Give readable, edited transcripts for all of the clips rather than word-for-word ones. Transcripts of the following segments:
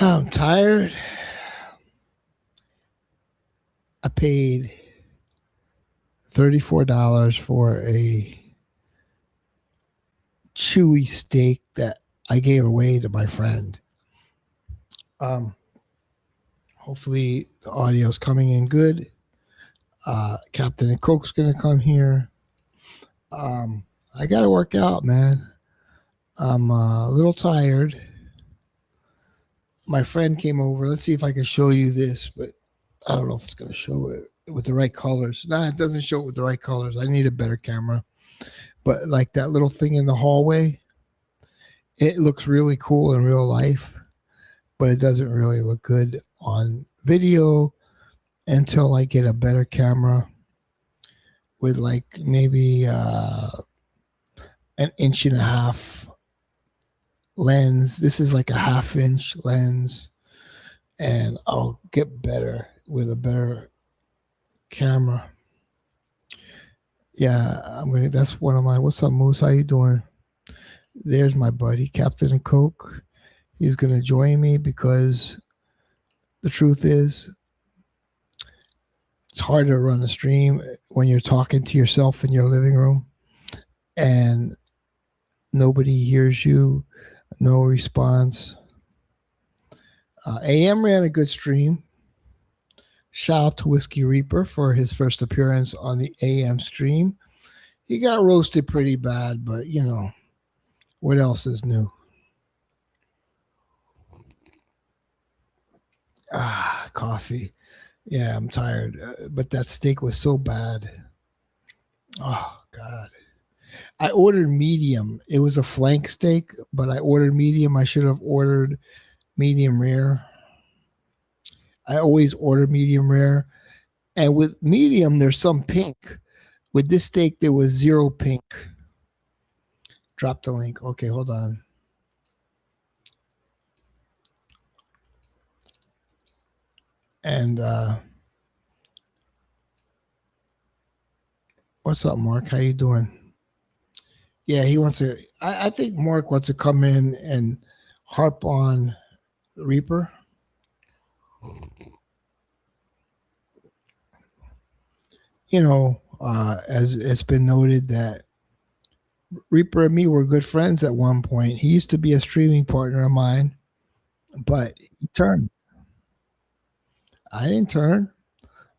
I'm tired. I paid $34 for a chewy steak that I gave away to my friend. Hopefully the audio's coming in good. Captain and Coke's gonna come here. I gotta work out, man. I'm a little tired. My friend came over. Let's see if I can show you this, but I don't know if it's gonna show it with the right colors. Nah, it doesn't show it with the right colors. I need a better camera. But like that little thing in the hallway, it looks really cool in real life, but it doesn't really look good on video until I get a better camera with like maybe an inch and a half lens. This is like a half-inch lens, and I'll get better with a better camera. Yeah, I'm gonna. That's one of my. What's up, Moose? How you doing? There's my buddy, Captain and Coke. He's gonna join me because the truth is, it's hard to run a stream when you're talking to yourself in your living room and nobody hears you, no response. AM ran a good stream. Shout out to Whiskey Reaper for his first appearance on the AM stream. He got roasted pretty bad, but you know, what else is new? Coffee. Yeah, I'm tired, but that steak was so bad. Oh, God. I ordered medium. It was a flank steak, but I ordered medium. I should have ordered medium rare. I always order medium rare. And with medium, there's some pink. With this steak, there was zero pink. Drop the link. Okay, hold on. And what's up, Mark? How you doing? Yeah, he wants to. I think Mark wants to come in and harp on Reaper. You know, as it's been noted that Reaper and me were good friends at one point. He used to be a streaming partner of mine, but he turned. I didn't turn.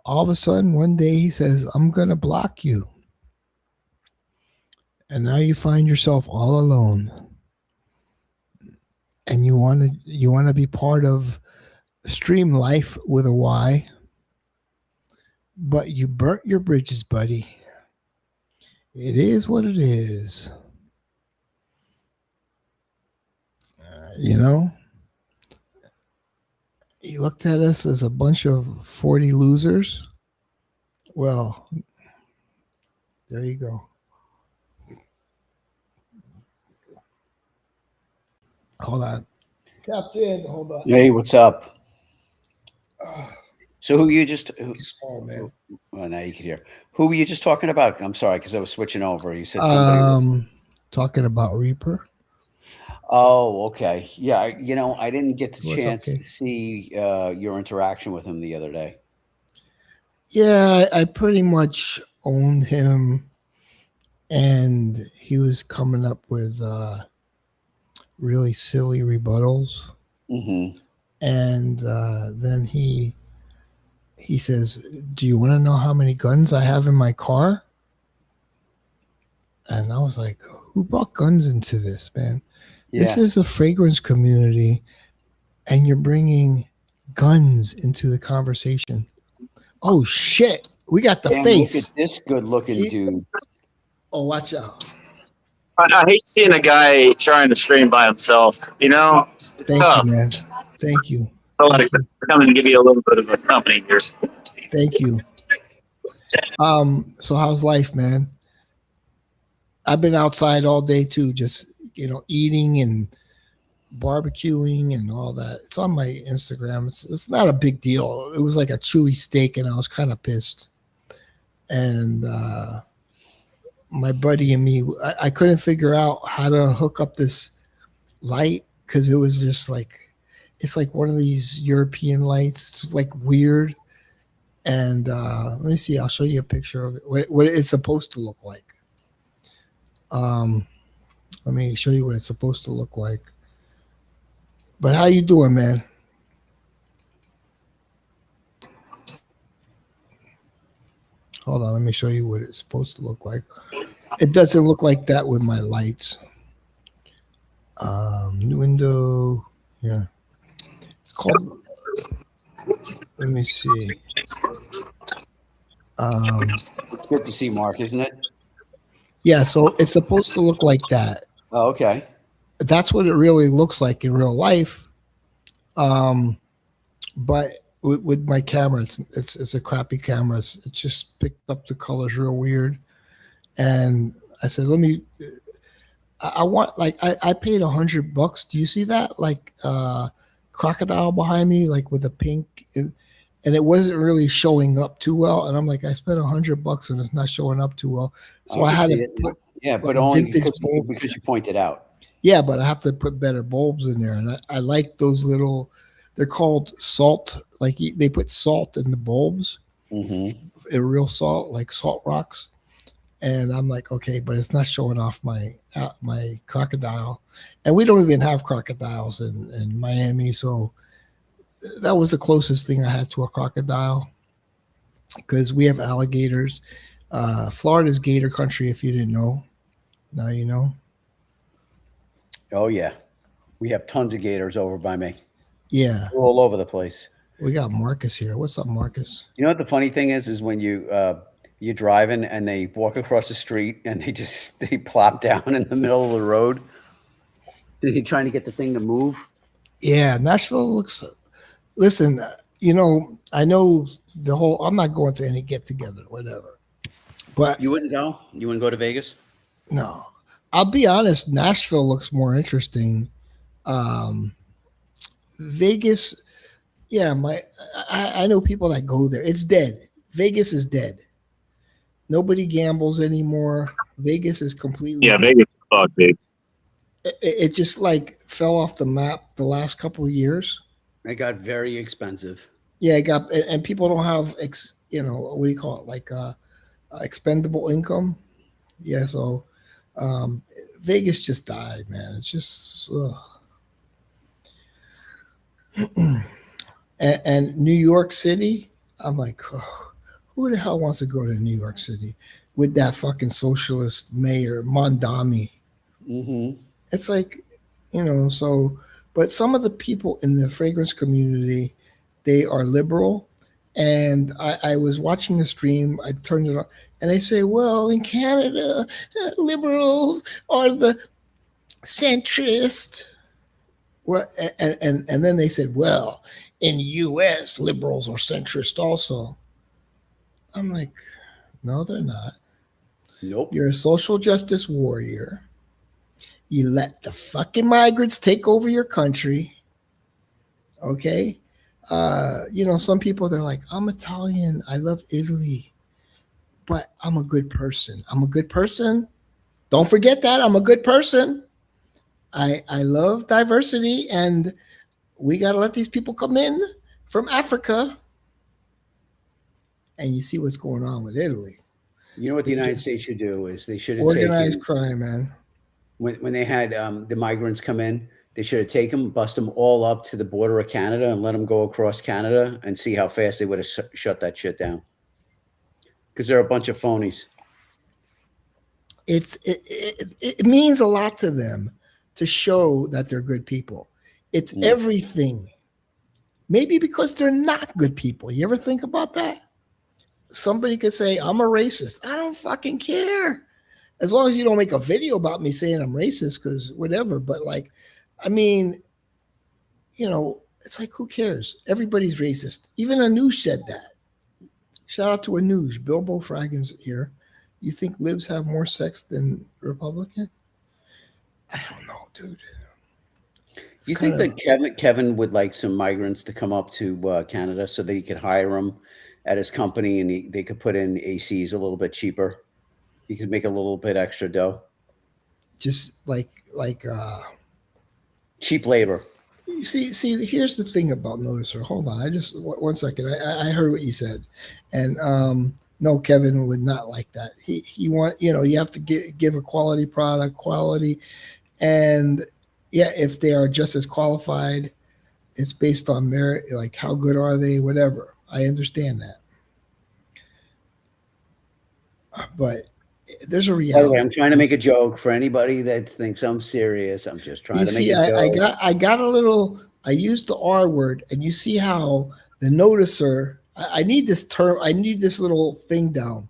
All of a sudden, one day he says, "I'm going to block you." And now you find yourself all alone. And you want to be part of Stream Life with a Y, but you burnt your bridges, buddy. It is what it is. You know, he looked at us as a bunch of 40 losers. Well, there you go. Hold on. Captain, hold on. Hey, what's up? So who you just small man. Well, now you can hear. Who were you just talking about? I'm sorry, because I was switching over. You said somebody talking about Reaper. Oh, okay. Yeah, I didn't get the chance to see your interaction with him the other day. Yeah, I pretty much owned him, and he was coming up with really silly rebuttals. Mm-hmm. And then he says, "Do you want to know how many guns I have in my car?" And I was like, "Who brought guns into this, man? Yeah. This is a fragrance community, and you're bringing guns into the conversation." Oh shit! We got the face. Look at this good-looking dude. Oh, watch out! I hate seeing a guy trying to stream by himself. You know, it's Thank tough. you, man. Thank you. So I come and give you a little bit of a company here. Thank you. So how's life, man? I've been outside all day too, just eating and barbecuing and all that. It's on my Instagram. It's not a big deal. It was like a chewy steak, and I was kind of pissed. And my buddy and me, I couldn't figure out how to hook up this light because it was just like It's like one of these European lights. It's like weird. And let me see. I'll show you a picture of it. What it's supposed to look like. Let me show you what it's supposed to look like. But how you doing, man? Hold on, let me show you what it's supposed to look like. It doesn't look like that with my lights. New window. Yeah. It's called. Let me see. Good to see, Mark, isn't it? Yeah, so it's supposed to look like that. Oh, okay. That's what it really looks like in real life. But with my camera, it's a crappy camera. It just picked up the colors real weird. And I said, let me. I want like I paid $100. Do you see that? Like crocodile behind me, like with a pink, and it wasn't really showing up too well. And I'm like, I spent $100 and it's not showing up too well. So I had to put but only because you pointed out. Yeah, but I have to put better bulbs in there, and I like those little. They're called salt. Like they put salt in the bulbs, a real salt, like salt rocks. And I'm like, okay, but it's not showing off my crocodile, and we don't even have crocodiles in Miami, so that was the closest thing I had to a crocodile, because we have alligators. Florida's gator country. If you didn't know, now you know. Oh yeah, we have tons of gators over by me. Yeah, they're all over the place. We got Marcus here. What's up, Marcus? You know what the funny thing is when you're driving and they walk across the street and they plop down in the middle of the road. They're trying to get the thing to move. Yeah, Nashville looks. Listen, you know, I know the whole. I'm not going to any get together, whatever. But you wouldn't go. You wouldn't go to Vegas. No, I'll be honest. Nashville looks more interesting. Vegas, yeah. I know people that go there. It's dead. Vegas is dead. Nobody gambles anymore. Vegas is completely dead. Vegas is fucked, dude. It just like fell off the map the last couple of years. It got very expensive. Yeah, it got, and people don't have what do you call it, like expendable income. Yeah, so Vegas just died, man. It's just and New York City, I'm like, who the hell wants to go to New York City with that fucking socialist mayor Mondami? It's like, so, but some of the people in the fragrance community, they are liberal. And I was watching the stream, I turned it on, and they say, well, in Canada, liberals are the centrist. Well, and then they said, well, in the U.S., liberals are centrist also. I'm like, no, they're not. Nope. You're a social justice warrior. You let the fucking migrants take over your country. Okay? Some people, they're like, I'm Italian. I love Italy. But I'm a good person. I'm a good person. Don't forget that. I'm a good person. I love diversity, and we got to let these people come in from Africa. And you see what's going on with Italy. You know what the United States should do is they should have organized crime, man. When they had the migrants come in, they should have taken them, bust them all up to the border of Canada and let them go across Canada and see how fast they would have shut that shit down. Because they're a bunch of phonies. It means a lot to them to show that they're good people. It's everything. Maybe because they're not good people. You ever think about that? Somebody could say, I'm a racist. I don't fucking care. As long as you don't make a video about me saying I'm racist, because whatever. But like, I mean, it's like, who cares? Everybody's racist. Even Anoush said that. Shout out to Anoush. Bilbo Fraggins here. You think libs have more sex than Republican? I don't know, dude. Do you think that Kevin would like some migrants to come up to Canada so that he could hire them at his company and they could put in the ACs a little bit cheaper? He could make a little bit extra dough. Just like cheap labor. See, here's the thing about Noticer. Hold on, I just 1 second. I heard what you said, and no, Kevin would not like that. He want you have to give a quality product, quality, and yeah, if they are just as qualified, it's based on merit, like how good are they, whatever. I understand that, but there's a reality. By the way, I'm trying to make a joke for anybody that thinks I'm serious. I'm just trying to make a joke. I got a little. I used the R word, and you see how the Noticer. I need this term. I need this little thing down.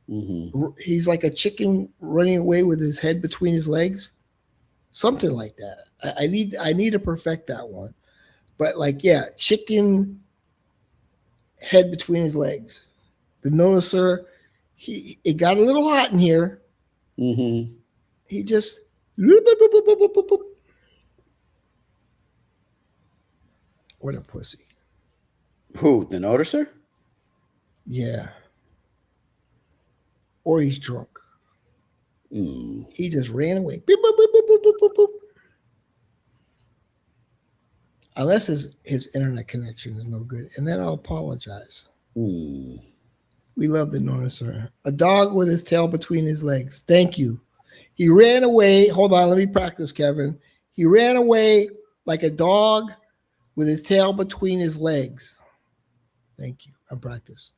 Mm-hmm. He's like a chicken running away with his head between his legs, something like that. I need to perfect that one. But like, yeah, chicken head between his legs. The Noticer. It got a little hot in here. Mm-hmm. He just what a pussy. Who, the Noticer? Yeah. Or he's drunk. He just ran away. Beep, boop, boop, boop, boop, boop, boop. Unless his internet connection is no good, and then I'll apologize. We love the Noticer. A dog with his tail between his legs. Thank you. He ran away. Hold on, let me practice, Kevin. He ran away like a dog with his tail between his legs. Thank you. I practiced.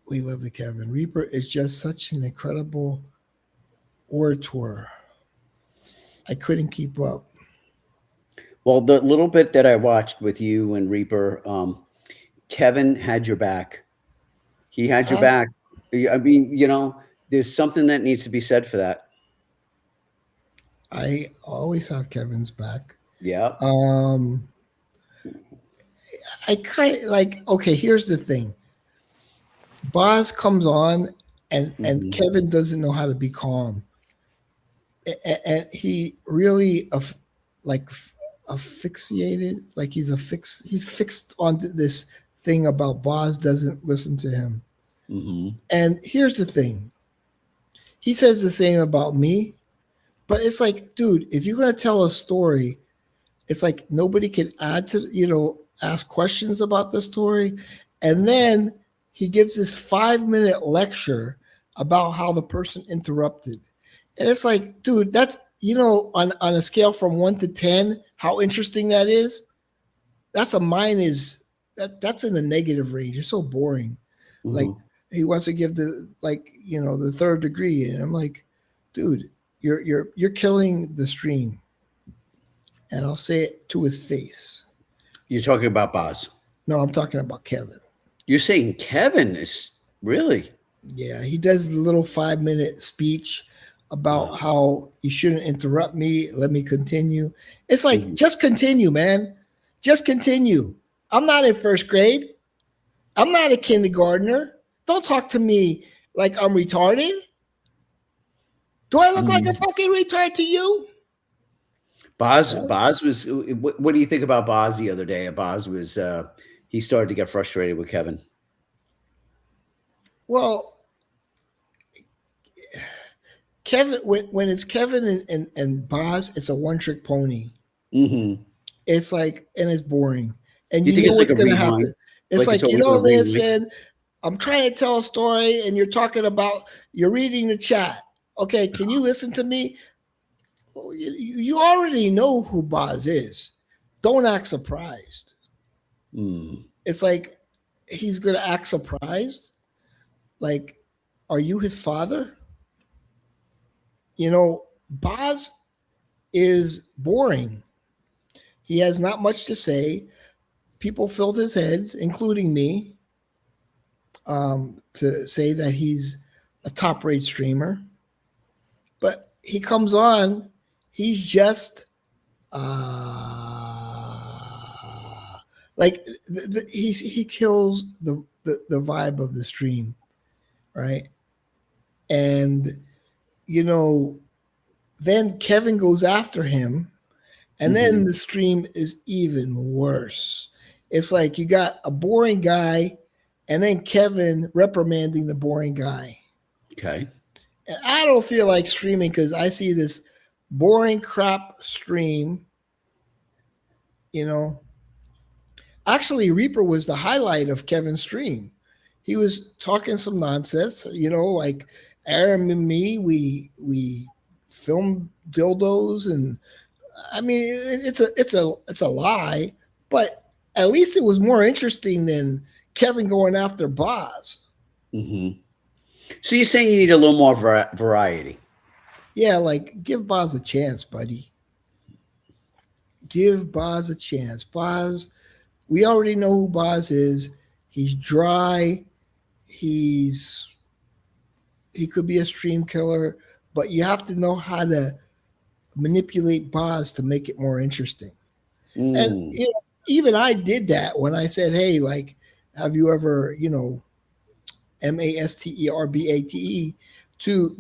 We love the Kevin. Reaper is just such an incredible orator. I couldn't keep up. Well, the little bit that I watched with you and Reaper, Kevin had your back. He had your back. I mean, there's something that needs to be said for that. I always have Kevin's back. Yeah. I kind of like, okay, here's the thing. Boz comes on and Kevin doesn't know how to be calm. And he really asphyxiated, like he's fixed on this thing about Boz doesn't listen to him. And here's the thing. He says the same about me, but it's like, dude, if you're going to tell a story, it's like nobody can add to, ask questions about the story. And then he gives this 5-minute lecture about how the person interrupted. And it's like, dude, that's, on a scale from 1 to 10, how interesting that is. That's in the negative range. It's so boring. Like he wants to give the third degree. And I'm like, dude, you're killing the stream. And I'll say it to his face. You're talking about Boz? No, I'm talking about Kevin. You're saying Kevin is really? Yeah, he does the little 5-minute speech about how you shouldn't interrupt me. Let me continue. It's like, just continue, man. Just continue. I'm not in first grade. I'm not a kindergartner. Don't talk to me like I'm retarded. Do I look like a fucking retard to you? Boz was, what do you think about Boz the other day? Boz was, he started to get frustrated with Kevin. Well, Kevin, when it's Kevin and Boz, it's a one-trick pony. It's like, and it's boring. And you know what's going to happen. It's like you don't listen. I'm trying to tell a story and you're reading the chat. Okay, can you listen to me? You already know who Boz is. Don't act surprised. It's like he's going to act surprised. Like, are you his father? Boz is boring. He has not much to say. People filled his heads, including me, to say that he's a top-rate streamer. But he comes on, he's just he kills the vibe of the stream, right? And then Kevin goes after him, and then the stream is even worse. It's like you got a boring guy, and then Kevin reprimanding the boring guy. Okay. And I don't feel like streaming because I see this boring crap stream, You know, actually, Reaper was the highlight of Kevin's stream. He was talking some nonsense. You know, like Aaron and me, we filmed dildos, and I mean, it's a lie, but at least it was more interesting than Kevin going after Boz. Mm-hmm. So you're saying you need a little more variety? Yeah, like give Boz a chance, buddy. Give Boz a chance. Boz, we already know who Boz is. He's dry. He could be a stream killer, but you have to know how to manipulate Boz to make it more interesting. And you know, even I did that when I said, "Hey, like, have you ever, you know, masterbate to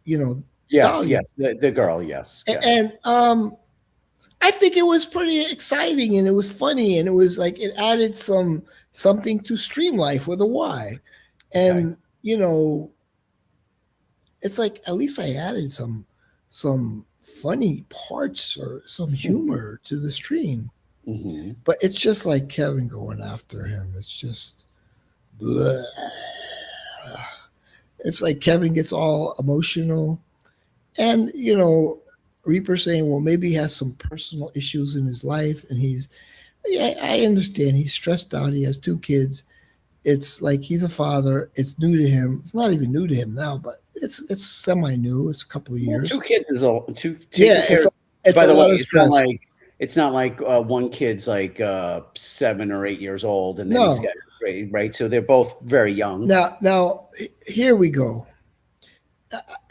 you know, yes, Dahlia. Yes, the girl, yes. And I think it was pretty exciting and it was funny and it was like it added something to streamlyfe with a Y, and you know, it's like at least I added some funny parts or some humor to the stream. Mm-hmm. But it's just like Kevin going after him. It's just blah. It's like Kevin gets all emotional, and you know, Reaper saying, well, maybe he has some personal issues in his life, and I understand he's stressed out. He has 2 kids. It's like he's a father. It's new to him. It's not even new to him now, but it's semi new. It's a couple of years. 2 kids is all. Yeah, it's by a the lot way, of stress. It's not like one kid's like 7 or 8 years old, and then he's got right. So they're both very young. Now here we go.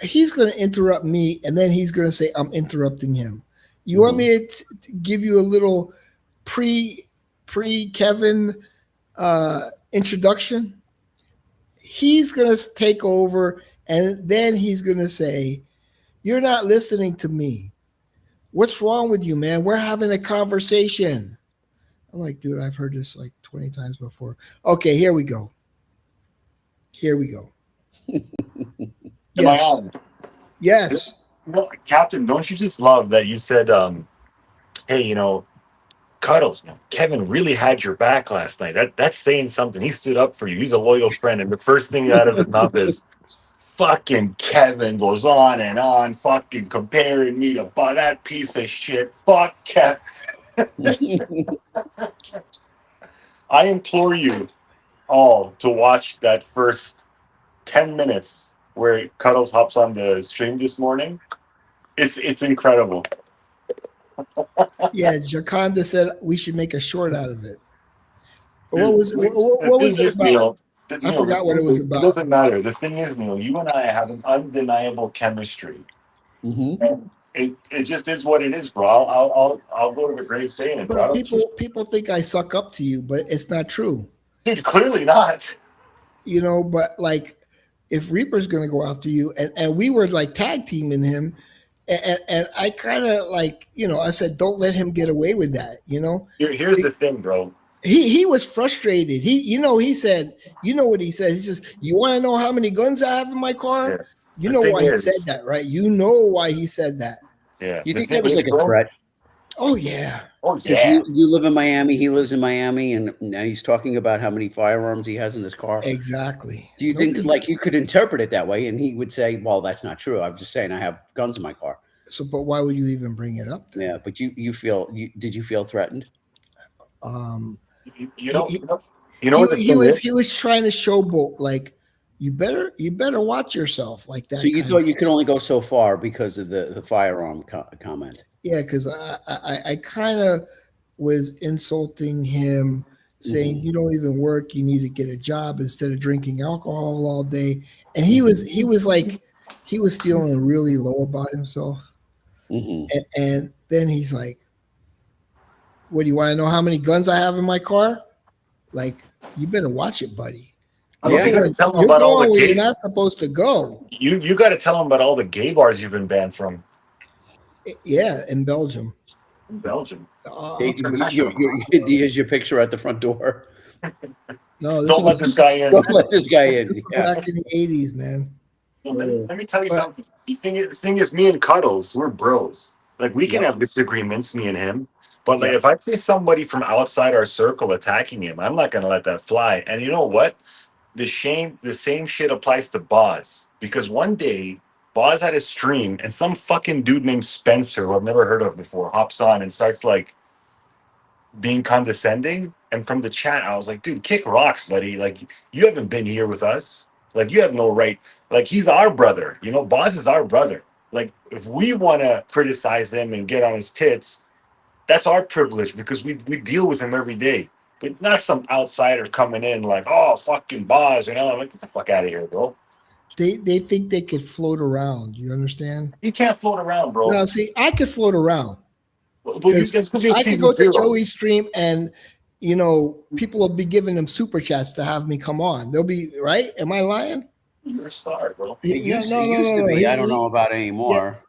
He's going to interrupt me, and then he's going to say, I'm interrupting him. You want me to give you a little pre-Kevin introduction? He's going to take over, and then he's going to say, you're not listening to me. What's wrong with you, man? We're having a conversation. I'm like, dude, I've heard this like 20 times before. Okay, here we go. Am I on? Yes. Captain, don't you just love that you said, hey, you know, Cuddles, man, Kevin really had your back last night. That's saying something. He stood up for you. He's a loyal friend. And the first thing out of his mouth is, fucking Kevin goes on, fucking comparing me to that piece of shit. Fuck Kevin. I implore you all to watch that first 10 minutes where Cuddles hops on the stream this morning. It's incredible. Yeah, Jaconda said we should make a short out of it. What was it about? Neil, I forgot what it was about. It doesn't matter. The thing is, Neil, you and I have an undeniable chemistry. Mm-hmm. It just is what it is, bro. I'll go to the grave saying it, bro. People think I suck up to you, but it's not true. Dude, clearly not. You know, but like if Reaper's gonna go after you, and we were like tag teaming him, and I kind of like, you know, I said, don't let him get away with that, you know. Here's the thing, bro. He was frustrated. He said, you know what he said? He says, you want to know how many guns I have in my car? Yeah. You know why he said that, right? You know why he said that. Yeah. You think that was like a threat? Oh yeah. Oh yeah. You live in Miami. He lives in Miami, and now he's talking about how many firearms he has in his car. Exactly. Do you think like you could interpret it that way, and he would say, "Well, that's not true. I'm just saying I have guns in my car." So, but why would you even bring it up then? Yeah, but did you feel threatened? You know he was trying to showboat, like you better watch yourself, like that. So you thought you could only go so far because of the firearm comment. Yeah, because I kind of was insulting him, saying you don't even work, you need to get a job instead of drinking alcohol all day. And he was feeling really low about himself. And then he's like, what, do you want to know how many guns I have in my car? Like, you better watch it, buddy. Yeah, you gotta tell him about all the gay. You're not supposed to go. You got to tell him about all the gay bars you've been banned from. Yeah, in Belgium. In Belgium. Here's your picture at the front door. No, don't let this guy in. Don't let this guy in. Yeah. Back in the 80s, man. Let me tell you something. The thing is, me and Cuddles, we're bros. Like we can Yep. have disagreements, me and him. But like Yep. if I see somebody from outside our circle attacking him, I'm not gonna let that fly. And you know what? The same shit applies to Boz. Because one day Boz had a stream and some fucking dude named Spencer, who I've never heard of before, hops on and starts like being condescending. And from the chat, I was like, dude, kick rocks, buddy. Like, you haven't been here with us. Like, you have no right. Like, he's our brother. You know, Boz is our brother. Like, if we want to criticize him and get on his tits, that's our privilege because we deal with him every day. But not some outsider coming in like, oh, fucking Boz. You know, I'm like, get the fuck out of here, bro. They think they could float around. You understand? You can't float around, bro. No, see, I could float around. Well, that's because you're I could season go to zero. Joey's stream and people will be giving them super chats to have me come on. They'll be right. Am I lying? You're a star, bro. It used to be. I don't know about anymore.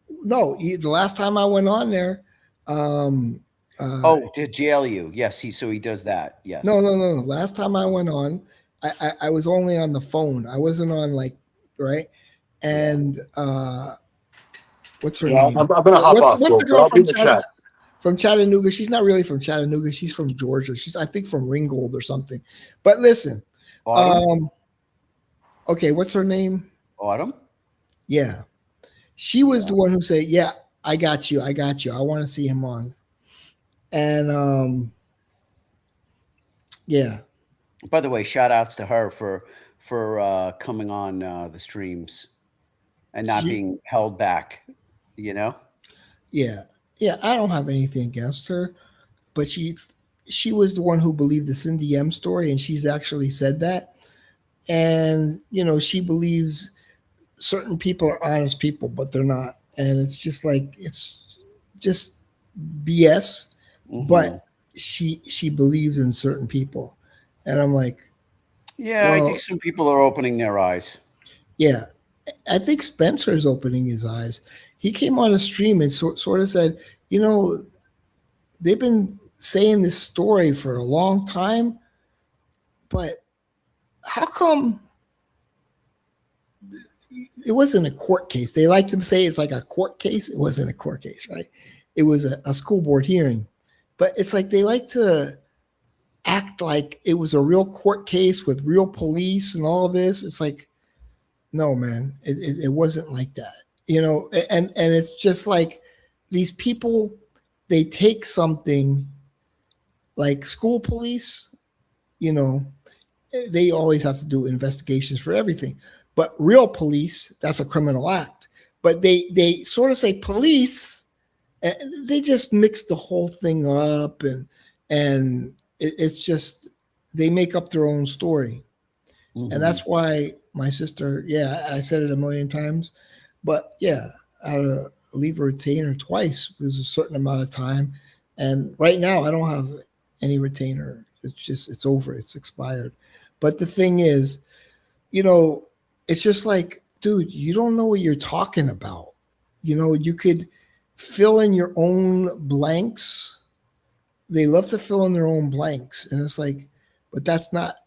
No, the last time I went on there. To jail you. Yes, he does that. Yes. No. Last time I went on, I was only on the phone. I wasn't on right. And what's her name? I'm gonna hop off. What's the girl I'll from Chattanooga? She's not really from Chattanooga. She's from Georgia. She's I think from Ringgold or something. But listen, okay, what's her name? Autumn. Yeah, she was the one who said, "Yeah, I got you. I want to see him on." And yeah. By the way, shout outs to her for coming on the streams and not being held back. You know. Yeah. I don't have anything against her, but she was the one who believed the Cindy M story, and she's actually said that. And she believes certain people are honest people, but they're not, and it's just BS. Mm-hmm. But she believes in certain people, and I'm like, yeah, I think some people are opening their eyes. Yeah, I think Spencer is opening his eyes. He came on a stream and sort of said, they've been saying this story for a long time, but how come it wasn't a court case? They like to say it's like a court case. It wasn't a court case, right? It was a school board hearing. But it's like they like to act like it was a real court case with real police and all this. It's like, no, man, it wasn't like that. And it's just like these people, they take something like school police, they always have to do investigations for everything. But real police, that's a criminal act. But they sort of say police, and they just mix the whole thing up, and it's just they make up their own story. Mm-hmm. And that's why my sister, I said it a million times, but I had to leave a retainer twice. It was a certain amount of time. And right now I don't have any retainer. It's over. It's expired. But the thing is, it's just like, dude, you don't know what you're talking about. You could fill in your own blanks. They love to fill in their own blanks. And it's like, but that's not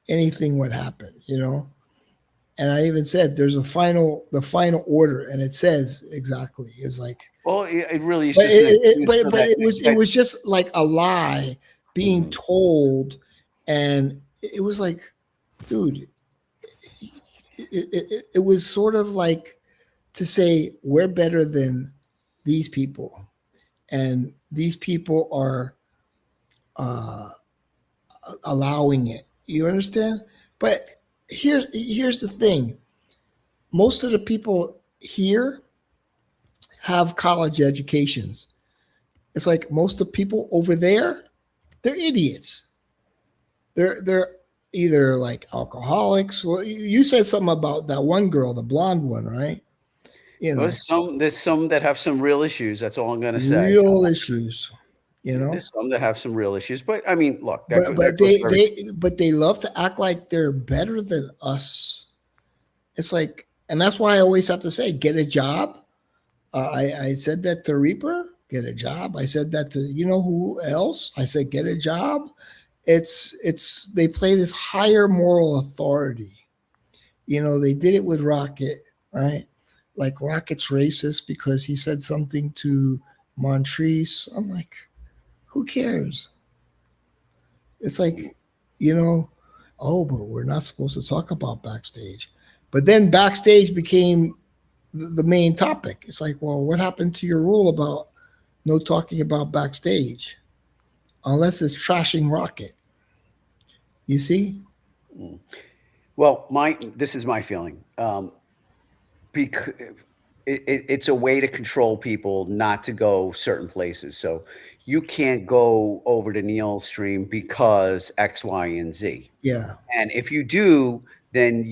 anything what happened, And I even said there's the final order, and it says exactly. It's like, well, it really is. It was just like a lie being told, and it was like, dude, it was sort of like to say we're better than these people, and these people are allowing it. You understand? But here's the thing. Most of the people here have college educations. It's like most of the people over there, they're idiots. They're either like alcoholics. Well, you said something about that one girl, the blonde one, right? There's some that have some real issues. That's all I'm going to say. Real issues. There's some that have some real issues, but I mean, look, but they love to act like they're better than us. It's like, and that's why I always have to say, get a job. I said that to Reaper, get a job. I said that to who else? I said, get a job. They play this higher moral authority. They did it with Rocket, right? like Rocket's racist because he said something to Montrese. I'm like, who cares? It's like, oh, but we're not supposed to talk about backstage. But then backstage became the main topic. It's like, well, what happened to your rule about no talking about backstage unless it's trashing Rocket? You see? Well, this is my feeling. Because it's a way to control people not to go certain places. So you can't go over to Neil's stream because X, Y, and Z. Yeah. And if you do, then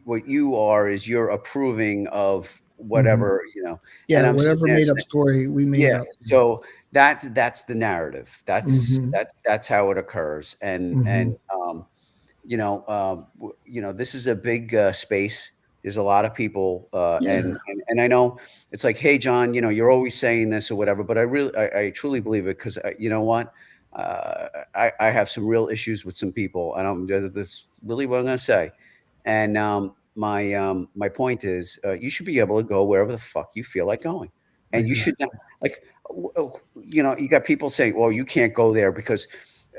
what you are is you're approving of whatever, Yeah, and I'm whatever sitting there made up saying, story we made up. So that's the narrative. That's how it occurs. And this is a big space. There's a lot of people, and I know it's like, hey, John, you're always saying this or whatever, but I truly believe it because you know what, I have some real issues with some people, and that's really what I'm going to say. And my point is, you should be able to go wherever the fuck you feel like going, and you should not like, you got people saying, well, you can't go there because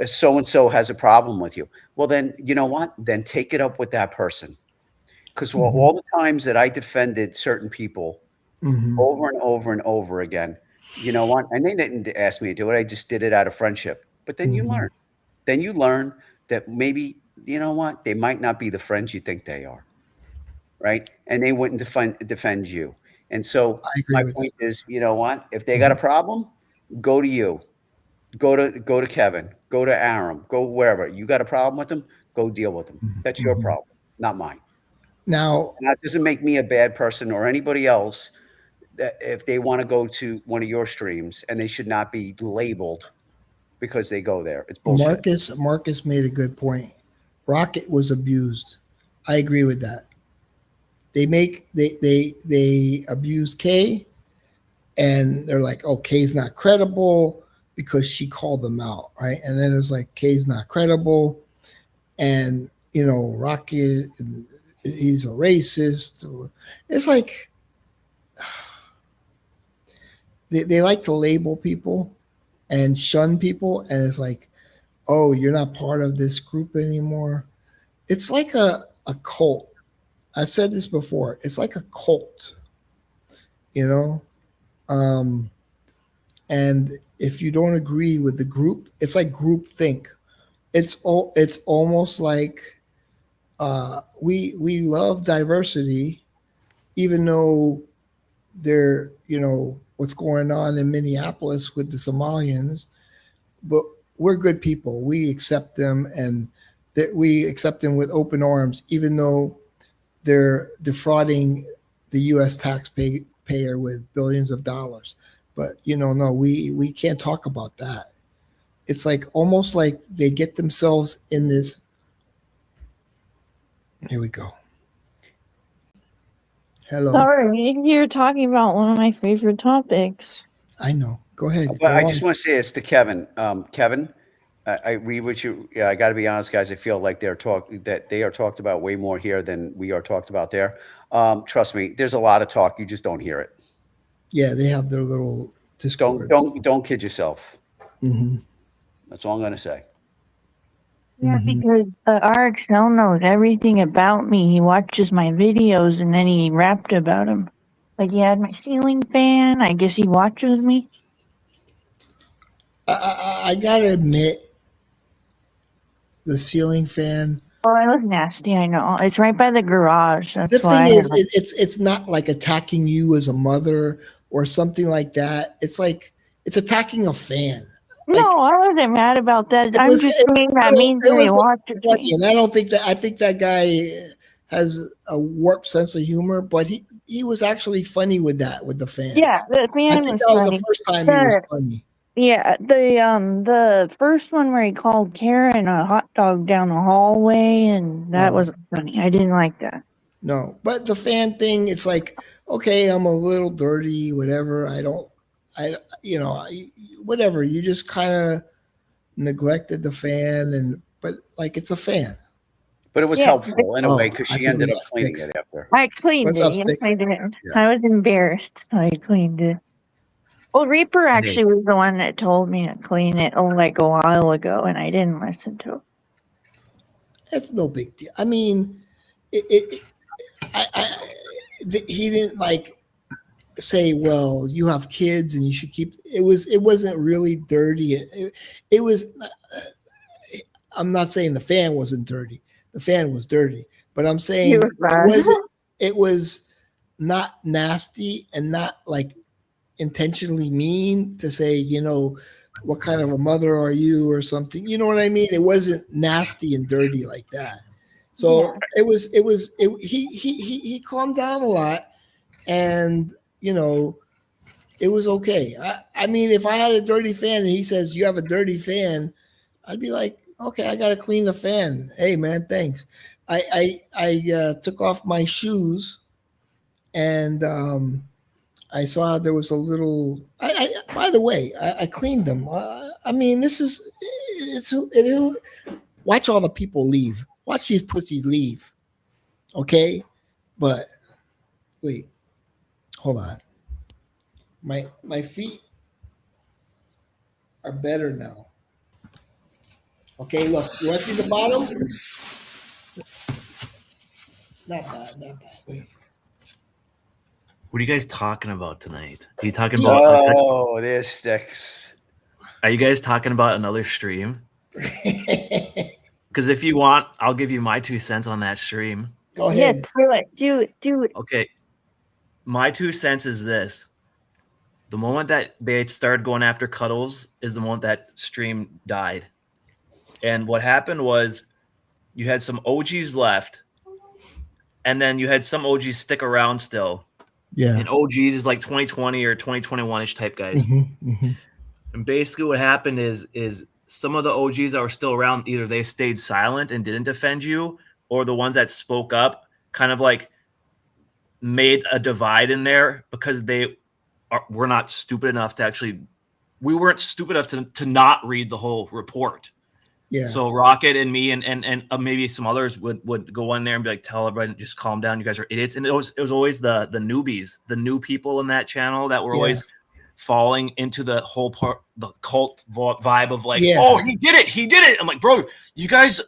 so and so has a problem with you. Well, then you know what? Then take it up with that person. Because all the times that I defended certain people over and over and over again, you know what? And they didn't ask me to do it. I just did it out of friendship. But then you learn. Then you learn that maybe, you know what? They might not be the friends you think they are. Right? And they wouldn't defend you. And so my point is, you know what? If they got a problem, go to you. Go to Kevin. Go to Aram. Go wherever. You got a problem with them? Go deal with them. That's your problem, not mine. Now, that doesn't make me a bad person or anybody else that if they want to go to one of your streams, and they should not be labeled because they go there. It's bullshit. Marcus made a good point. Rocket was abused. I agree with that. They abuse Kay, and they're like, oh, Kay's not credible because she called them out, right? And then it's like, Kay's not credible, and Rocket, he's a racist. It's like they like to label people and shun people, and it's like, oh, you're not part of this group anymore. It's like a cult. I said this before. It's like a cult, and if you don't agree with the group, it's like group think. It's almost like we love diversity, even though they're what's going on in Minneapolis with the Somalians, but we're good people. We accept them, and that we accept them with open arms, even though they're defrauding the U.S. taxpayer with billions of dollars. But no, we can't talk about that. It's like almost like they get themselves in this. Here we go. Hello. Sorry, you're talking about one of my favorite topics. I know. Go ahead. But I just want to say this to Kevin. Kevin, I agree with you. Yeah, I got to be honest, guys. I feel like they are talked about way more here than we are talked about there. Trust me, there's a lot of talk. You just don't hear it. Yeah, they have their little Discord. Don't kid yourself. That's all I'm going to say. Yeah, because RXL knows everything about me. He watches my videos, and then he rapped about them. Like, he had my ceiling fan. I guess he watches me. I gotta admit, the ceiling fan. Oh, it was nasty. I know. It's right by the garage. That's The why. thing is, it's not like attacking you as a mother or something like that. It's like it's attacking a fan. No, I wasn't mad about that. I'm just saying that means he watches me. And I think that guy has a warped sense of humor, but he was actually funny with the fan. Yeah, the fan I think that was the first time he was funny. Yeah, the first one where he called Karen a hot dog down the hallway, and that was funny. I didn't like that. No, but the fan thing, it's like, okay, I'm a little dirty, whatever. Whatever. You just kind of neglected the fan, but like it's a fan. But it was helpful in a way because I she think ended we up got cleaning sticks. it after. I cleaned What's it. up, Yes, Sticks? I did. Yeah. I was embarrassed, so I cleaned it. Well, Reaper actually was the one that told me to clean it like a while ago, and I didn't listen to him. It's no big deal. I mean, he didn't like say, well, you have kids and you should keep. It wasn't really dirty. It was. I'm not saying the fan wasn't dirty. The fan was dirty, but I'm saying It was bad. It was not nasty and not like intentionally mean to say, what kind of a mother are you or something. You know what I mean? It wasn't nasty and dirty like that. So yeah. He calmed down a lot, and it was okay. I mean, if I had a dirty fan and he says you have a dirty fan, I'd be like, okay, I gotta clean the fan. Hey man, thanks. I took off my shoes, and I saw there was a little. By the way, I cleaned them. I mean, watch all the people leave. Watch these pussies leave. Okay, but wait, hold on. My feet are better now. Okay, look. You want to see the bottom? Not bad. Wait. What are you guys talking about tonight? Are you talking about? Oh, there's Sticks. Are you guys talking about another stream? Because if you want, I'll give you my 2 cents on that stream. Go ahead. Yeah, do it. Okay. My 2 cents is this. The moment that they started going after Cuddles is the moment that stream died. And what happened was you had some OGs left, and then you had some OGs stick around still. Yeah. And OGs is like 2020 or 2021-ish type guys. And basically what happened is some of the OGs that were still around, either they stayed silent and didn't defend you, or the ones that spoke up kind of like made a divide in there because were not stupid enough to actually – we weren't stupid enough to not read the whole report. Yeah. So Rocket and me and maybe some others would go in there and be like, tell everybody, just calm down. You guys are idiots. And it was always the newbies, the new people in that channel that were always falling into the whole the cult vibe of like, oh, he did it. I'm like, bro, you guys,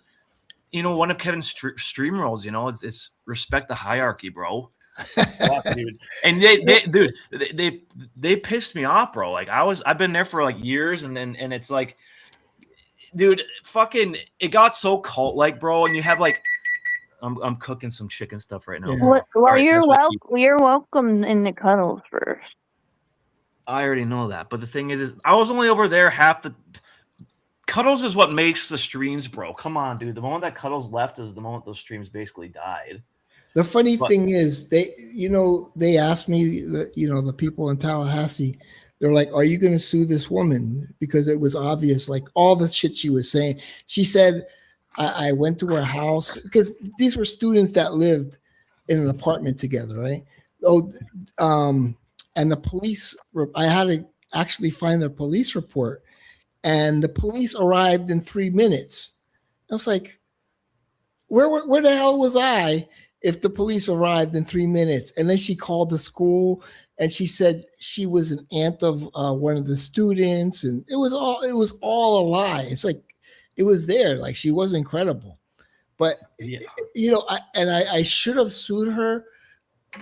one of Kevin's stream roles, it's respect the hierarchy, bro. Fuck, dude. And they pissed me off, bro. Like I've been there for like years, and it's like, dude, fucking, it got so cult-like, bro. And you have like, I'm cooking some chicken stuff right now. Yeah. Well, you're welcome in the Cuddles first. I already know that, but the thing is I was only over there half the. Cuddles is what makes the streams, bro. Come on, dude. The moment that Cuddles left is the moment those streams basically died. The funny thing is, they asked me, the people in Tallahassee, they're like, are you going to sue this woman? Because it was obvious, like all the shit she was saying. She said, I went to her house, because these were students that lived in an apartment together, right? And the police, I had to actually find the police report, and the police arrived in 3 minutes. I was like, where the hell was I if the police arrived in 3 minutes? And then she called the school, and she said she was an aunt of one of the students, and it was all a lie. It's like, it was there, like she was incredible. But I should have sued her,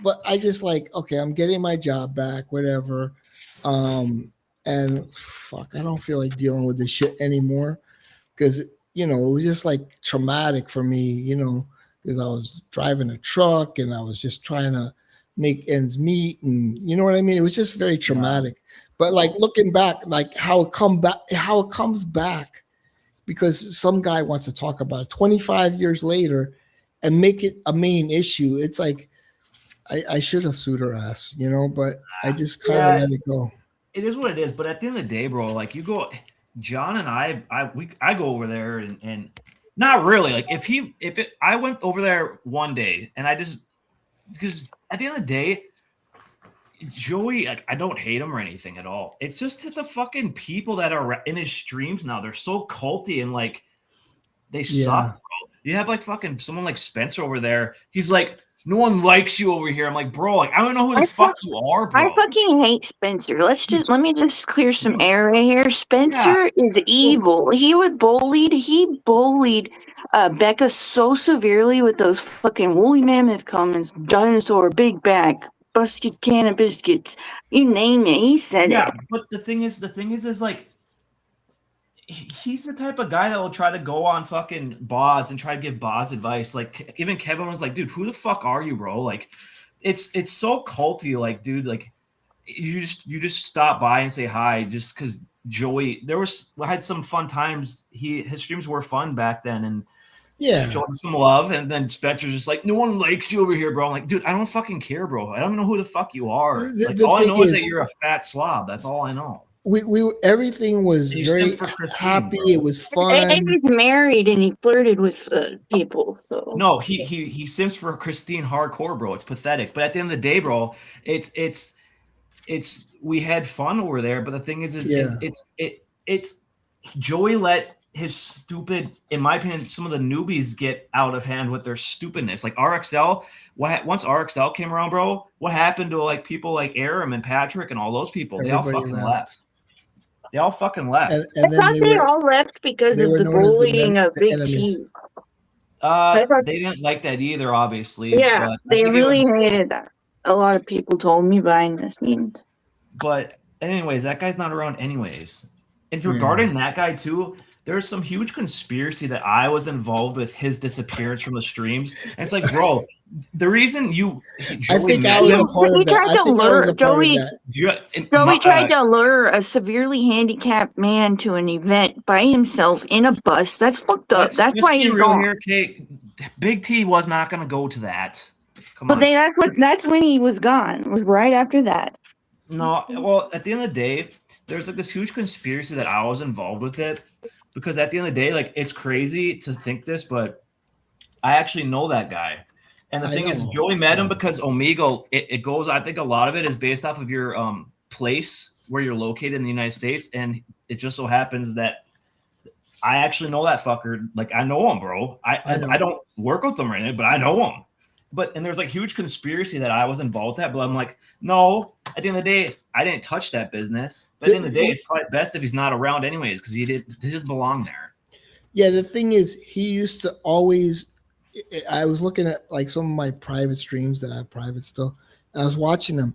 but I just like, okay, I'm getting my job back, whatever. And fuck, I don't feel like dealing with this shit anymore, because it was just like traumatic for me, because I was driving a truck and I was just trying to make ends meet, and you know what I mean? It was just very traumatic. But like looking back, like how it comes back, because some guy wants to talk about it 25 years later and make it a main issue. It's like, I should have sued her ass, but I just kind of let it go. It is what it is. But at the end of the day, bro, like John and I go over there and not really. Like I went over there one day and because at the end of the day, Joey, like, I don't hate him or anything at all. It's just that the fucking people that are in his streams now, they're so culty and like they suck, You have like fucking someone like Spencer over there. He's like, no one likes you over here. I'm like, bro, like I don't know who the fuck you are, bro. I fucking hate Spencer. Let me just clear some air right here. Spencer is evil. He bullied Becca so severely with those fucking woolly mammoth comments, dinosaur, big back, busted can of biscuits, you name it. He said it. But the thing is like he's the type of guy that will try to go on fucking Boz and try to give Boz advice. Like even Kevin was like, dude, who the fuck are you, bro? Like it's so culty, like, dude, like you just stop by and say hi just because Joey I had some fun times. His streams were fun back then, and show him some love, and then Spencer's just like, no one likes you over here, bro. I'm like, dude, I don't fucking care, bro. I don't know who the fuck you are. All I know is that you're a fat slob. That's all I know. We everything was very happy. Bro. It was fun. And he's married and he flirted with people. So no, he sims for Christine hardcore, bro. It's pathetic. But at the end of the day, bro, it's we had fun over there. But the thing is it's Joey let his stupid, in my opinion, some of the newbies get out of hand with their stupidness. Like RXL, once RXL came around, bro, what happened to like people like Aram and Patrick and all those people? Everybody they all fucking left. They all fucking left. And I thought they all left because of the bullying of Big T. They didn't like that either, obviously. Yeah, but they really hated that. A lot of people told me behind the scenes. But anyways, that guy's not around anyways. And regarding that guy too, there's some huge conspiracy that I was involved with his disappearance from the streams. And it's like, bro, the reason Joey tried to lure a severely handicapped man to an event by himself in a bus. That's fucked up. That's why he's gone. Here, Kate. Big T was not going to go to that. That's when he was gone. It was right after that. No, well, at the end of the day, there's like this huge conspiracy that I was involved with it. Because at the end of the day, like, it's crazy to think this, but I actually know that guy. And the thing is, Joey met him because Omegle, it goes, I think a lot of it is based off of your place where you're located in the United States. And it just so happens that I actually know that fucker. Like, I know him, bro. I don't work with him right now, but I know him. And there's like huge conspiracy that I was involved with that, but I'm like, no, at the end of the day, I didn't touch that business. But at the end of the day, it's probably best if he's not around anyways, because he doesn't belong there. Yeah, the thing is, he used to always, I was looking at like some of my private streams that I have private still, and I was watching him.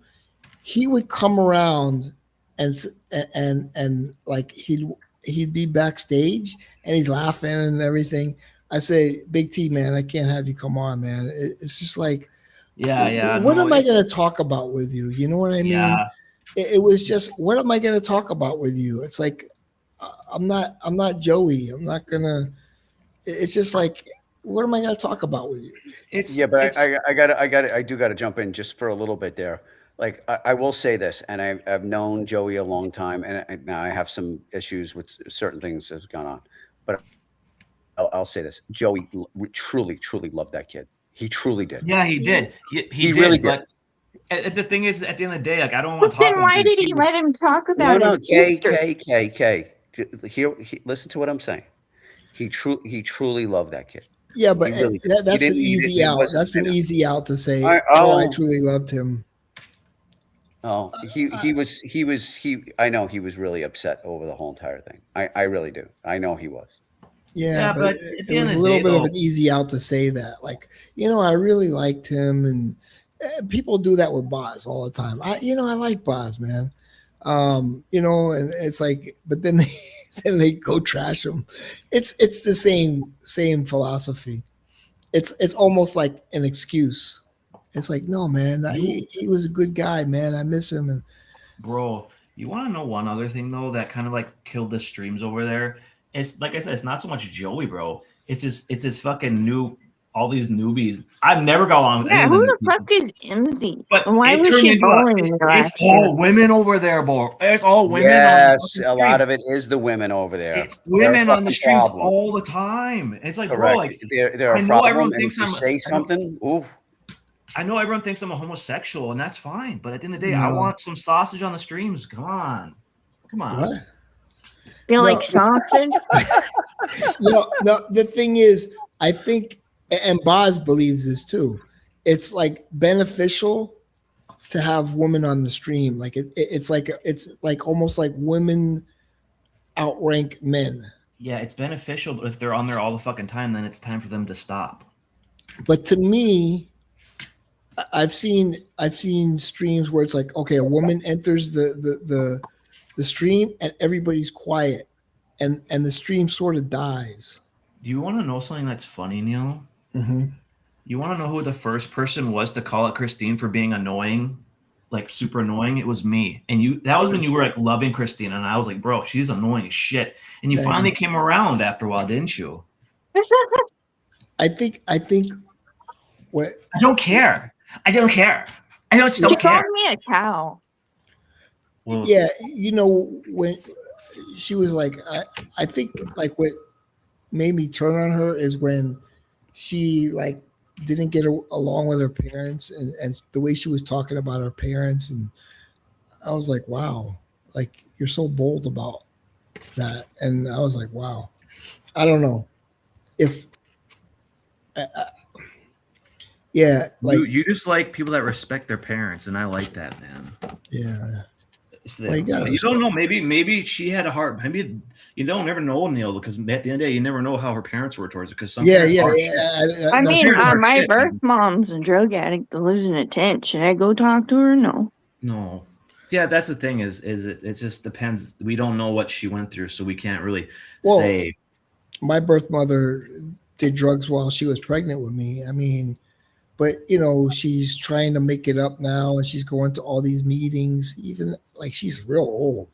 He would come around and like he'd be backstage and he's laughing and everything. I say, Big T, man, I can't have you come on, man. It's just like, yeah. What am I going to talk about with you? You know what I mean? Yeah. It was just, what am I going to talk about with you? It's like, I'm not Joey. I'm not going to, it's just like, what am I going to talk about with you? I do got to jump in just for a little bit there. Like, I will say this, and I've known Joey a long time, and now I have some issues with certain things that's gone on, but I'll say this: Joey truly, truly loved that kid. He truly did. Yeah, he did. He did, really did. But the thing is, at the end of the day, like, I don't want to talk. Then why did he let him talk about it? No, K. Listen to what I'm saying. He truly loved that kid. Yeah, but that's an easy out. That's an easy out to say. I truly loved him. Oh, I know he was really upset over the whole entire thing. I really do. I know he was. Yeah, but it was a little bit of an easy out to say that. Like, I really liked him, and people do that with Boz all the time. I like Boz, man. And it's like, but then they go trash him. It's the same philosophy. It's almost like an excuse. It's like, no, man, he was a good guy, man. I miss him. And bro, you want to know one other thing though that kind of like killed the streams over there? It's like I said, it's not so much Joey, bro. It's his fucking all these newbies. I've never got along with any of them. Who the fuck is Imzy? But why was she bullying? It's all women over there, bro. It's all women. Yes, a lot of it is the women over there. It's women on the streams all the time. It's like, bro, like they're a problem. And if you say something, ooh. I know everyone thinks I'm a homosexual, and that's fine. But at the end of the day, I want some sausage on the streams. Come on. What? You like sausage? No. The thing is, I think, and Boz believes this too. It's like beneficial to have women on the stream. Like it's like almost like women outrank men. Yeah, it's beneficial, but if they're on there all the fucking time, then it's time for them to stop. But to me, I've seen streams where it's like, okay, a woman enters the stream and everybody's quiet, and the stream sort of dies. Do you want to know something that's funny, Neil? Mm-hmm. You want to know who the first person was to call out Christine for being annoying, like super annoying? It was me. And that was when you were like loving Christine, and I was like, bro, she's annoying as shit. And you finally came around after a while, didn't you? I think what I don't care. I don't care. I don't She care. called me a cow. Well, yeah, when she was like, I think like what made me turn on her is when she like didn't get along with her parents, and the way she was talking about her parents, and I was like, wow, like you're so bold about that. And I was like, wow, I don't know if yeah, like you just like people that respect their parents, and I like that, man. Yeah. Well, you don't know. Maybe she had a heart. Maybe you don't ever know, Neil, because at the end of the day, you never know how her parents were towards her. Because I mean, my birth mom's a drug addict that lives in a tent. Should I go talk to her? No. No. Yeah, that's the thing. Is it just depends. We don't know what she went through, so we can't really say. My birth mother did drugs while she was pregnant with me. I mean, but she's trying to make it up now, and she's going to all these meetings. Even like she's real old,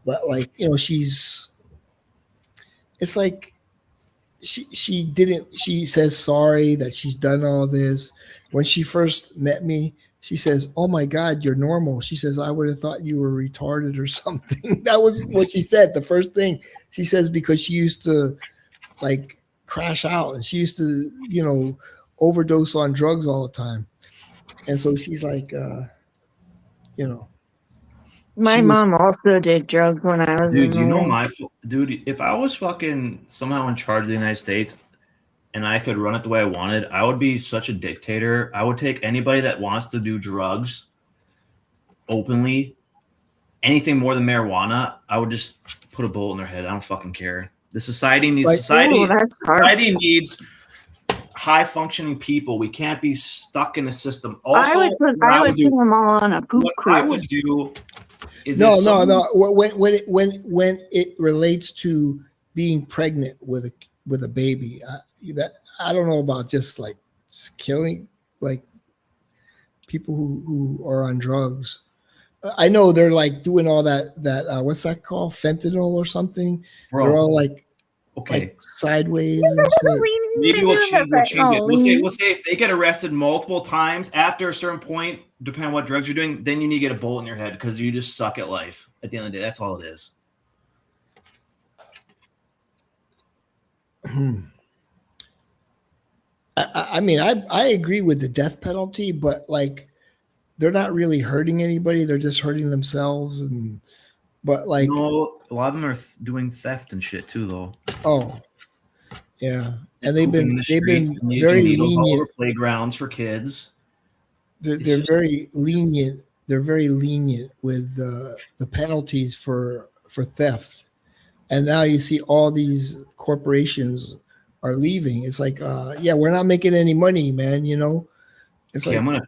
but like she's. It's like she didn't. She says sorry that she's done all this. When she first met me, she says, "Oh my God, you're normal." She says, "I would have thought you were retarded or something." That was what she said. The first thing she says, because she used to like crash out, and she used to overdose on drugs all the time. And so she's like, my mom also did drugs when I was dude, if I was fucking somehow in charge of the United States and I could run it the way I wanted, I would be such a dictator. I would take anybody that wants to do drugs openly, anything more than marijuana, I would just put a bullet in their head. I don't fucking care. The society needs society needs high functioning people. We can't be stuck in a system. Also, I would put them all on a poop cruise. I would do is no. When it relates to being pregnant with a baby, I don't know about just killing like people who are on drugs. I know they're like doing all that what's that called, fentanyl or something. Bro, they're all like sideways. And shit. Maybe we'll change it. We'll say if they get arrested multiple times after a certain point, depending on what drugs you're doing, then you need to get a bullet in your head because you just suck at life. At the end of the day, that's all it is. I mean, I agree with the death penalty, but like they're not really hurting anybody; they're just hurting themselves. But like, no, a lot of them are doing theft and shit too, though. Oh, yeah, and they've been very lenient. All over playgrounds for kids. They're very lenient. They're very lenient with the penalties for theft, and now you see all these corporations are leaving. It's like, we're not making any money, man. It's okay, like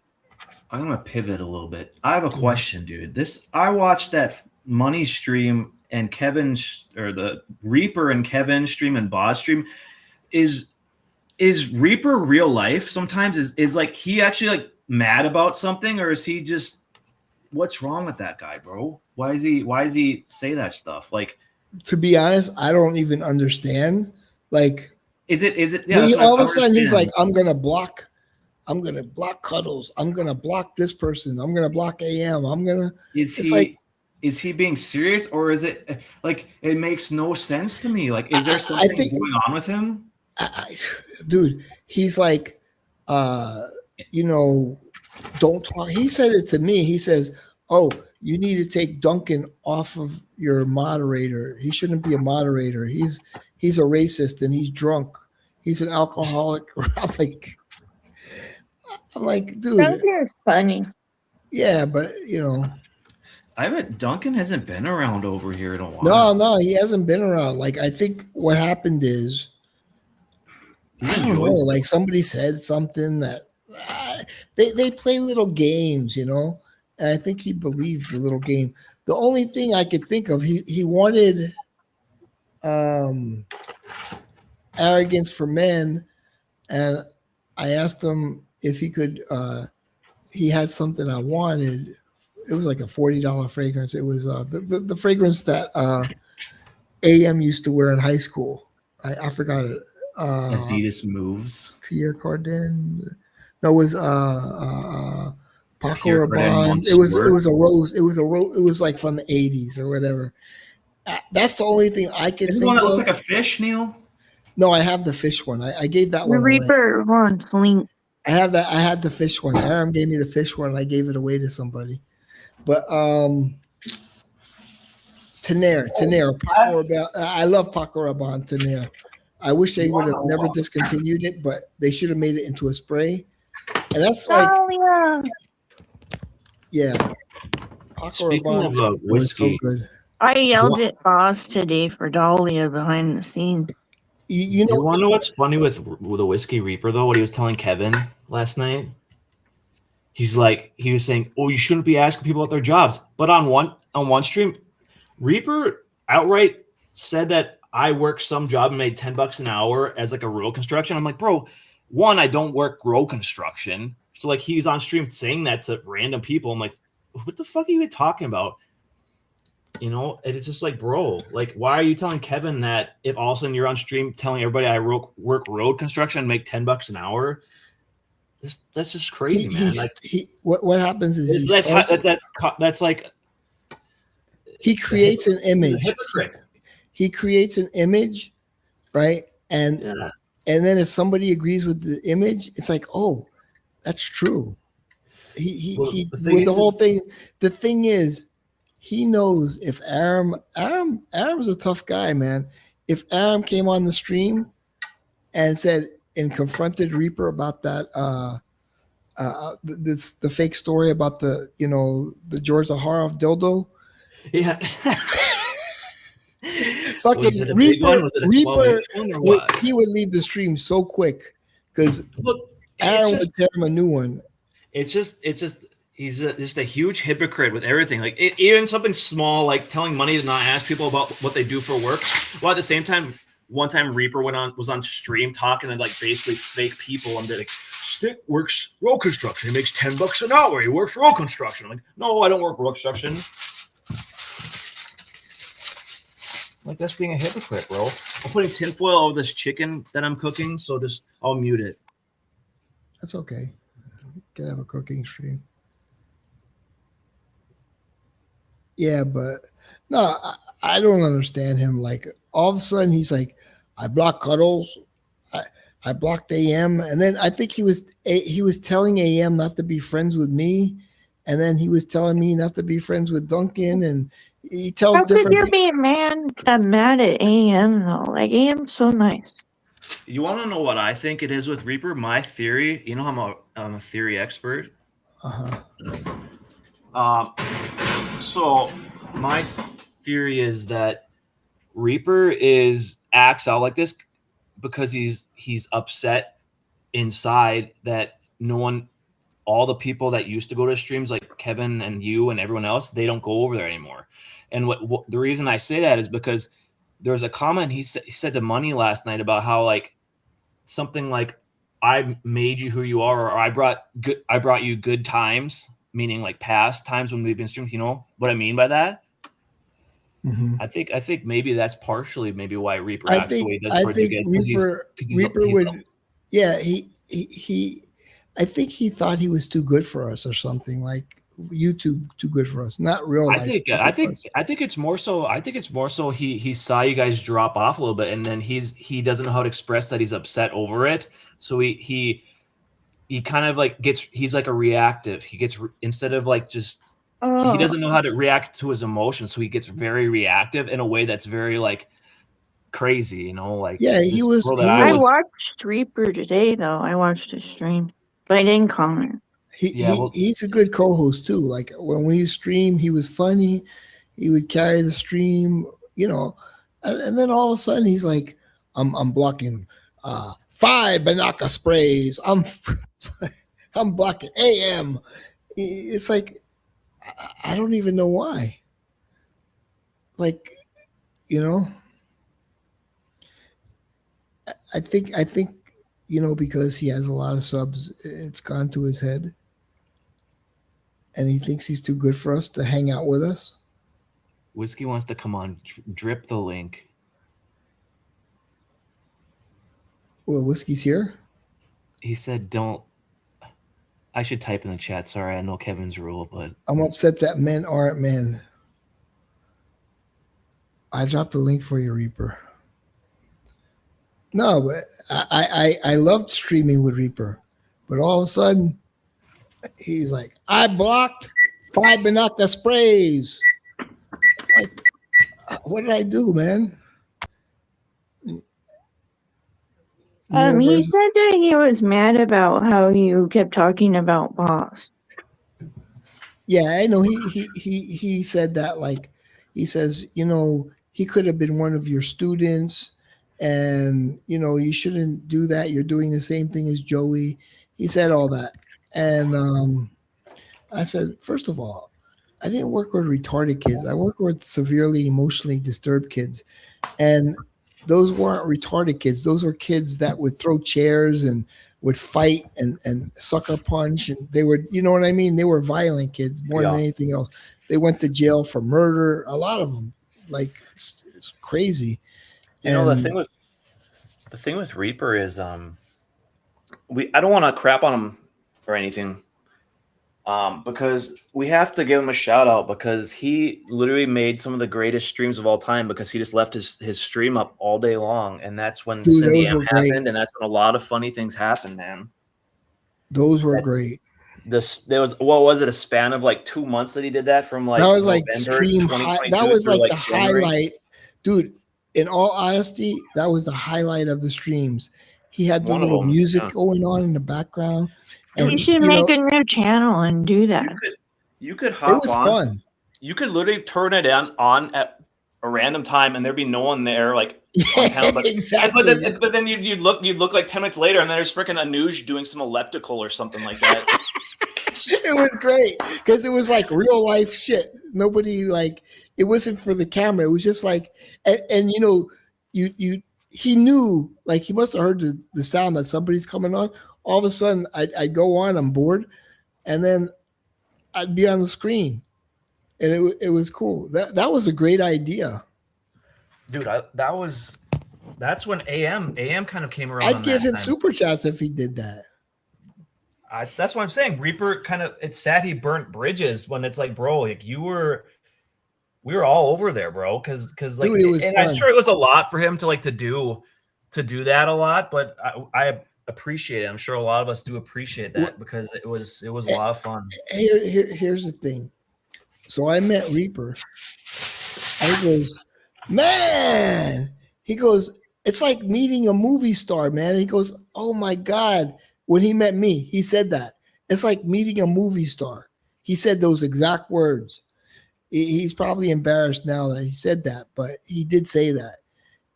I'm gonna pivot a little bit. I have a question, dude. I watched that Money stream and Kevin, or the Reaper and Kevin stream and Boz stream. Is Reaper real life? Sometimes is like he actually like mad about something, or is he just, what's wrong with that guy, bro? Why does he say that stuff? Like, to be honest, I don't even understand. Like, is it? Yeah. All of a sudden, he's like, I'm gonna block Cuddles. I'm gonna block this person. I'm gonna block AM. Is he being serious, or is it like it makes no sense to me? Like, is there something going on with him? Dude, he's like, don't talk. He said it to me. He says, "Oh, you need to take Duncan off of your moderator. He shouldn't be a moderator. He's a racist and he's drunk. He's an alcoholic. I'm like, dude. Duncan's funny. Yeah, but I bet Duncan hasn't been around over here in a while. No, he hasn't been around. Like, I think what happened is, I don't know. Like, somebody said something that they play little games, and I think he believed the little game. The only thing I could think of, he wanted arrogance for men, and I asked him if he could. He had something I wanted. It was like a $40 fragrance. It was the fragrance that AM used to wear in high school. I forgot it. Adidas Moves. Pierre Cardin. No, it was Paco Pierre Rabanne. Cardin It was a rose. It was a rose. It was like from the 80s or whatever. That's the only thing I could Isn't think one that of. looks like a fish, Neil? No, I have the fish one. I gave that The one away. Reaper wants link. I have that. I had the fish one. Aram gave me the fish one. I gave it away to somebody. But Tenaire, Paco Rabanne. I love Paco Rabanne Tenaire. I wish they would have never discontinued it, but they should have made it into a spray. And that's like, yeah. Paco Speaking Rabanne of whiskey, so good. I yelled at Boss today for Dahlia behind the scenes. You know, you want to know what's funny with the Whiskey Reaper, though? What he was telling Kevin last night? He was saying, oh, you shouldn't be asking people about their jobs. But on one stream, Reaper outright said that I worked some job and made $10 an hour as like a road construction. I'm like, bro, one, I don't work road construction. So like he's on stream saying that to random people. I'm like, what the fuck are you talking about? And it's just like, bro, like, why are you telling Kevin that if all of a sudden you're on stream telling everybody I work road construction and make $10 an hour? That's just crazy, man. Like, what happens is that's like he creates an image. Hypocrite. He creates an image, right? And then if somebody agrees with the image, it's like, oh, that's true. The thing is, he knows if Aram's a tough guy, man. If Aram came on the stream and said and confronted Reaper about that the fake story about the George Zaharoff dildo. Yeah. Fucking Reaper he would leave the stream so quick because Aram would tear him a new one. It's just he's just a huge hypocrite with everything. Like even something small, like telling money to not ask people about what they do for work. Well, at the same time, one time Reaper was on stream talking to like basically fake people and be like, Stick works road construction. He makes $10 an hour. He works road construction. I'm like, no, I don't work road construction. Like that's being a hypocrite, bro. I'm putting tinfoil over this chicken that I'm cooking, so I'll mute it. That's okay. You can have a cooking stream. Yeah, but no, I don't understand him. Like all of a sudden he's like, I block Cuddles, I blocked AM, and then I think he was telling AM not to be friends with me, and then he was telling me not to be friends with Duncan, and he tells different. How could you be mad at AM though? Like AM's so nice. You want to know what I think it is with Reaper? My theory. You know, I'm a theory expert. So my theory is that Reaper acts out like this because he's upset inside that all the people that used to go to streams like Kevin and you and everyone else, they don't go over there anymore. And what the reason I say that is because there's a comment he said to Money last night about how like something like I made you who you are, or I brought you good times, meaning like past times when we've been streaming. You know what I mean by that? Mm-hmm. I think maybe that's partially maybe why Reaper acts the way he does towards you guys. Reaper would, yeah, he I think he thought he was too good for us or something, like YouTube too good for us, not real life. I think it's more so he saw you guys drop off a little bit, and then he doesn't know how to express that he's upset over it, so he kind of like he's like a reactive. He gets instead of like just. He doesn't know how to react to his emotions, so he gets very reactive in a way that's very like crazy, you know, like Yeah, this he was. girl He that I was. watched Reaper today, though. I watched his stream, but I didn't comment. He's a good co-host too. Like when we stream, he was funny. He would carry the stream, you know, and then all of a sudden he's like, "I'm blocking 5 Banaka sprays. I'm blocking AM." It's like I don't even know why. Like, you know, I think you know, because he has a lot of subs, it's gone to his head. And he thinks he's too good for us to hang out with us. Whiskey wants to come on. Drip the link. Well, Whiskey's here. He said, "Don't." I should type in the chat. Sorry, I know Kevin's rule, but I'm upset that men aren't men. I dropped the link for you, Reaper. No, but I loved streaming with Reaper, but all of a sudden he's like, "I blocked 5 Banaka sprays." Like, what did I do, man? He said that he was mad about how you kept talking about Boss. Yeah, I know. He said that, like, he says, you know, he could have been one of your students, and you know, you shouldn't do that. You're doing the same thing as Joey. He said all that, and I said, first of all, I didn't work with retarded kids. I work with severely emotionally disturbed kids, and those weren't retarded kids. Those were kids that would throw chairs and would fight and sucker punch. And they were, you know what I mean? They were violent kids more than anything else. They went to jail for murder. A lot of them, like, it's crazy. You know, the thing with Reaper is, I don't want to crap on him or anything. Because we have to give him a shout out because he literally made some of the greatest streams of all time because he just left his stream up all day long. And that's when Cindy M happened. And that's when a lot of funny things happened, man. Those were great. There was, what was it? A span of like 2 months that he did that from like, that was like stream. That was like the January. highlight, dude. In all honesty, that was the highlight of the streams. He had the little music going on in the background. And you should make a new channel and do that. You could hop on. It was fun. You could literally turn it on at a random time, and there'd be no one there, like on panel. But, exactly. But then you'd look like 10 minutes later, and then there's freaking Anuj doing some elliptical or something like that. It was great because it was like real life shit. Nobody, like, it wasn't for the camera. It was just like, and you know, he knew, like, he must have heard the sound that somebody's coming on. All of a sudden, I'd go on, I'm bored, and then I'd be on the screen, and it was cool. That was a great idea, dude. That's when AM kind of came around. I'd give him super chats if he did that. That's what I'm saying. Reaper kind of, it's sad he burnt bridges when it's like, bro, like we were all over there, bro, because like, dude, it was and fun. I'm sure it was a lot for him to do that a lot, but I appreciate it. I'm sure a lot of us do appreciate that because it was a lot of fun. Here's the thing. So I met Reaper. And he goes, man. He goes, it's like meeting a movie star, man. He goes, oh my God. When he met me, he said that. It's like meeting a movie star. He said those exact words. He's probably embarrassed now that he said that, but he did say that.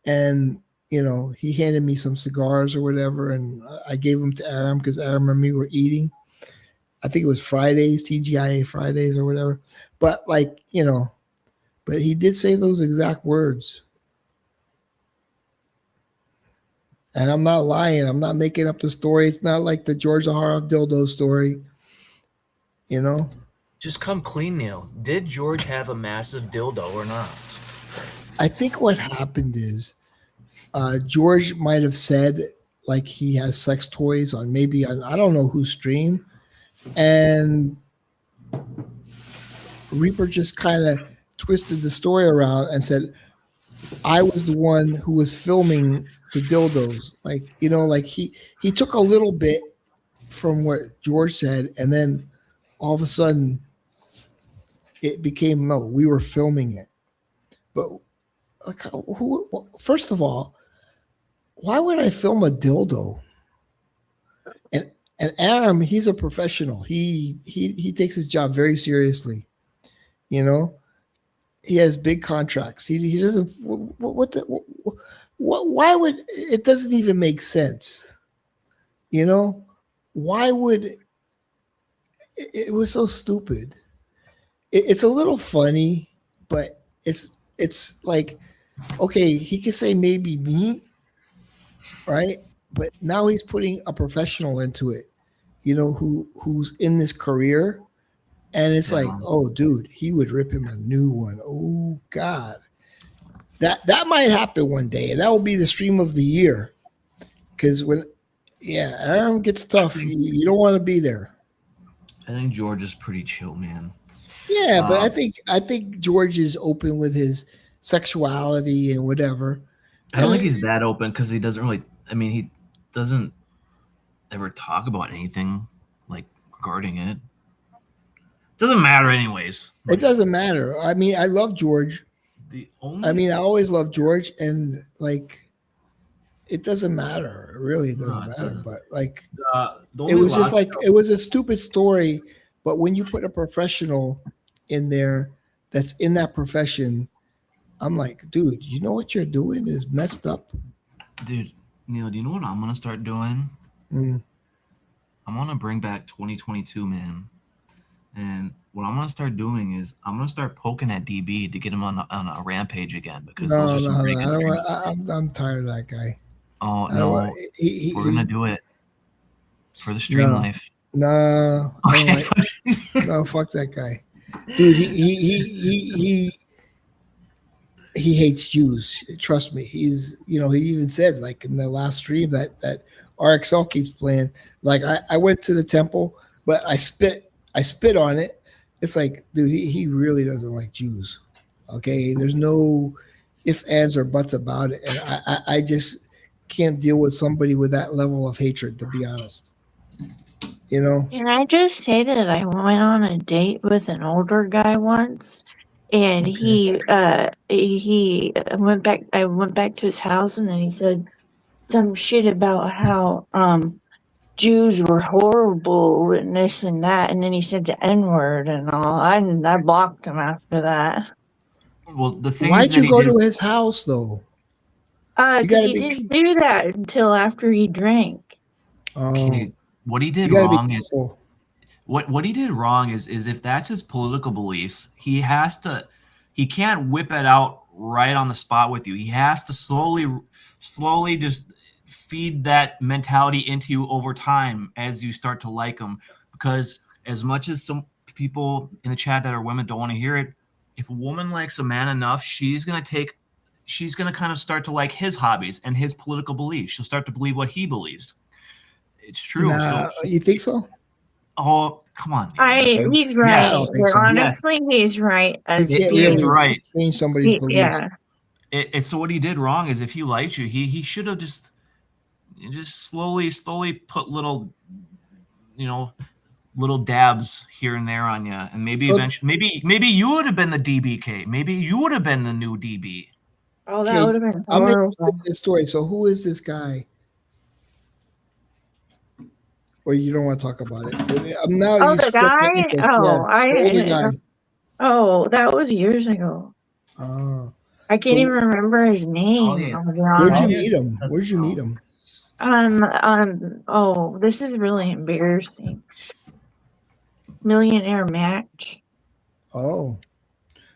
And you know, he handed me some cigars or whatever, and I gave them to Aram because Aram and me were eating. I think it was Fridays, TGIA Fridays or whatever. But like, you know, but he did say those exact words. And I'm not lying. I'm not making up the story. It's not like the George Zaharoff dildo story. You know? Just come clean, Neil. Did George have a massive dildo or not? I think what happened is George might have said like he has sex toys on I don't know whose stream, and Reaper just kind of twisted the story around and said I was the one who was filming the dildos. Like, you know, like he took a little bit from what George said, and then all of a sudden it became no, we were filming it. But like who? First of all, why would I film a dildo? And Aram, he's a professional. He takes his job very seriously. You know, he has big contracts. He doesn't. Why would it? Doesn't even make sense. You know, why would it was so stupid? It's a little funny, but it's like, okay, he could say maybe me, right? But now he's putting a professional into it, you know, who's in this career, and it's like, oh, dude, he would rip him a new one. Oh God, that might happen one day, and that will be the stream of the year. Because when, Aaron gets tough, you don't want to be there. I think George is pretty chill, man. Yeah, but I think George is open with his sexuality and whatever. I don't think he's that open because he doesn't really. I mean, he doesn't ever talk about anything like regarding it. Doesn't matter, anyways. It doesn't matter. I mean, I love George. I always love George, and like, it doesn't matter. It really doesn't matter. But like, it was just like it was a stupid story. But when you put a professional in there that's in that profession, I'm like, dude, you know what you're doing is messed up. Dude, Neil, do you know what I'm gonna start doing? I'm gonna bring back 2022, man. And what I'm gonna start doing is I'm gonna start poking at DB to get him on a rampage again, because I'm tired of that guy. Oh no, we're gonna do it for the stream life. No, okay. No, fuck that guy, dude. He hates Jews. Trust me. He's, you know, he even said like in the last stream that RXL keeps playing. Like I went to the temple, but I spit on it. It's like, dude, he really doesn't like Jews. Okay, there's no ifs, ands, or buts about it, and I just can't deal with somebody with that level of hatred, to be honest. You know. Can I just say that I went on a date with an older guy once, and he went back. I went back to his house, and then he said some shit about how Jews were horrible and this and that, and then he said the N-word and all. I blocked him after that. Well, the thing why'd you go to his house though? He didn't do that until after he drank. Okay. What he did wrong is what he did wrong is if that's his political beliefs, he can't whip it out right on the spot with you. He has to slowly just feed that mentality into you over time as you start to like him. Because as much as some people in the chat that are women don't want to hear it, if a woman likes a man enough, she's gonna kind of start to like his hobbies and his political beliefs. She'll start to believe what he believes. It's true. So you think so? Oh, come on. He's right. Honestly, he's right. He's right. Change somebody's beliefs. Yeah. So what he did wrong is if he liked you, he should have just slowly put little dabs here and there on you, and maybe eventually, maybe you would have been the DBK. Maybe you would have been the new DB. Oh, that would have been horrible. I'm interested in this story. So who is this guy? Or you don't want to talk about it? The guy? That was years ago. Oh. I can't even remember his name. Where'd you meet him? This is really embarrassing. Millionaire Match. Oh.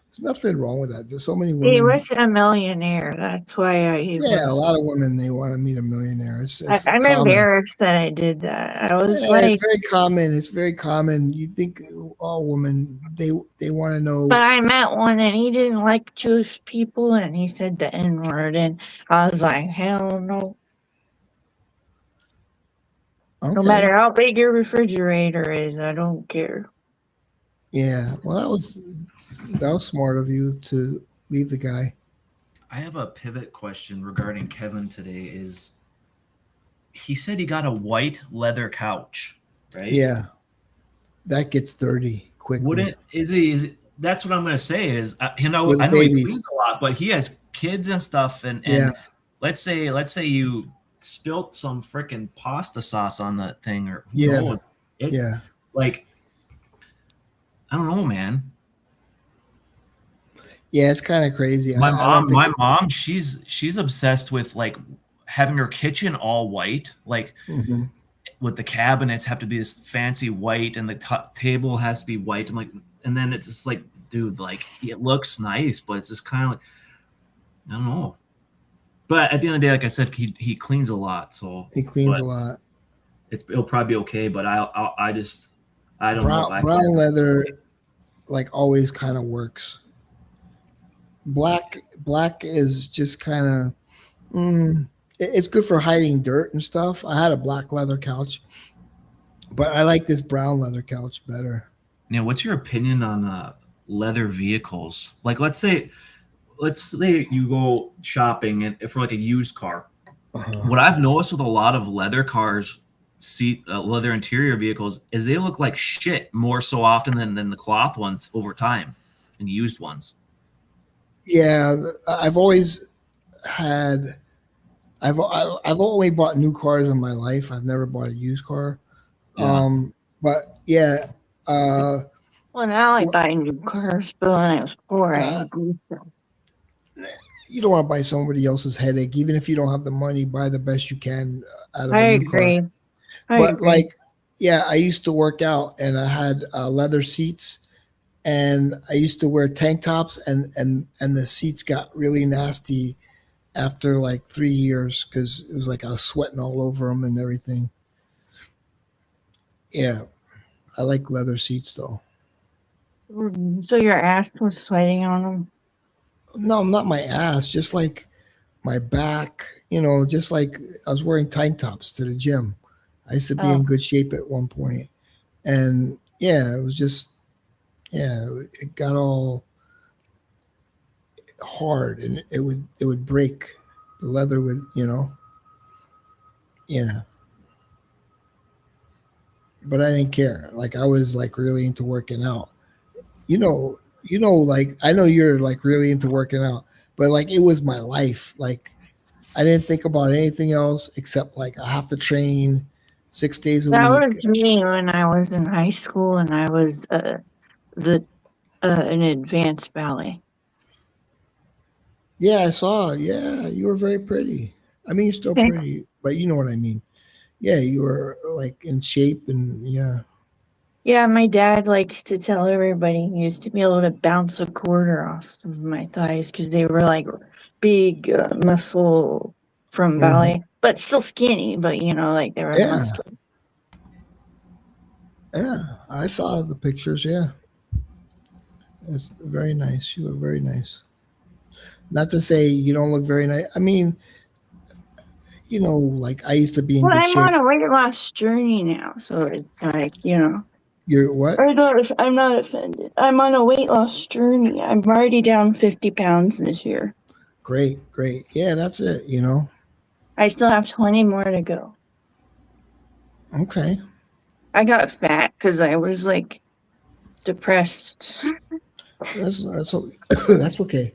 There's nothing wrong with that. There's so many women. He was a millionaire. That's why a lot of women, they want to meet a millionaire. I'm embarrassed that I did that. It's very common. It's very common. You think all women, they want to know. But I met one and he didn't like Jewish people and he said the N-word and I was like, hell no. Okay. No matter how big your refrigerator is, I don't care. Yeah, well, that was smart of you to leave the guy. I have a pivot question regarding Kevin today. Is he said he got a white leather couch, right? Yeah, that gets dirty quickly. Is it that's what I'm gonna say is I know With he babies. cleans a lot, but he has kids and stuff, and Yeah. let's say you spilt some freaking pasta sauce on that thing, or Yeah. it Yeah. like I don't know, man. Yeah, it's kind of crazy. My I don't think mom, she's obsessed with like having her kitchen all white, like Mhm. with the cabinets have to be this fancy white, and the table has to be white. I'm like, and then it's just like, dude, like it looks nice, but it's just kind of like, I don't know. But at the end of the day, like I said, he cleans a lot, so he cleans a lot. it'll probably be okay. But I don't know if I Brown leather like always kind of works. Black is just kind of it's good for hiding dirt and stuff. I had a black leather couch, but I like this brown leather couch better. Now, what's your opinion on leather vehicles? Like, let's say you go shopping and for like a used car. What I've noticed with a lot of leather cars, leather interior vehicles, is they look like shit more so often than the cloth ones over time, and used ones. Yeah, I've always had. I've only bought new cars in my life. I've never bought a used car. Yeah. But yeah. Well, now I buy new cars, but when I was poor, I had used them. You don't want to buy somebody else's headache, even if you don't have the money. Buy the best you can out of I a new agree. car. I But agree. like, yeah, I used to work out, and I had leather seats, and I used to wear tank tops, and the seats got really nasty after like 3 years because it was like I was sweating all over them and everything. Yeah, I like leather seats though. So your ass was sweating on them? No, not my ass, just like my back, just like I was wearing tank tops to the gym. I used to be in good shape at one point. And yeah, it was just, it got all hard and it would break. The leather would, yeah. But I didn't care. Like I was like really into working out. Like I know you're like really into working out, but like it was my life. Like I didn't think about anything else except like I have to train 6 days a That week. was me when I was in high school, and I was an advanced ballet. Yeah, I saw. Yeah, you were very pretty. I mean, you're still pretty, but you know what I mean. Yeah, you were like in shape and yeah. Yeah, my dad likes to tell everybody he used to be able to bounce a quarter off of my thighs because they were like big muscle from ballet, but still skinny, but like they were muscular. Yeah, I saw the pictures. Yeah, it's very nice. You look very nice. Not to say you don't look very nice. I mean, like I used to be in good shape. I'm on a weight loss journey now, so it's like You're what? I'm not offended. I'm on a weight loss journey. I'm already down 50 pounds this year. Great. Yeah, that's it. I still have 20 more to go. Okay. I got fat because I was like depressed. That's okay.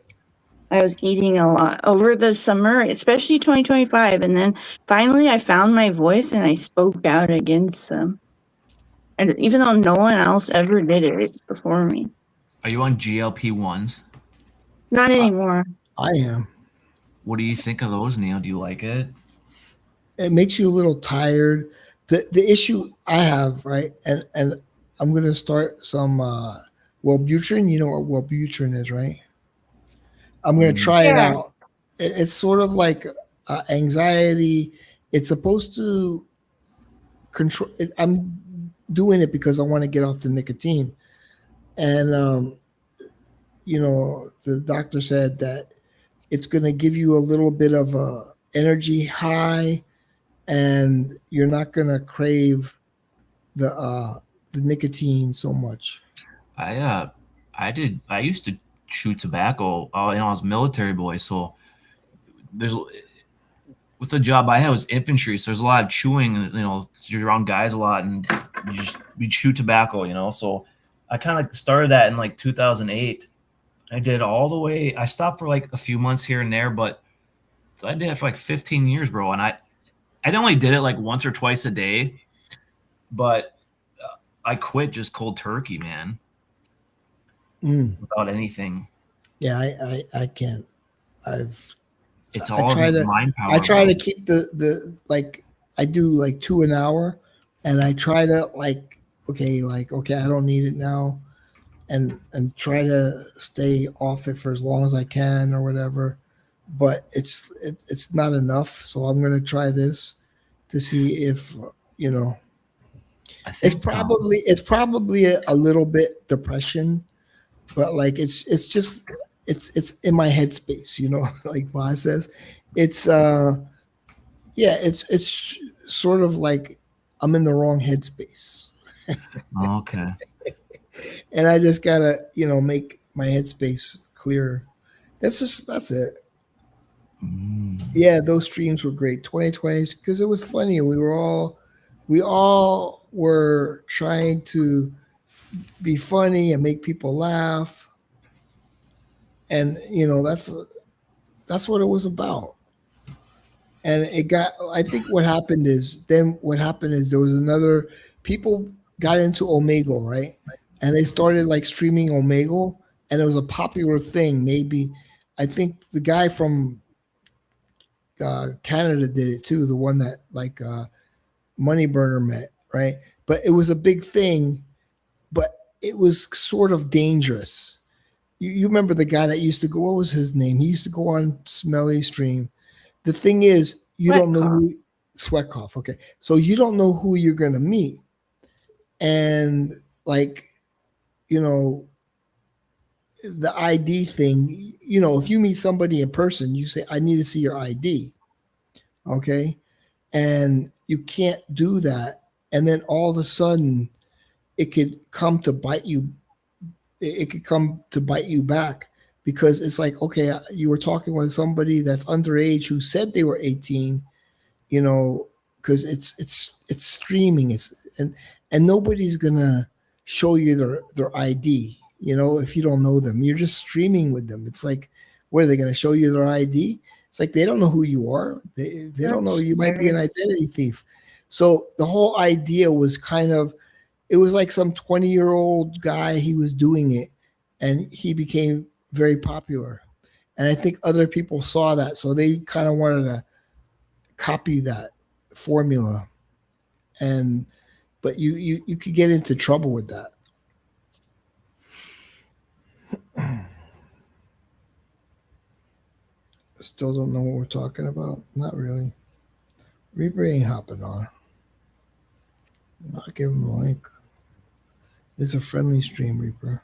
I was eating a lot over the summer, especially 2025. And then finally I found my voice and I spoke out against them. And even though no one else ever did it before me. Are you on GLP-1s? Not anymore. I am. What do you think of those, Neil? Do you like it? It makes you a little tired. The issue I have, right, and I'm gonna start some Wellbutrin. You know what Wellbutrin is, right? I'm gonna try it out. It's sort of like anxiety. It's supposed to control. I'm doing it because I want to get off the nicotine, and the doctor said that it's gonna give you a little bit of a energy high, and you're not gonna crave the nicotine so much. I used to chew tobacco. I was a military boy, so with the job I had was infantry, so there's a lot of chewing. You're around guys a lot, and you chew tobacco. So I kind of started that in like 2008. I did all the way. I stopped for like a few months here and there, but I did it for like 15 years, bro. And I only did it like once or twice a day, but I quit just cold turkey, man. Without anything. Yeah, I can't. It's all mind power. I try to keep the like I do like 2 an hour, and I try to like okay, I don't need it now, and try to stay off it for as long as I can or whatever. But it's not enough, so I'm gonna try this to see if you know. I think it's probably a little bit depression, but like it's just it's in my headspace, you know, like Vaz says. It's it's sort of like I'm in the wrong headspace. Okay. And I just gotta, you know, make my headspace clearer. That's it. Yeah, those streams were great. 2020, because it was funny. We all were trying to be funny and make people laugh. And you know, that's what it was about. And I think what happened is there was people got into Omegle, right? And they started like streaming Omegle, and it was a popular thing. Maybe I think the guy from Canada did it too, the one that like Moneyburner met, right? But it was a big thing, but it was sort of dangerous. You remember the guy that used to go, what was his name? He used to go on Smelly Stream. The thing is, you don't know who Sweatcough. Okay. So you don't know who you're going to meet. And like, you know, the ID thing, you know, if you meet somebody in person, you say, I need to see your ID. Okay. And you can't do that. And then all of a sudden it could come to bite you. It could come to bite you back, because it's like, okay, you were talking with somebody that's underage who said they were 18, you know, because it's streaming. And nobody's gonna show you their ID, you know, if you don't know them. You're just streaming with them. It's like, what are they gonna show you their ID? It's like they don't know who you are. They don't know you might be an identity thief. So the whole idea was kind of, it was like some 20-year-old guy, he was doing it, and he became very popular. And I think other people saw that, so they kind of wanted to copy that formula. But you could get into trouble with that. Still don't know what we're talking about. Not really. Reaper ain't hopping on. I'll give him a link. It's a friendly stream, Reaper.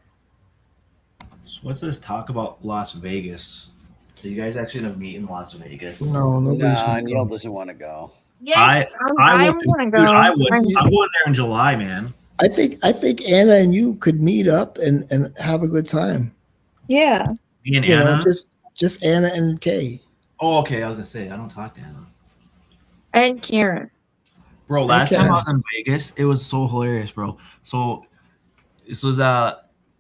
So what's this talk about Las Vegas? So you guys actually gonna meet in Las Vegas? No, nobody's Neil doesn't want to go. Yes, I want to go. Dude, I would. I'm going there in July, man. I think Anna and you could meet up and have a good time. Yeah. Me and Anna? Know, just Anna and Kay. Oh, okay. I was gonna say I don't talk to Anna. And Karen. Bro, last time I was in Vegas, it was so hilarious, bro. So this was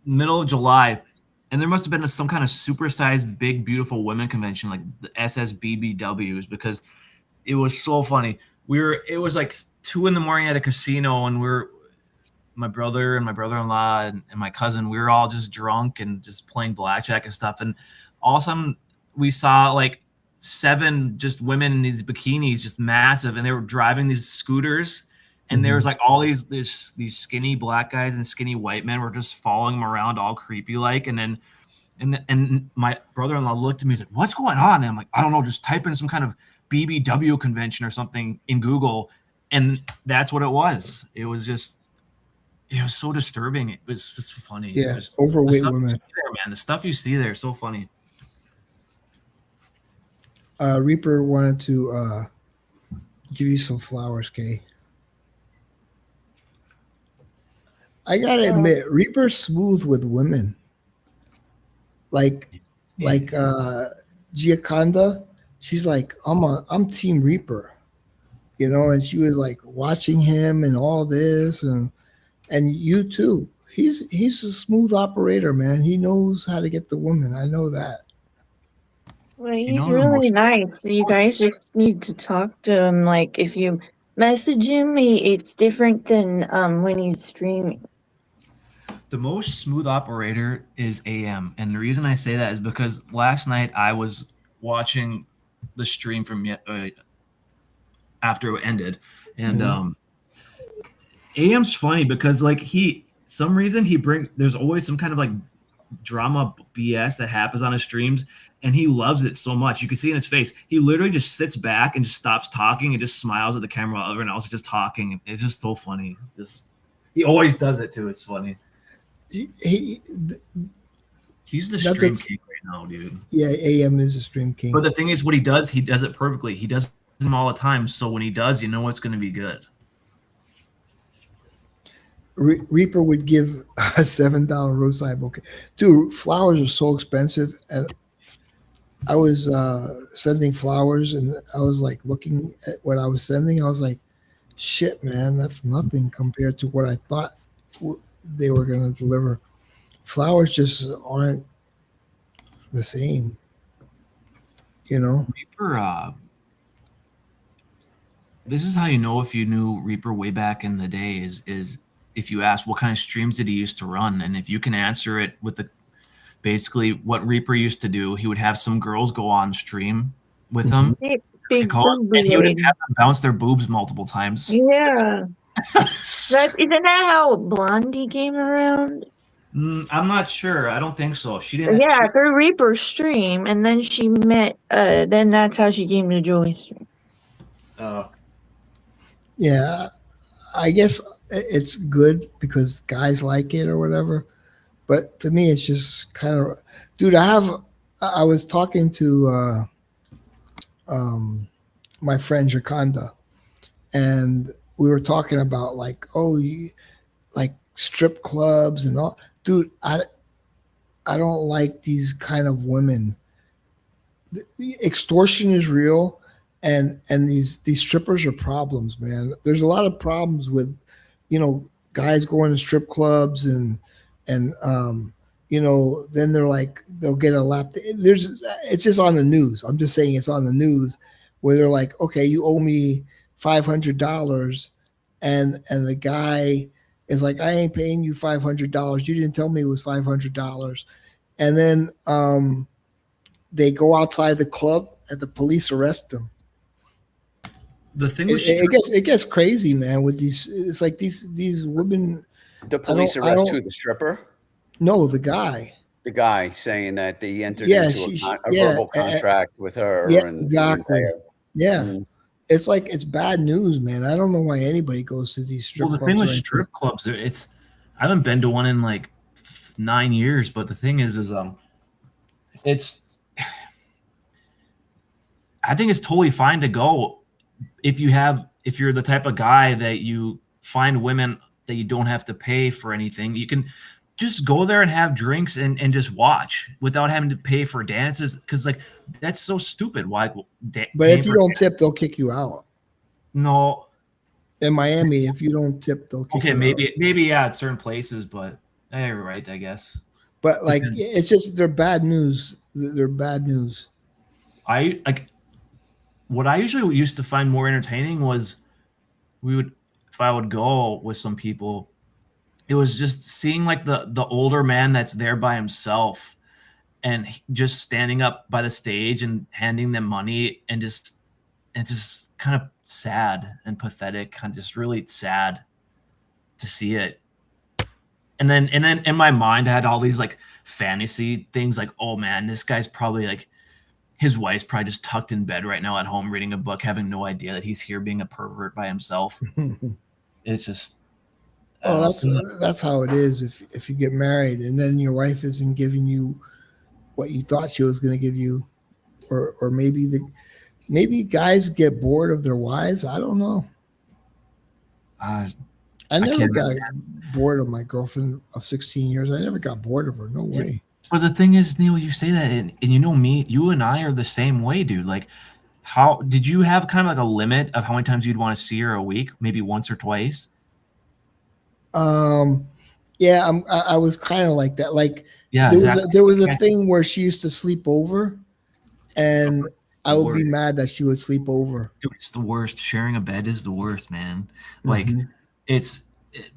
middle of July, and there must have been some kind of supersized big beautiful women convention, like the SSBBWs, because it was so funny. It was like 2 a.m. at a casino, and my brother and my brother-in-law and my cousin, we were all just drunk and just playing blackjack and stuff. And all of a sudden we saw like 7 just women in these bikinis, just massive, and they were driving these scooters, and there was like all these skinny black guys and skinny white men were just following them around all creepy like. And then and my brother-in-law looked at me, he's like, what's going on? And I'm like, I don't know, just type in some kind of BBW convention or something in Google, and that's what it was. It was so disturbing. It was just funny. Yeah, just, overweight women. The stuff you see there is so funny. Reaper wanted to give you some flowers, Kay. I gotta admit, Reaper's smooth with women. Like Giaconda, she's like, I'm Team Reaper, you know, and she was like watching him and all this, and you too. he's a smooth operator, man. He knows how to get the woman. I know that. Well, You he's know the really most- nice. You guys just need to talk to him. Like, if you message him, it's different than when he's streaming. The most smooth operator is AM, and the reason I say that is because last night I was watching the stream from after it ended, and AM's funny because like some reason there's always some kind of like drama BS that happens on his streams, and he loves it so much. You can see in his face, he literally just sits back and just stops talking and just smiles at the camera while everyone else is just talking. It's just so funny. He always does it too. It's funny. He's the stream king right now, dude. Yeah, AM is a stream king. But the thing is, what he does it perfectly. He does them all the time. So when he does, you know it's going to be good. Reaper would give a $7 roadside bouquet. Dude, flowers are so expensive, and I was sending flowers, and I was like looking at what I was sending. I was like, "Shit, man, that's nothing compared to what I thought they were going to deliver." Flowers just aren't the same, you know. Reaper, this is how you know if you knew Reaper way back in the day is if you ask what kind of streams did he used to run, and if you can answer it with basically what Reaper used to do, he would have some girls go on stream with him, Big and he would just have them bounce their boobs multiple times. Yeah. Isn't that how Blondie came around? I'm not sure. I don't think so. She didn't. Yeah, through Reaper's stream, and then she met. Then that's how she came to Joey's stream. Yeah, I guess it's good because guys like it or whatever. But to me, it's just kind of, dude. I was talking to my friend Jaconda, and we were talking about like, like strip clubs and all. Dude, I don't like these kind of women. The extortion is real, and these strippers are problems, man. There's a lot of problems with, guys going to strip clubs and then they're like, they'll get a lap. It's just on the news. I'm just saying it's on the news where they're like, okay, you owe me $500, and the guy is like, I ain't paying you $500. You didn't tell me it was $500. And then they go outside the club and the police arrest them. The thing it gets crazy, man. With these, it's like these women. The police arrest who? The stripper? No, the guy. The guy saying that they entered into a verbal contract with her. Yeah, exactly. It's like, it's bad news, man. I don't know why anybody goes to these strip clubs. Well, the thing with strip clubs, I haven't been to one in like 9 years, but the thing is I think it's totally fine to go if you're the type of guy that you find women that you don't have to pay for anything. You can just go there and have drinks and just watch without having to pay for dances, because like that's so stupid. Why? But if you don't tip, they'll kick you out. No. In Miami, if you don't tip, they'll kick you out. Maybe at certain places, but you're right, I guess. But like, it's just, they're bad news. They're bad news. What I usually used to find more entertaining was if I would go with some people, it was just seeing like the older man that's there by himself and just standing up by the stage and handing them money, and it's just kind of sad and pathetic, kind of just really sad to see it. And then in my mind, I had all these like fantasy things like, oh man, this guy's probably like, his wife's probably just tucked in bed right now at home reading a book, having no idea that he's here being a pervert by himself. It's just, that's how it is. If you get married and then your wife isn't giving you what you thought she was going to give you, or maybe guys get bored of their wives. I don't know. I never got bored of my girlfriend of 16 years. I never got bored of her. No way. But the thing is, Neil, you say that, and you know me, you and I are the same way, dude. Like, how did you have kind of like a limit of how many times you'd want to see her a week? Maybe once or twice? Yeah, Yeah, I was kind of like that. Like Yeah, there was a thing where she used to sleep over, and I would be mad that she would sleep over. Dude, it's the worst. Sharing a bed is the worst, man. Like it's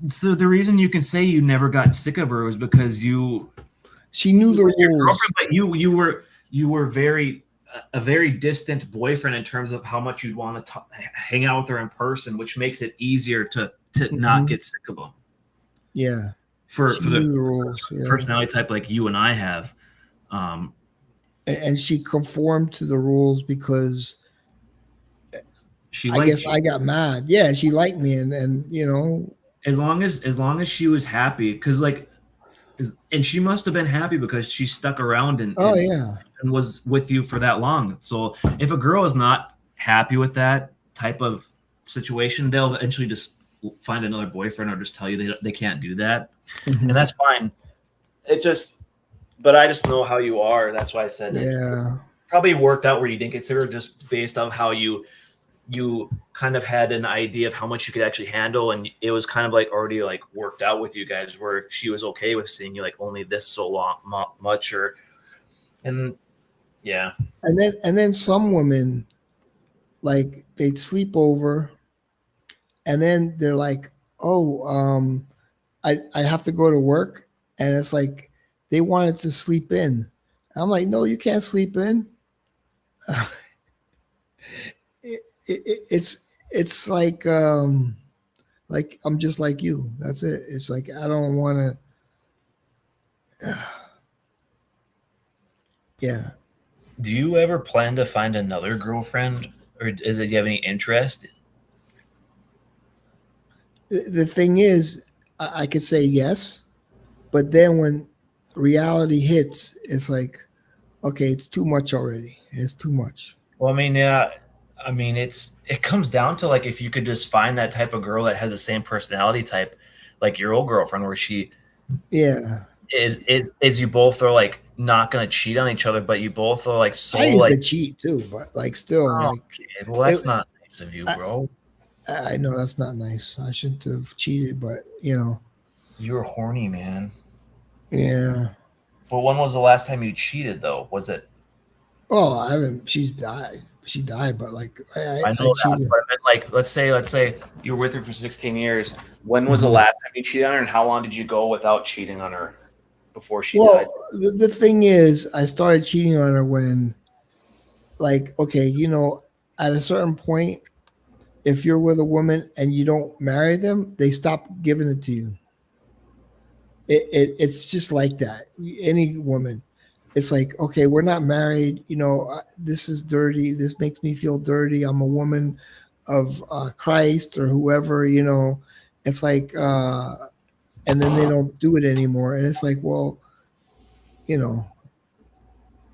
so the reason you can say you never got sick of her was because she knew the rules, but you were a very distant boyfriend in terms of how much you'd want to hang out with her in person, which makes it easier to not get sick of them. Yeah, for the rules, personality type like you and I have. And she conformed to the rules because I guess I got mad. Yeah, she liked me, and you know, as long as she was happy, because like, and she must have been happy because she stuck around and was with you for that long. So if a girl is not happy with that type of situation, they'll eventually just find another boyfriend or just tell you they can't do that, and that's fine. It just. But I just know how you are. That's why I said that. Probably worked out where you didn't consider, just based on how you kind of had an idea of how much you could actually handle, and it was kind of like already like worked out with you guys, where she was okay with seeing you like only this so long much, and then some women, like, they'd sleep over, and then they're like, oh, I have to go to work, and it's like. They wanted to sleep in. I'm like, no, you can't sleep in. It's like I'm just like you. That's it. It's like I don't want to. Yeah. Do you ever plan to find another girlfriend, or do you have any interest? The thing is, I could say yes, but then when reality hits, it's like, okay, it's too much already. It's too much. Well, I mean, yeah, I mean, it comes down to like if you could just find that type of girl that has the same personality type, like your old girlfriend, where she, is you both are like not gonna cheat on each other, but you both are like so. I used like to cheat too, but like still, well, that's not nice of you, bro. I know that's not nice. I shouldn't have cheated, but you know, you were horny, man. Yeah. Well, when was the last time you cheated, though? Was it? Oh, I haven't. She's died. She died, but like I know that, but I meant, like let's say you were with her for 16 years. When was the last time you cheated on her, and how long did you go without cheating on her before she died? The thing is, I started cheating on her when, like, okay, you know, at a certain point, if you're with a woman and you don't marry them, they stop giving it to you. It's just like that. Any woman, it's like, okay, we're not married. You know, this is dirty. This makes me feel dirty. I'm a woman of Christ or whoever, you know. It's like, and then they don't do it anymore. And it's like, well, you know,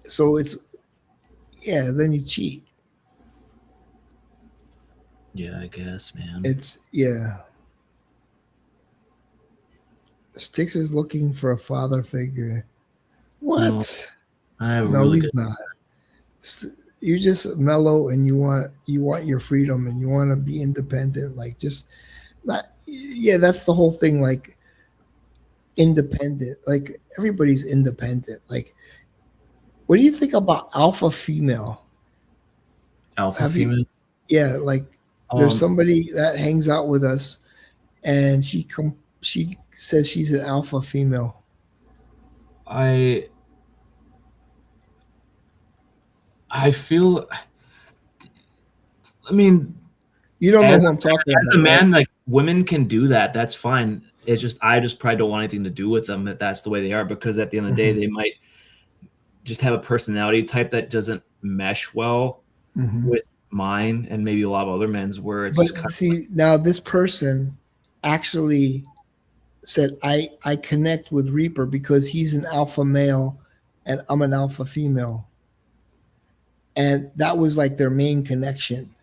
so it's, then you cheat. Yeah, I guess, man. Sticks is looking for a father figure. What? No, he's not. You're just mellow, and you want your freedom, and you want to be independent. Like, just not. Yeah, that's the whole thing. Like, independent. Like, everybody's independent. Like, what do you think about alpha female? Alpha female? Yeah, like there's somebody that hangs out with us, and she says she's an alpha female. I feel. I mean, you don't know who I'm talking about. As a man, like, women can do that. That's fine. It's just I just probably don't want anything to do with them if that's the way they are, because at the end of the day, they might just have a personality type that doesn't mesh well with mine and maybe a lot of other men's. Where it's just now this person actually said I connect with Reaper because he's an alpha male and I'm an alpha female, and that was like their main connection.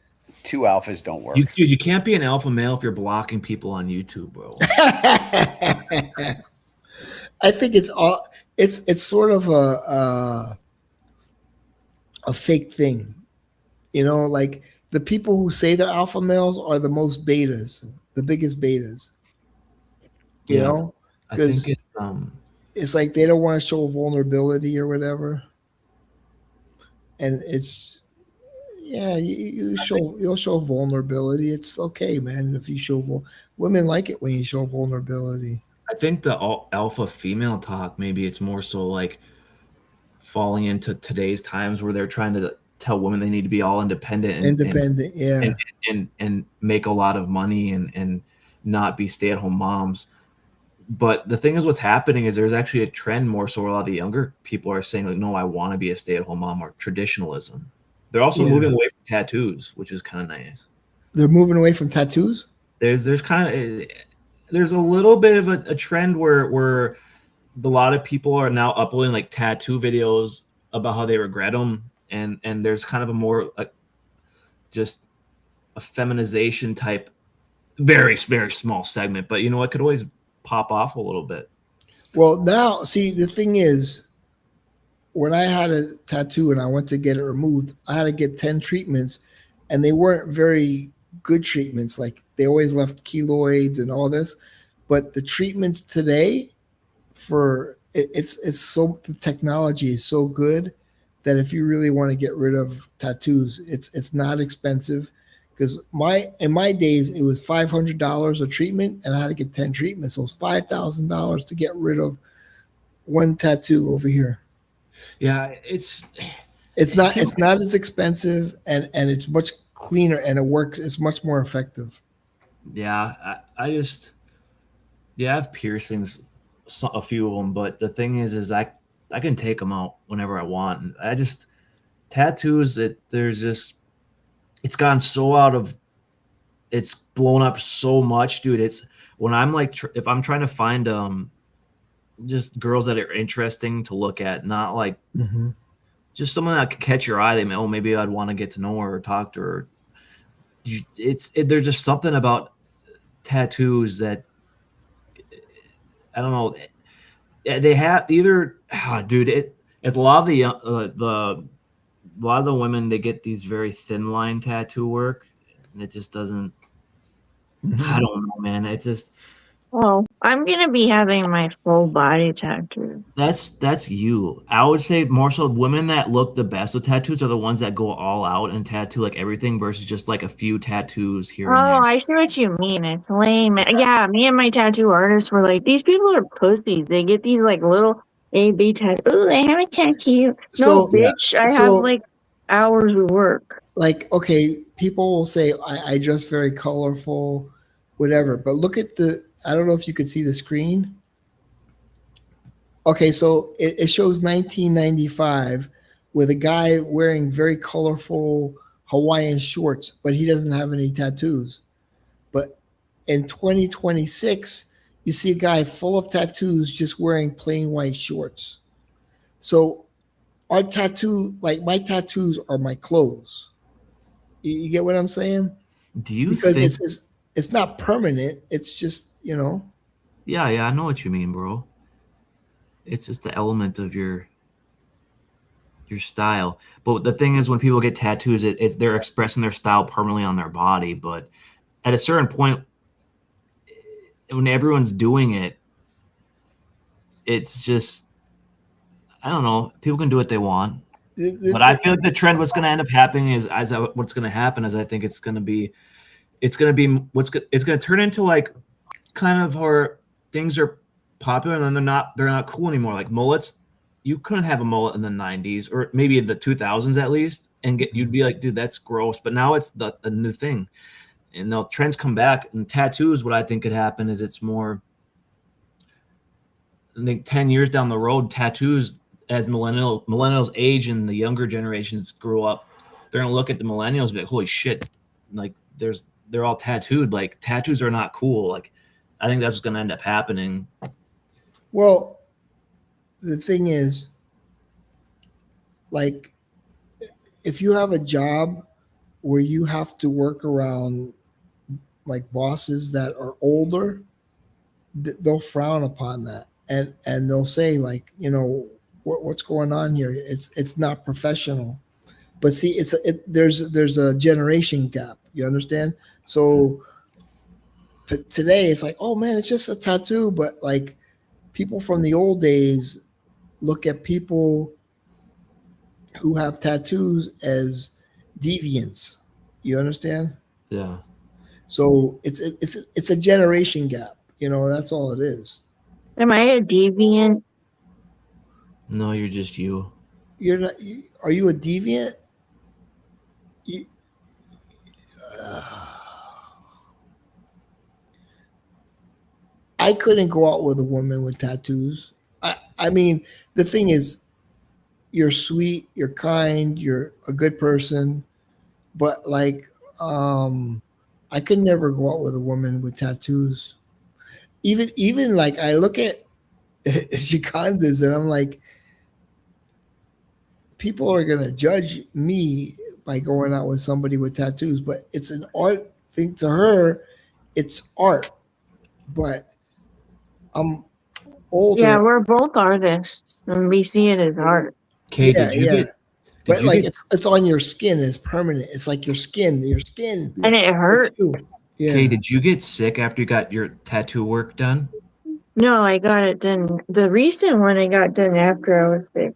Two alphas don't work. You can't be an alpha male if you're blocking people on YouTube, bro. I think it's sort of a fake thing, you know. Like, the people who say they're alpha males are the most betas, the biggest betas. You know, I think it's like they don't want to show vulnerability or whatever. And it's, yeah, you'll show vulnerability. It's okay, man. If you show women like it when you show vulnerability. I think the alpha female talk, maybe it's more so like falling into today's times where they're trying to tell women they need to be all independent and make a lot of money and not be stay-at-home moms. But the thing is, what's happening is there's actually a trend more so a lot of the younger people are saying like, no, I want to be a stay-at-home mom, or traditionalism. They're also moving away from tattoos, which is kind of nice. They're moving away from tattoos? There's a little bit of a trend where a lot of people are now uploading like tattoo videos about how they regret them, and there's kind of a more just a feminization type, very very small segment, but you know it could always pop off a little bit. Well, now see, the thing is, when I had a tattoo and I went to get it removed, I had to get 10 treatments, and they weren't very good treatments. Like they always left keloids and all this, but the treatments today for it's so, the technology is so good that if you really want to get rid of tattoos, it's not expensive. Because in my days it was $500 a treatment, and I had to get 10 treatments, so it's $5,000 to get rid of one tattoo over here. Yeah, it's not as expensive, and it's much cleaner, and it works. It's much more effective. Yeah, I have piercings, a few of them, but the thing is I can take them out whenever I want. And tattoos, it's gone so out of, it's blown up so much, dude. It's when I'm like, if I'm trying to find just girls that are interesting to look at, not like just someone that could catch your eye. Maybe I'd want to get to know her or talk to her. There's just something about tattoos that, I don't know. They have either, dude. It's a lot of a lot of the women, they get these very thin line tattoo work, and it just doesn't. I don't know, man. It just. Well, I'm gonna be having my full body tattoo. That's you. I would say more so women that look the best with tattoos are the ones that go all out and tattoo like everything versus just like a few tattoos here and there. Oh, I see what you mean. It's lame. Yeah, me and my tattoo artist were like, these people are pussies. They get these like little A-B tattoos. Oh, I have a tattoo. No, bitch. I have like hours of work. Like, okay, people will say I dress very colorful, whatever. But look at I don't know if you could see the screen. Okay, so it shows 1995 with a guy wearing very colorful Hawaiian shorts, but he doesn't have any tattoos. But in 2026, you see a guy full of tattoos just wearing plain white shorts. So my tattoos are my clothes. You get what I'm saying? Do you because think it's not permanent. It's just, Yeah, I know what you mean, bro. It's just the element of your style. But the thing is, when people get tattoos, they're expressing their style permanently on their body. But at a certain point, when everyone's doing it, it's just, I don't know. People can do what they want. But I feel like the trend, what's going to end up happening is, what's going to happen is, I think it's going to turn into like kind of where things are popular and then they're not cool anymore. Like mullets, you couldn't have a mullet in the 90s or maybe in the 2000s at least, and you'd be like, dude, that's gross. But now it's the new thing, and now trends come back. And tattoos, what I think could happen is it's more, I think 10 years down the road, tattoos, as millennials age and the younger generations grow up, they're gonna look at the millennials and be like, holy shit, like they're all tattooed. Like tattoos are not cool. Like I think that's what's gonna end up happening. Well, the thing is, like, if you have a job where you have to work around like bosses that are older, they'll frown upon that, and they'll say like, what's going on here? It's not professional. But see, there's a generation gap. You understand? So today it's like, oh man, it's just a tattoo, but like people from the old days look at people who have tattoos as deviants. You understand? Yeah. So it's a generation gap. That's all it is. Am I a deviant? No, you're just you. You're not. Are you a deviant? I couldn't go out with a woman with tattoos. I mean, the thing is, you're sweet, you're kind, you're a good person, but like, I could never go out with a woman with tattoos. Even like I look at Chicandas and I'm like, people are gonna judge me by going out with somebody with tattoos, but it's an art thing to her. It's art, but I'm older. Yeah, we're both artists, and we see it as art. Kay, But like it's on your skin. It's permanent. It's like your skin. And it hurts. Yeah. Kay, did you get sick after you got your tattoo work done? No, I got it done. The recent one I got done after I was sick.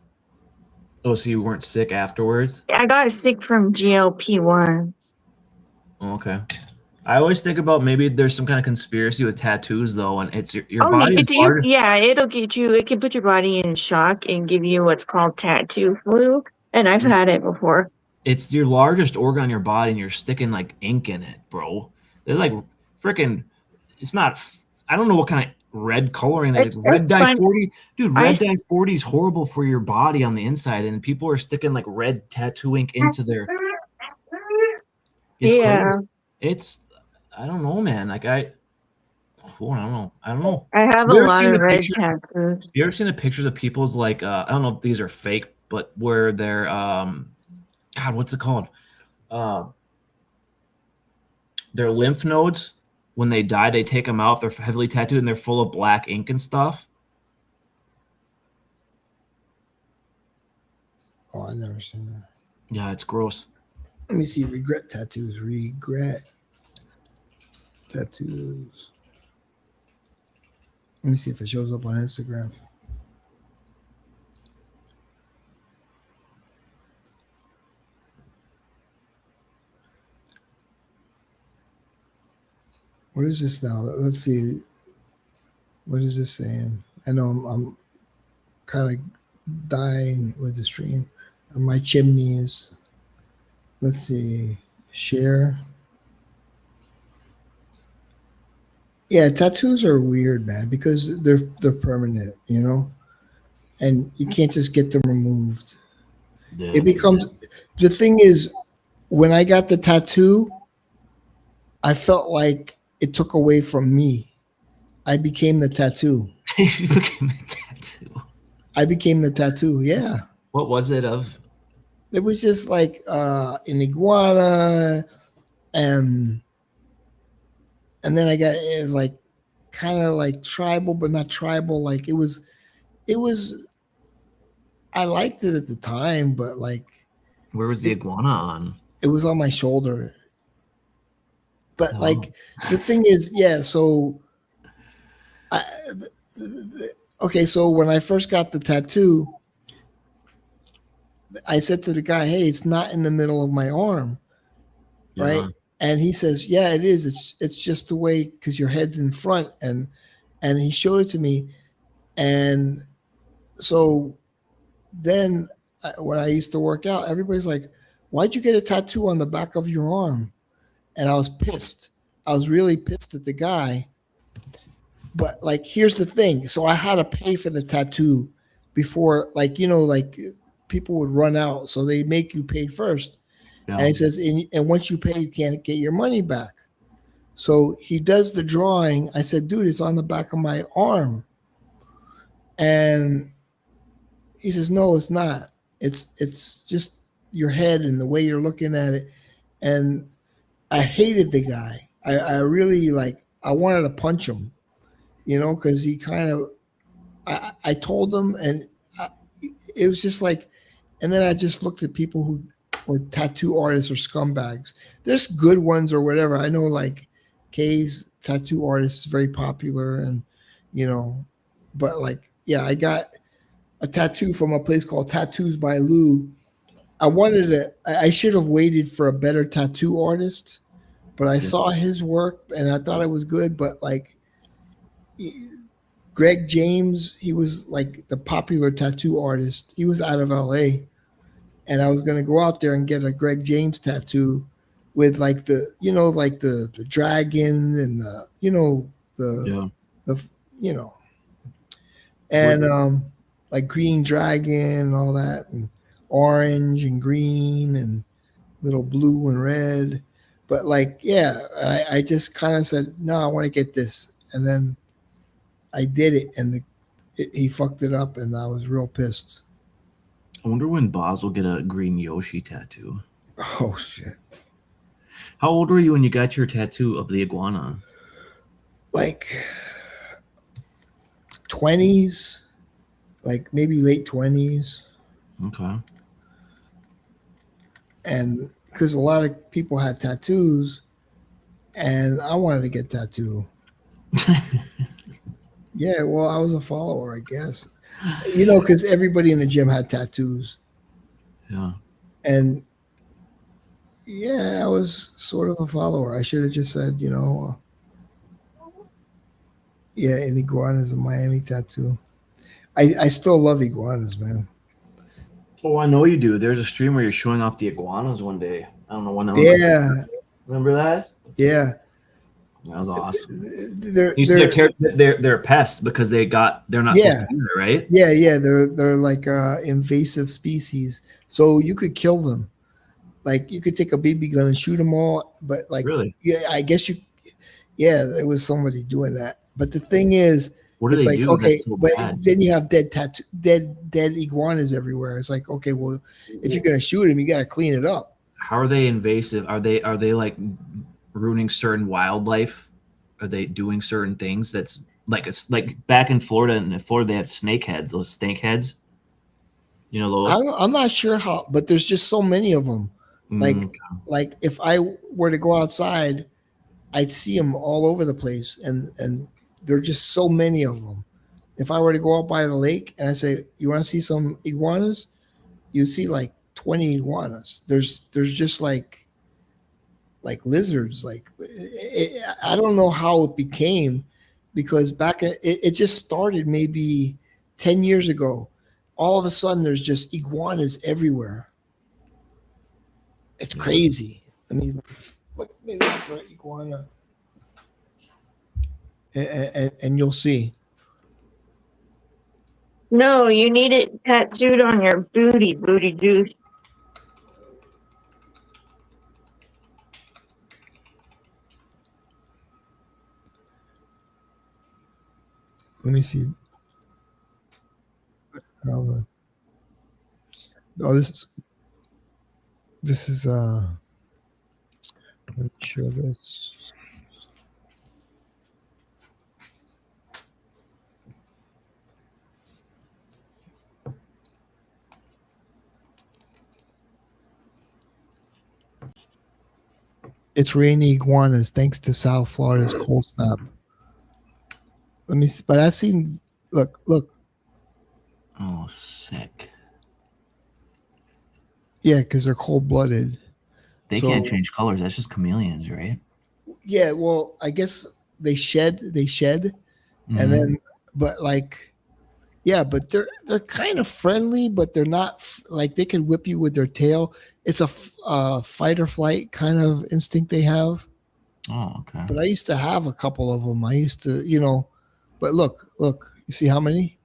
Oh, so you weren't sick afterwards? I got sick from GLP-1. Oh, okay. I always think about maybe there's some kind of conspiracy with tattoos, though, and it's your body. It'll get you. It can put your body in shock and give you what's called tattoo flu. And I've had it before. It's your largest organ on your body, and you're sticking like ink in it, bro. They're like freaking. It's not. I don't know what kind of red coloring that is. Red dye 40, dude. Red dye 40 is horrible for your body on the inside, and people are sticking like red tattoo ink into their. It's crazy. It's. I don't know, man. Like I don't know. I have a lot of red tattoos. You ever seen the pictures of people's like? I don't know if these are fake, but where they're God, what's it called? Their lymph nodes. When they die, they take them out. They're heavily tattooed and they're full of black ink and stuff. Oh, I've never seen that. Yeah, it's gross. Let me see. Regret tattoos. Regret tattoos. Let me see if it shows up on Instagram. What is this now? Let's see. What is this saying? I know I'm kind of dying with the stream. My chimneys. Let's see. Share. Yeah, tattoos are weird, man, because they're permanent, and you can't just get them removed. Yeah. It becomes the thing is, when I got the tattoo, I felt like it took away from me. I became the tattoo. You became the tattoo. I became the tattoo. Yeah. What was it of? It was just like an iguana, and then it was like kind of like tribal, but not tribal. Like it was. I liked it at the time, but like. Where was the iguana on? It was on my shoulder. But like the thing is, yeah. So, okay. So when I first got the tattoo, I said to the guy, "Hey, it's not in the middle of my arm, right?" And he says, "Yeah, it is. It's just the way because your head's in front." And he showed it to me, and so then when I used to work out, everybody's like, "Why'd you get a tattoo on the back of your arm?" And I was pissed. I was really pissed at the guy. But like, here's the thing. So I had to pay for the tattoo before, like, like people would run out. So they make you pay first. Yeah. And he says, and once you pay, you can't get your money back. So he does the drawing. I said, dude, it's on the back of my arm. And he says, no, it's not. It's just your head and the way you're looking at it. And I hated the guy. I really I wanted to punch him, because he kind of, I told him, and it was just like, and then I just looked at people who were tattoo artists or scumbags. There's good ones or whatever. I know like Kay's tattoo artist is very popular, and, but like, yeah, I got a tattoo from a place called Tattoos by Lou. I should have waited for a better tattoo artist, but I saw his work and I thought it was good. But like Greg James, he was like the popular tattoo artist. He was out of LA, and I was going to go out there and get a Greg James tattoo with like the, like the dragon and the, and like green dragon and all that, and orange and green and little blue and red. But like, yeah, I just kind of said, no, I want to get this. And then I did it, and he fucked it up, and I was real pissed. I wonder when Boz will get a green Yoshi tattoo. Oh, shit. How old were you when you got your tattoo of the iguana? Like 20s, like maybe late 20s. Okay. And because a lot of people had tattoos, and I wanted to get tattoo. Yeah, well, I was a follower, I guess. Because everybody in the gym had tattoos. Yeah. And yeah, I was sort of a follower. I should have just said, an iguana's a Miami tattoo. I still love iguanas, man. Oh, I know you do. There's a stream where you're showing off the iguanas one day. I don't know when that was. Yeah. Remember that? Yeah. That was awesome. They're They're pests because they're not supposed to be there, right? Yeah. They're like invasive species. So you could kill them. Like you could take a BB gun and shoot them all, but like, really? Yeah, I guess there was somebody doing that. But the thing is, what do they do? Okay, so but bad? then you have dead iguanas everywhere. It's like, okay, well, if you're gonna shoot them, you got to clean it up. How are they invasive? Are they like ruining certain wildlife? Are they doing certain things that's like it's like back in Florida? In Florida, they have snake heads. Those snake heads. Those. I'm not sure how, but there's just so many of them. Like if I were to go outside, I'd see them all over the place, and there are just so many of them. If I were to go out by the lake and I say, "You want to see some iguanas?" You see like 20 iguanas. There's just like lizards. Like I don't know how it became, because it just started maybe 10 years ago. All of a sudden, there's just iguanas everywhere. It's crazy. I mean, look maybe for an iguana, and you'll see. No, you need it tattooed on your booty juice. Let me see. Oh, this is let me show this. It's rainy iguanas thanks to South Florida's cold snap. Let me, but I've seen, look. Oh, sick. Yeah, because they're cold-blooded. They can't change colors. That's just chameleons, right? Yeah, well, I guess they shed, mm-hmm. And then, but like, yeah, but they're kind of friendly, but they're not like they can whip you with their tail. It's a fight or flight kind of instinct they have. Oh, okay. But I used to have a couple of them. I used to, but look, you see how many?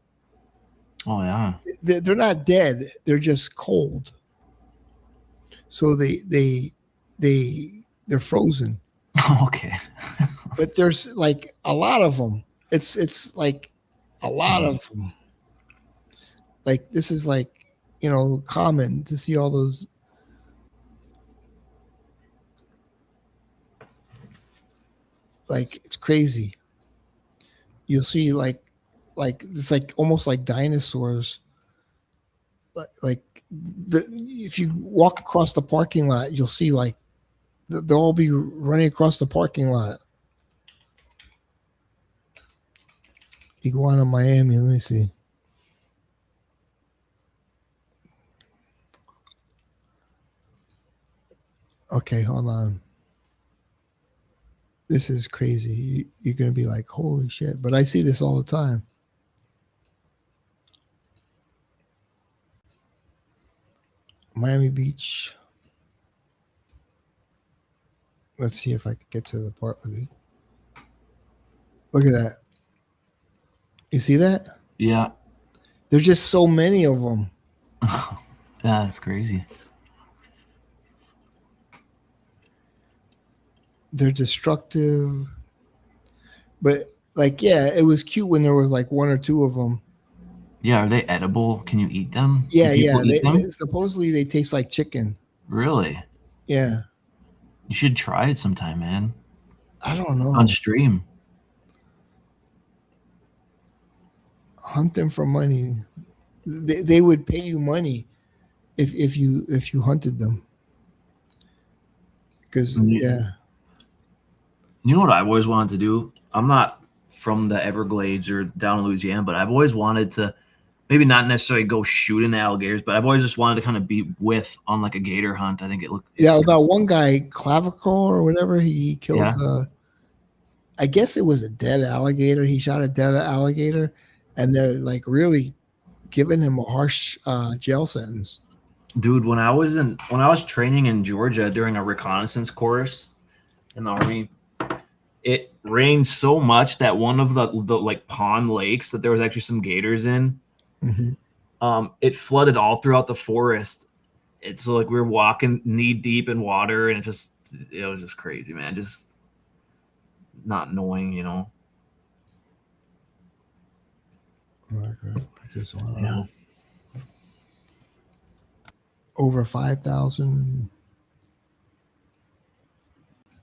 Oh yeah. They're not dead. They're just cold. So they're frozen. Okay. But there's like a lot of them. It's like a lot of them. Like this is like, common to see all those. Like it's crazy. You'll see like it's like almost like dinosaurs. If you walk across the parking lot, you'll see like they'll all be running across the parking lot. Iguana Miami. Let me see. Okay, hold on. This is crazy. You're going to be like, holy shit. But I see this all the time. Miami Beach. Let's see if I can get to the part with it. Look at that. You see that? Yeah. There's just so many of them. Yeah, that's crazy. They're destructive. But like, yeah, it was cute when there was like one or two of them. Yeah, are they edible? Can you eat them? Yeah, Do yeah. people eat them? Supposedly they taste like chicken. Really? Yeah. You should try it sometime, man. I don't know. On stream. Hunt them for money. They would pay you money if you hunted them. Because yeah. You know what I've always wanted to do? I'm not from the Everglades or down in Louisiana, but I've always wanted to maybe not necessarily go shooting alligators, but I've always just wanted to kind of be with on like a gator hunt. I think it looked that one guy, Clavicle or whatever, he killed I guess it was a dead alligator. He shot a dead alligator, and they're like really giving him a harsh jail sentence. Dude, when I was training in Georgia during a reconnaissance course in the Army, it rained so much that one of the like pond lakes that there was actually some gators in, it flooded all throughout the forest. It's like we were walking knee deep in water, and it was just crazy, man. Just not knowing, you know. Put this one on. Over 5,000.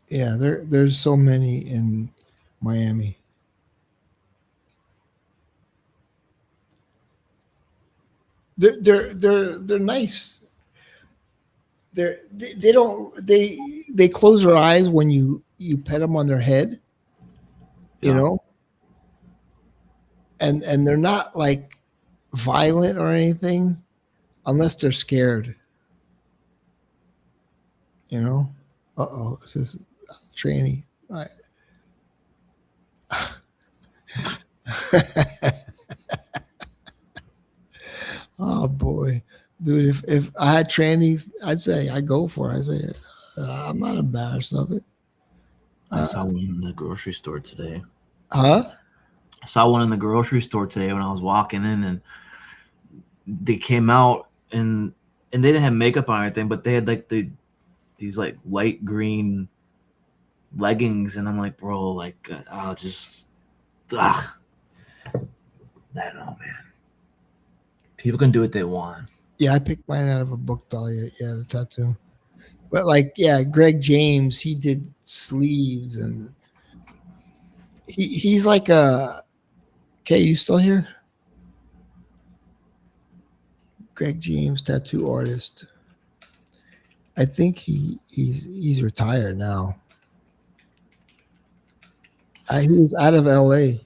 Yeah, there's so many in Miami. They're nice. They close their eyes when you pet them on their head, you know, and they're not like violent or anything unless they're scared, you know. This is tranny. Oh boy, dude! If I had tranny, I'd say I go for it. I say I'm not embarrassed of it. I saw one in the grocery store today. Huh? I saw one in the grocery store today when I was walking in, and they came out and they didn't have makeup on or anything, but they had like these like light green leggings, and I'm like, bro, like I don't know, man. People can do what they want. Yeah, I picked mine out of a book, Dahlia. Yeah, the tattoo. But like, yeah, Greg James, he did sleeves, and he's like a. Okay, you still here? Greg James, tattoo artist. I think he's retired now. He was out of LA.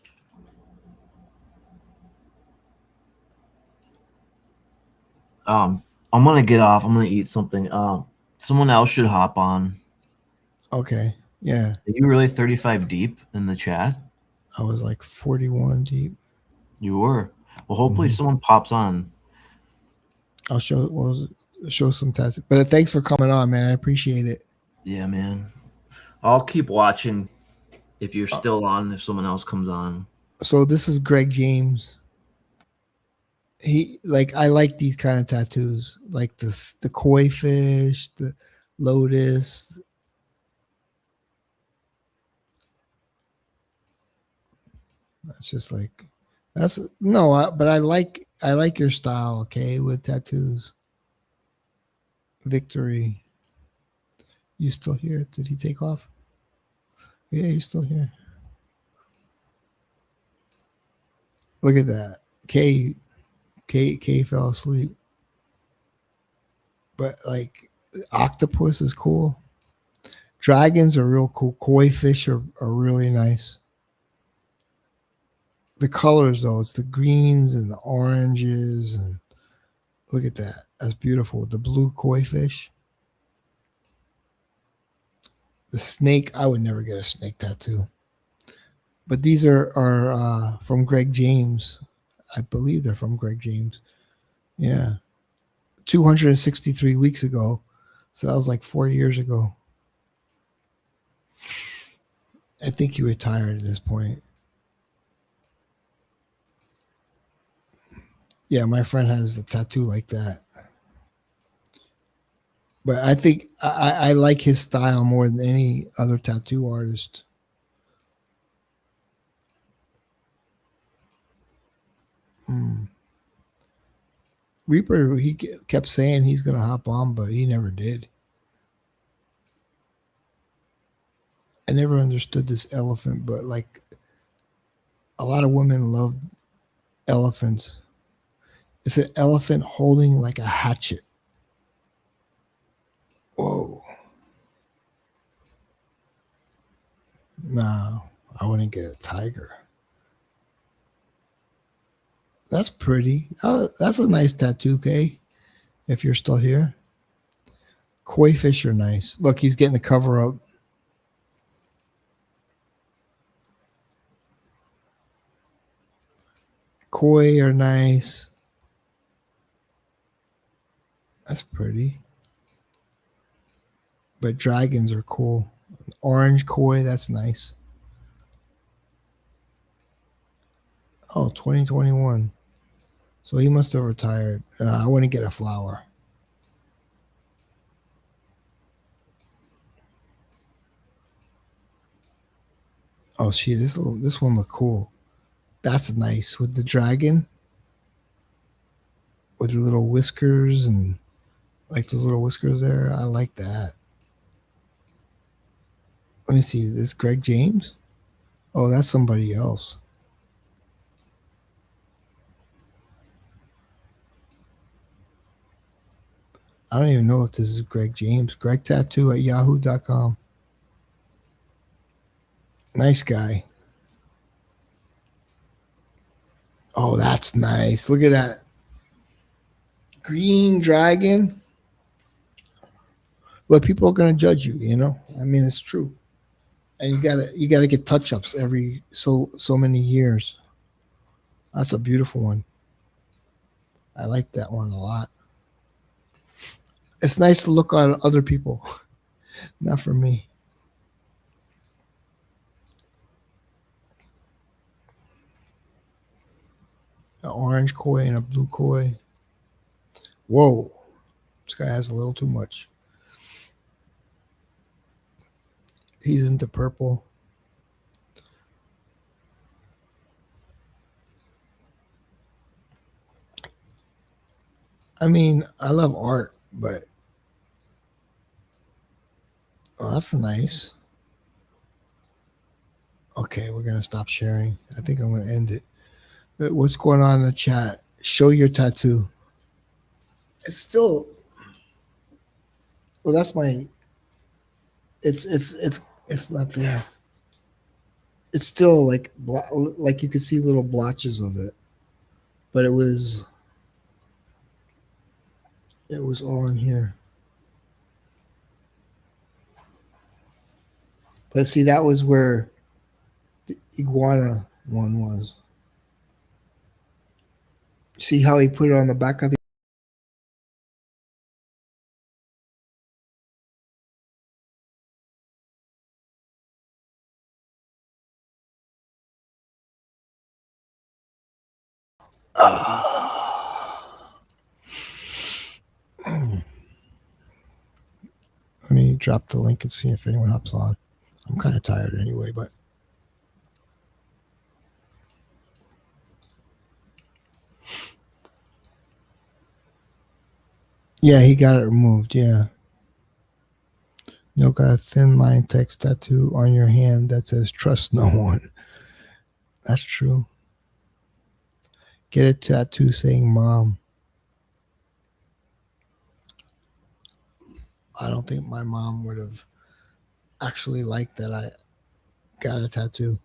I'm gonna get off. I'm gonna eat something. Someone else should hop on. Okay. Yeah. Are you really 35 deep in the chat? I was like 41 deep. You were. Well, hopefully someone pops on. I'll show some tattoos. But thanks for coming on, man. I appreciate it. Yeah, man. I'll keep watching if you're still on, if someone else comes on. So this is Greg James. I like these kind of tattoos, like the koi fish, the lotus. That's just like but I like your style, okay, with tattoos. Victory. You still here? Did he take off? Yeah, he's still here. Look at that. K fell asleep. But like octopus is cool. Dragons are real cool. Koi fish are really nice. The colors, though, it's the greens and the oranges, and look at that. That's beautiful. The blue koi fish. The snake, I would never get a snake tattoo. But these are from Greg James. I believe they're from Greg James. Yeah. 263 weeks ago. So that was like 4 years ago. I think he retired at this point. Yeah, my friend has a tattoo like that. But I think I like his style more than any other tattoo artist. Reaper, he kept saying he's going to hop on, but he never did. I never understood this elephant, but like a lot of women love elephants. It's an elephant holding like a hatchet. Whoa. No, I wouldn't get a tiger. That's pretty. Oh, that's a nice tattoo, Kay, if you're still here. Koi fish are nice. Look, he's getting the cover up. Koi are nice. That's pretty. But dragons are cool. Orange koi, that's nice. Oh, 2021. So he must have retired. I want to get a flower. Oh, shit, this one look cool. That's nice with the dragon. With the little whiskers and like those little whiskers there. I like that. Let me see. Is this Greg James? Oh, that's somebody else. I don't even know if this is Greg James. Greg Tattoo at yahoo.com. Nice guy. Oh, that's nice. Look at that. Green dragon. But people are going to judge you, you know? I mean, it's true. And you gotta get touch-ups every so many years. That's a beautiful one. I like that one a lot. It's nice to look on other people. Not for me. An orange koi and a blue koi. Whoa. This guy has a little too much. He's into purple. I mean, I love art, but oh, that's nice. Okay, we're gonna stop sharing. I think I'm gonna end it. What's going on in the chat? Show your tattoo. It's still. Well, that's my. It's not there. It's still like you could see little blotches of it, but it was all in here. But see, that was where the iguana one was. See how he put it on the back of the. Let me drop the link and see if anyone hops on. I'm kind of tired anyway, but. Yeah, he got it removed. Yeah. You got a thin line text tattoo on your hand that says "Trust no one." That's true. Get a tattoo saying "Mom." I don't think my mom would have actually liked that I got a tattoo.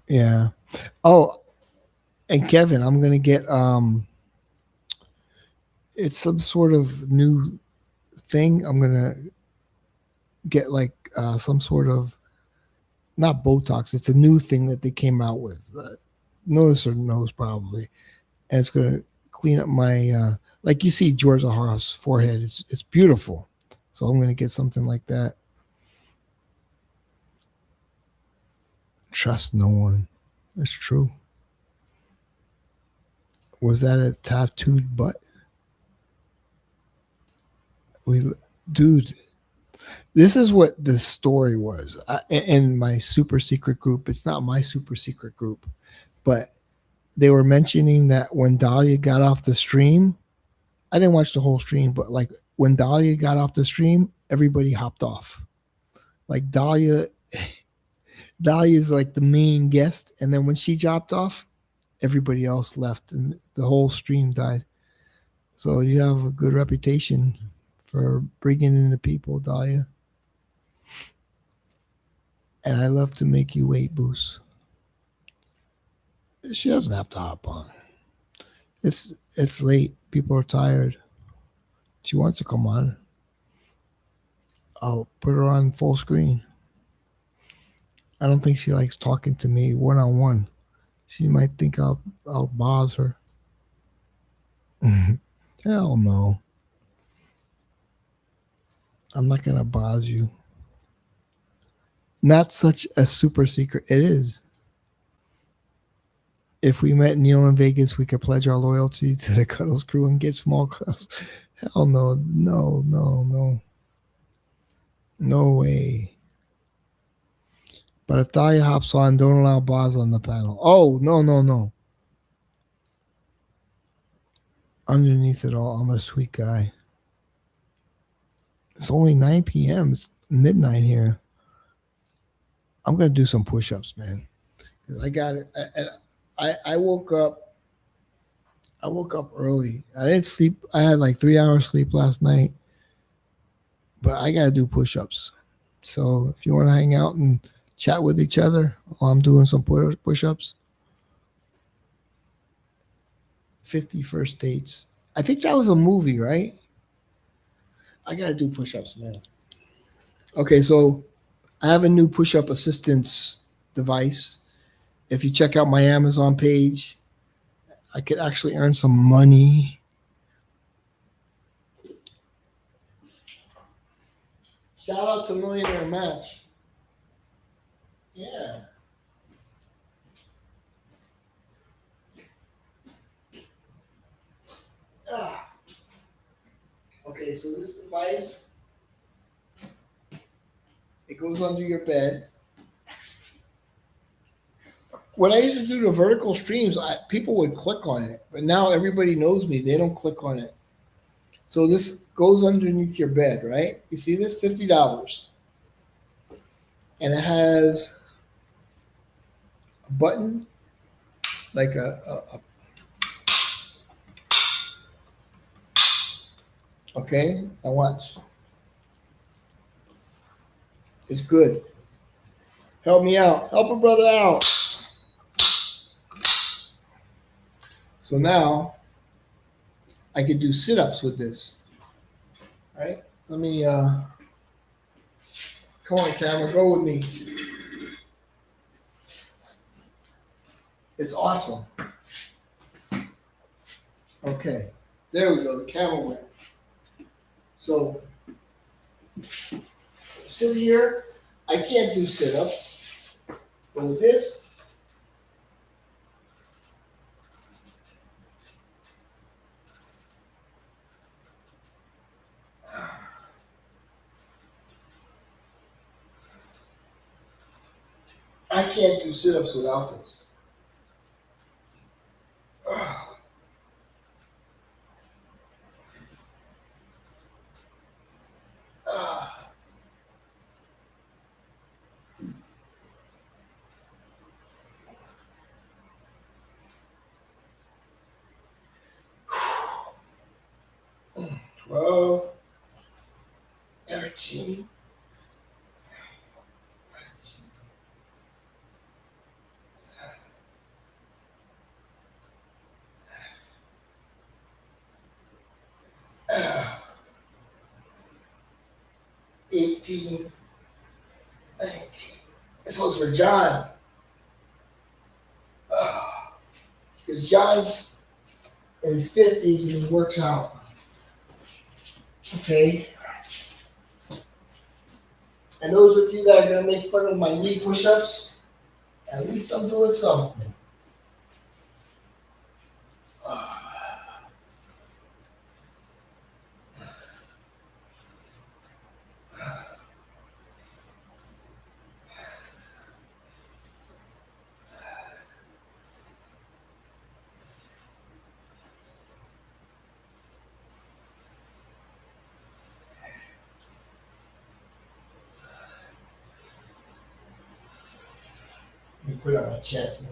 Yeah. Oh, and Kevin, I'm gonna get it's some sort of new thing. I'm gonna get like some sort of not Botox. It's a new thing that they came out with. Notice or knows probably, and it's gonna clean up my like you see George O'Hara's forehead. It's beautiful. So I'm gonna get something like that. Trust no one. That's true. Was that a tattooed butt? Dude, this is what the story was. In my super secret group, it's not my super secret group, but they were mentioning that when Dahlia got off the stream, I didn't watch the whole stream, but like when Dahlia got off the stream, everybody hopped off. Like Dahlia is like the main guest, and then when she dropped off, everybody else left, and the whole stream died. So you have a good reputation for bringing in the people, Dahlia. And I love to make you wait, Boos. She doesn't have to hop on. It's late. People are tired. She wants to come on. I'll put her on full screen. I don't think she likes talking to me one-on-one. She might think I'll boss her. Hell no. I'm not gonna boss you. Not such a super secret. It is. If we met Neil in Vegas, we could pledge our loyalty to the Cuddles crew and get small cuddles. Hell no. No way. But if Dahlia hops on, don't allow Boz on the panel. Oh, no. Underneath it all, I'm a sweet guy. It's only 9 p.m. It's midnight here. I'm going to do some push-ups, man. Because I got it. I woke up. I woke up early. I didn't sleep. I had like 3 hours sleep last night. But I got to do push-ups. So if you want to hang out and chat with each other while I'm doing some push-ups. 50 First Dates. I think that was a movie, right? I got to do push-ups, man. Okay, so I have a new push-up assistance device. If you check out my Amazon page, I could actually earn some money. Shout out to Millionaire Match. Yeah. Okay, so this device, it goes under your bed. When I used to do the vertical streams, people would click on it, but now everybody knows me. They don't click on it. So this goes underneath your bed, right? You see this? $50. And it has a button, like okay, now watch. It's good. Help me out. Help a brother out. So now I could do sit-ups with this. All right? Let me come on, camera, go with me. It's awesome. Okay. There we go. The camera went. So sit here. I can't do sit-ups. But with this, I can't do sit-ups without this. Well, 13. 18, 19. This one's for John. Because John's in his 50s and he works out. Okay. And those of you that are going to make fun of my knee push-ups, at least I'm doing something. Let me put it on my chest.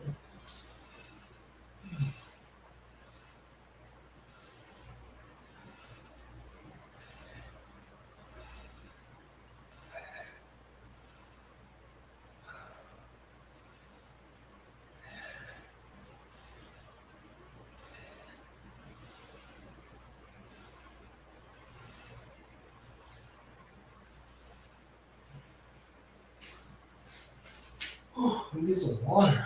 Oh, let me get some water.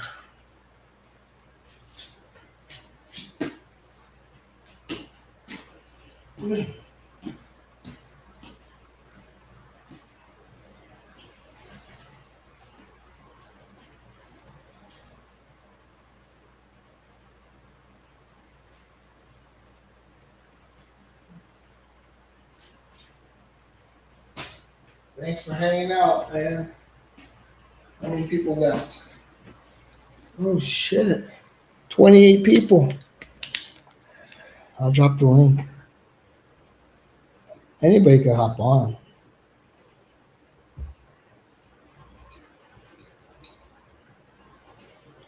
Thanks for hanging out, man. How many people left? Oh, shit. 28 people. I'll drop the link. Anybody can hop on.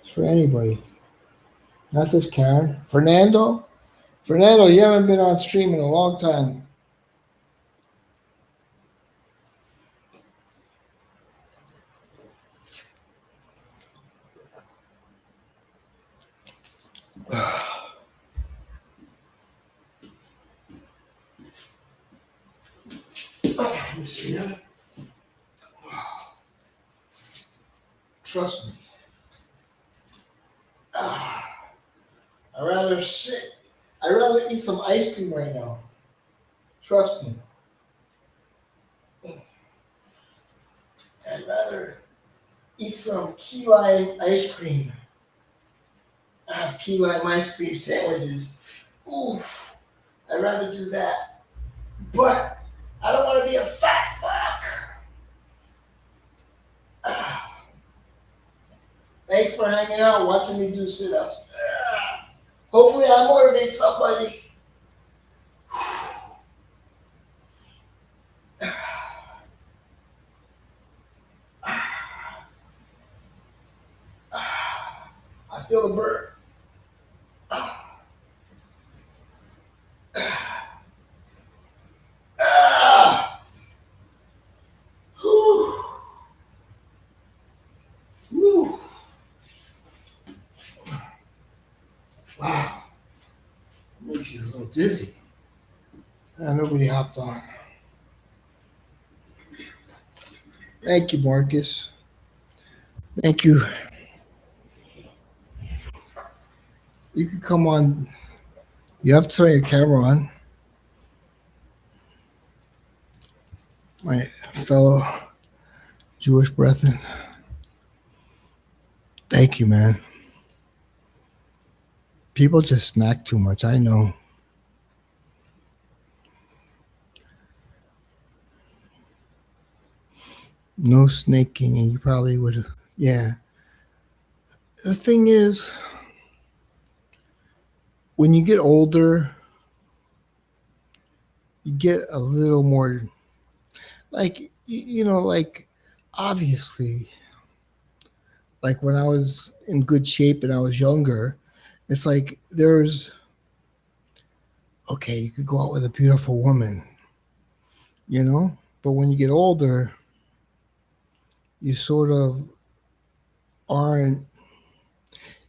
It's for anybody. Not just Karen. Fernando? Fernando, you haven't been on stream in a long time. Trust me. I'd rather sit. I'd rather eat some ice cream right now. Trust me. I'd rather eat some key lime ice cream. I have key lime ice cream sandwiches. Ooh, I'd rather do that. But I don't want to be a fat fuck. Thanks for hanging out, watching me do sit-ups. Hopefully I motivate somebody. I feel the burn. Wow. Makes you a little dizzy. Nobody hopped on. Thank you, Marcus. Thank you. You can come on. You have to turn your camera on. My fellow Jewish brethren. Thank you, man. People just snack too much, I know. No snaking, and you probably would have. Yeah. The thing is, when you get older, you get a little more, like, like, obviously, like when I was in good shape and I was younger, it's like okay, you could go out with a beautiful woman, but when you get older, you sort of aren't,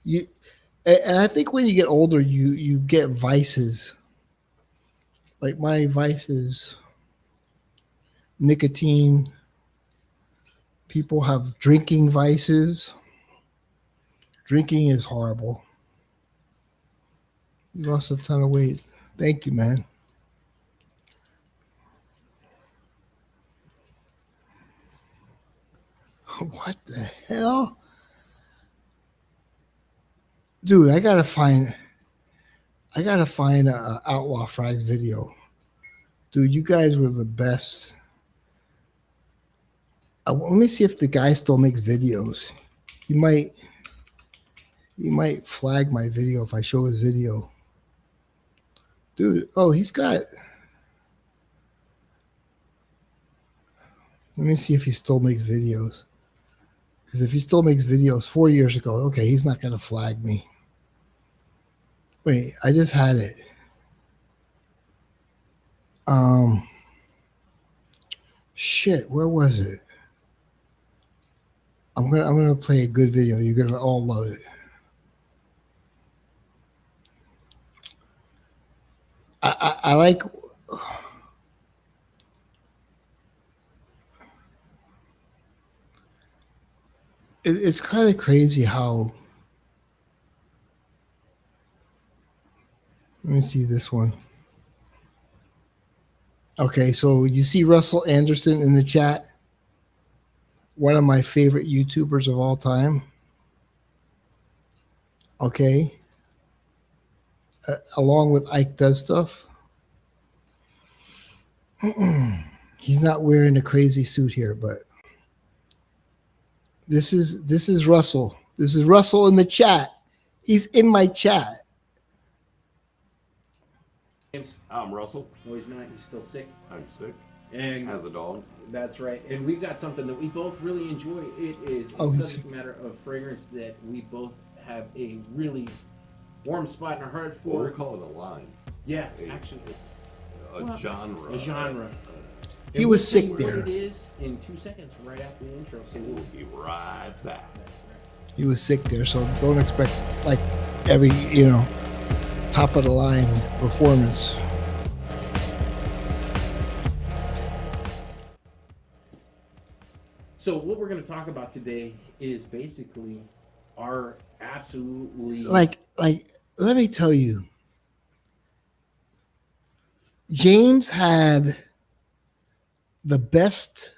and I think when you get older, you get vices. Like my vices nicotine. People have drinking vices. Drinking is horrible. You lost a ton of weight. Thank you, man. What the hell? Dude, I gotta find a Outlaw Fries video. Dude, you guys were the best. Let me see if the guy still makes videos. He might flag my video if I show his video. Dude, oh, he's got. Let me see if he still makes videos. Because if he still makes videos 4 years ago, okay, he's not gonna flag me. Wait, I just had it. Shit, where was it? I'm gonna play a good video. You're gonna all love it. I like. It's kind of crazy how. Let me see this one. Okay, so you see Russell Anderson in the chat, one of my favorite YouTubers of all time. Okay. Along with Ike Does Stuff. He's not wearing a crazy suit here, but this is Russell. This is Russell in the chat. He's in my chat. I'm Russell. No, he's not. He's still sick. I'm sick. And as a dog. That's right. And we've got something that we both really enjoy. It is a subject matter of fragrance that we both have a really warm spot in our heart for. Well, we'll call it a line. Yeah, actually. It's a genre. A genre. He was sick there. What it is in 2 seconds right after the intro. So we'll be right back. He was sick there, so don't expect like every, top of the line performance. So what we're going to talk about today is basically our absolutely like let me tell you, James had the best.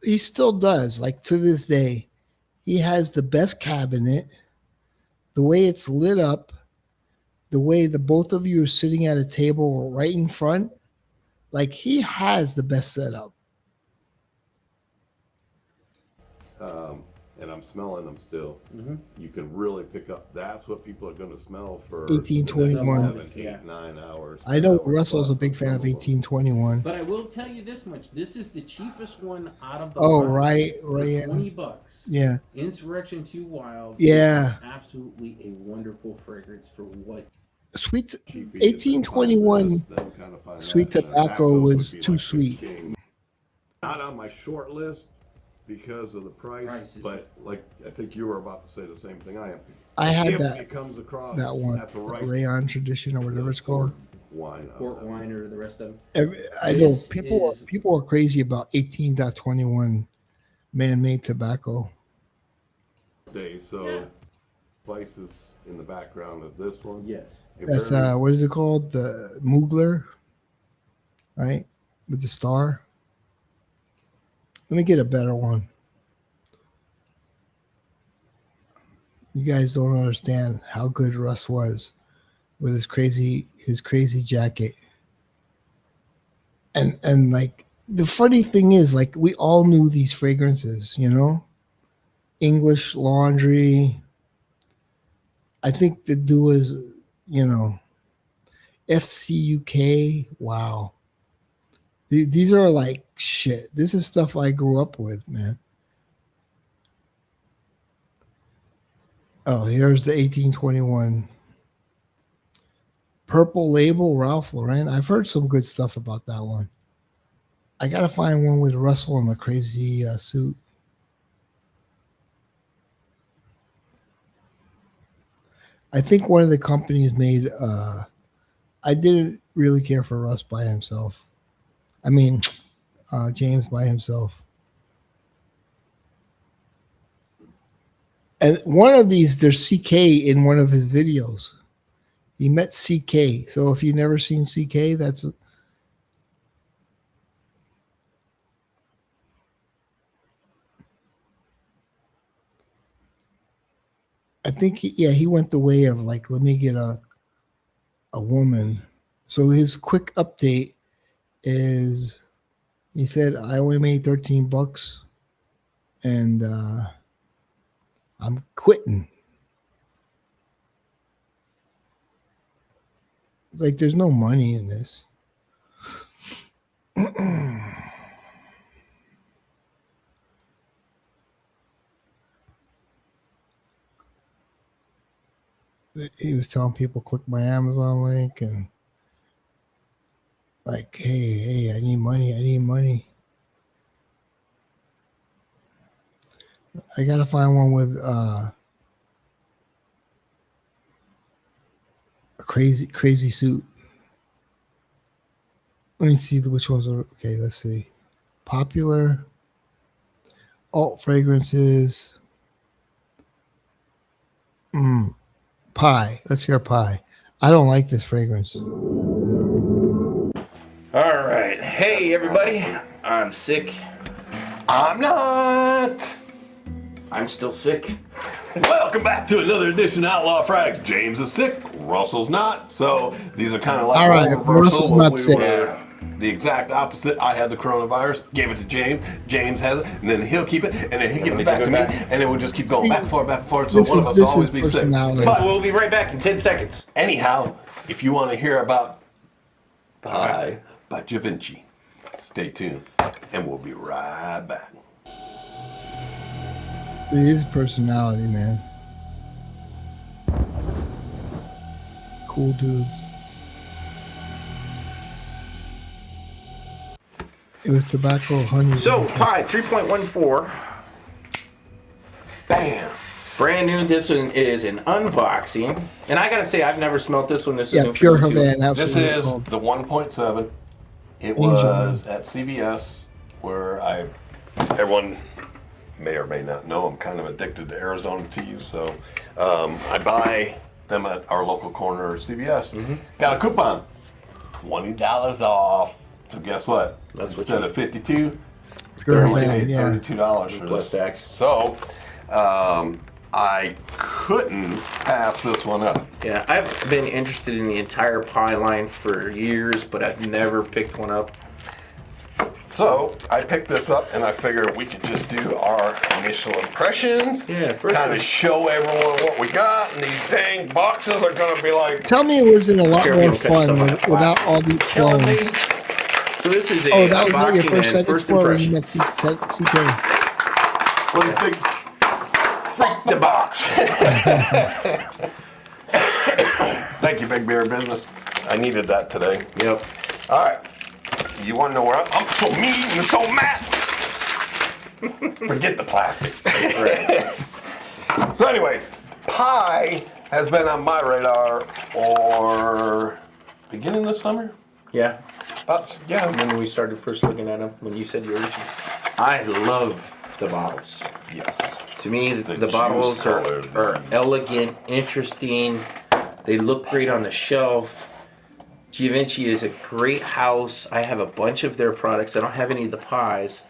He still does, like to this day. He has the best cabinet. The way it's lit up, the way the both of you are sitting at a table right in front, like he has the best setup. And I'm smelling them still. Mm-hmm. You can really pick up. That's what people are going to smell for 1821. 7, 8, 9 hours. I know Russell's a big fan of 1821. But I will tell you this much: this is the cheapest one out of the. Right. $20. Yeah. Insurrection 2 Wild. Yeah. Absolutely a wonderful fragrance for what. Sweet 1821 sweet tobacco was too sweet. Not on my short list because of the price, but like I think you were about to say the same thing I am. I had if that. It comes across that one, at the right Rayon tradition or whatever it's called. Port wine or the rest of them. I know people are crazy about 18.21 man-made tobacco. So spices in the background of this one. Yes. That's what is it called? The Mugler, right? With the star. Let me get a better one. You guys don't understand how good Russ was with his crazy jacket. And like the funny thing is, like we all knew these fragrances, English Laundry. I think the duos, FCUK. Wow. These are like shit. This is stuff I grew up with, man. Oh, here's the 1821 Purple Label Ralph Lauren. I've heard some good stuff about that one. I got to find one with Russell in a crazy suit. I think one of the companies made, I didn't really care for Russ by himself. I mean, James by himself. And one of these, there's CK in one of his videos. He met CK. So if you've never seen CK, that's I think he went the way of like, let me get a woman. So his quick update is he said I only made $13 and I'm quitting. Like there's no money in this. He was telling people click my Amazon link and like, hey, I need money. I gotta find one with a crazy suit. Let me see which ones are okay. Let's see. Popular alt fragrances. Pie. Let's hear pie. I don't like this fragrance. All right. Hey, everybody. I'm sick. I'm not. I'm still sick. Welcome back to another edition of Outlaw Frags. James is sick. Russell's not. So these are kind of like all right. Russell's not sick. The exact opposite. I had the coronavirus, gave it to James. James has it, and then he'll keep it, and then he'll give it back to me, and then we'll just keep going back and forth. So one of us will always be sick. But we'll be right back in 10 seconds. Anyhow, if you want to hear about Pie by Da Vinci, stay tuned, and we'll be right back. It is personality, man. Cool dudes. It was tobacco, honey. So, Pie 3.14. Bam! Brand new. This one is an unboxing. And I gotta say, I've never smelled this one. This is new pure for me, too. Havana. This is the 1.7. It was at CVS where everyone may or may not know I'm kind of addicted to Arizona teas. So I buy them at our local corner CVS. Got a coupon. $20 off. So guess what? That's Instead of $52, $32 for plus this. tax. So I couldn't pass this one up. Yeah, I've been interested in the entire Pie line for years, but I've never picked one up. So I picked this up, and I figured we could just do our initial impressions. Yeah, first kind of show everyone what we got, and these dang boxes are gonna be like. Tell me it wasn't a lot more fun without all these clones. So this is a oh, that was not your first sentence for you met CK. What a big freak the box. Thank you, Big Beer Business. I needed that today. Yep. All right. You want to know where I'm so mean and so mad. Forget the plastic. So anyways, Pie has been on my radar for beginning of summer. Yeah. Yeah. When we started first looking at them, when you said you were itching. I love the bottles. Yes. To me, the bottles are elegant, interesting. They look great on the shelf. Da Vinci is a great house. I have a bunch of their products. I don't have any of the pies.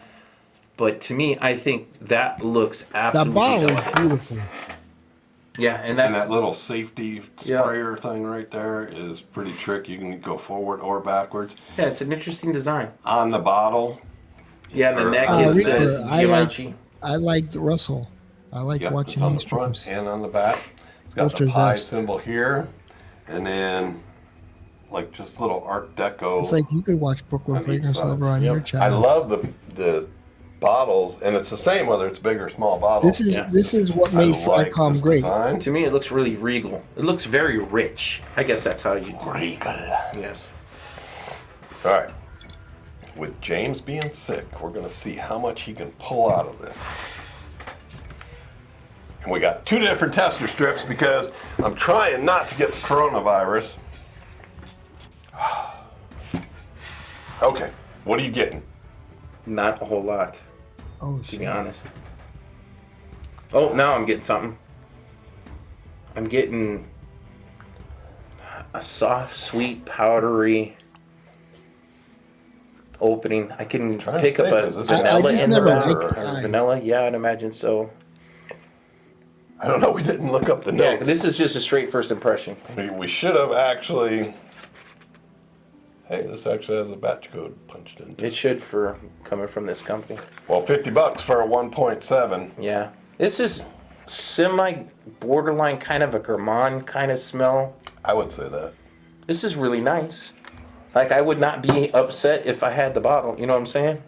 But to me, I think that looks absolutely That bottle elegant. is beautiful. Yeah, and that's that little safety sprayer thing right there is pretty tricky. You can go forward or backwards. Yeah, it's an interesting design. On the bottle. Yeah, the neck says Givenchy. I liked Russell. I like watching on these the front streams. and on the back. It's got the pie symbol here, and then like just little Art Deco. It's like you could watch Brooklyn Fragrance Lover on your channel. I love the bottles, and it's the same whether it's big or small bottles. This is what made Fricom great. Design. To me, it looks really regal. It looks very rich. I guess that's how you regal. Yes. All right. With James being sick, we're going to see how much he can pull out of this. And we got 2 different tester strips because I'm trying not to get the coronavirus. Okay, what are you getting? Not a whole lot, Oh to shit. be honest. Oh, now I'm getting something. I'm getting a soft, sweet, powdery opening. I can Trying to pick up think, a is this vanilla I just in never there. liked Or pie. vanilla, yeah, I'd imagine so. I don't know. We didn't look up the Yeah, notes. this is just a straight first impression. We should have actually. Hey, this actually has a batch code punched into. It should for coming from this company. Well, $50 for a 1.7. Yeah, this is semi borderline kind of a gourmand kind of smell. I would say that. This is really nice. Like I would not be upset if I had the bottle. You know what I'm saying?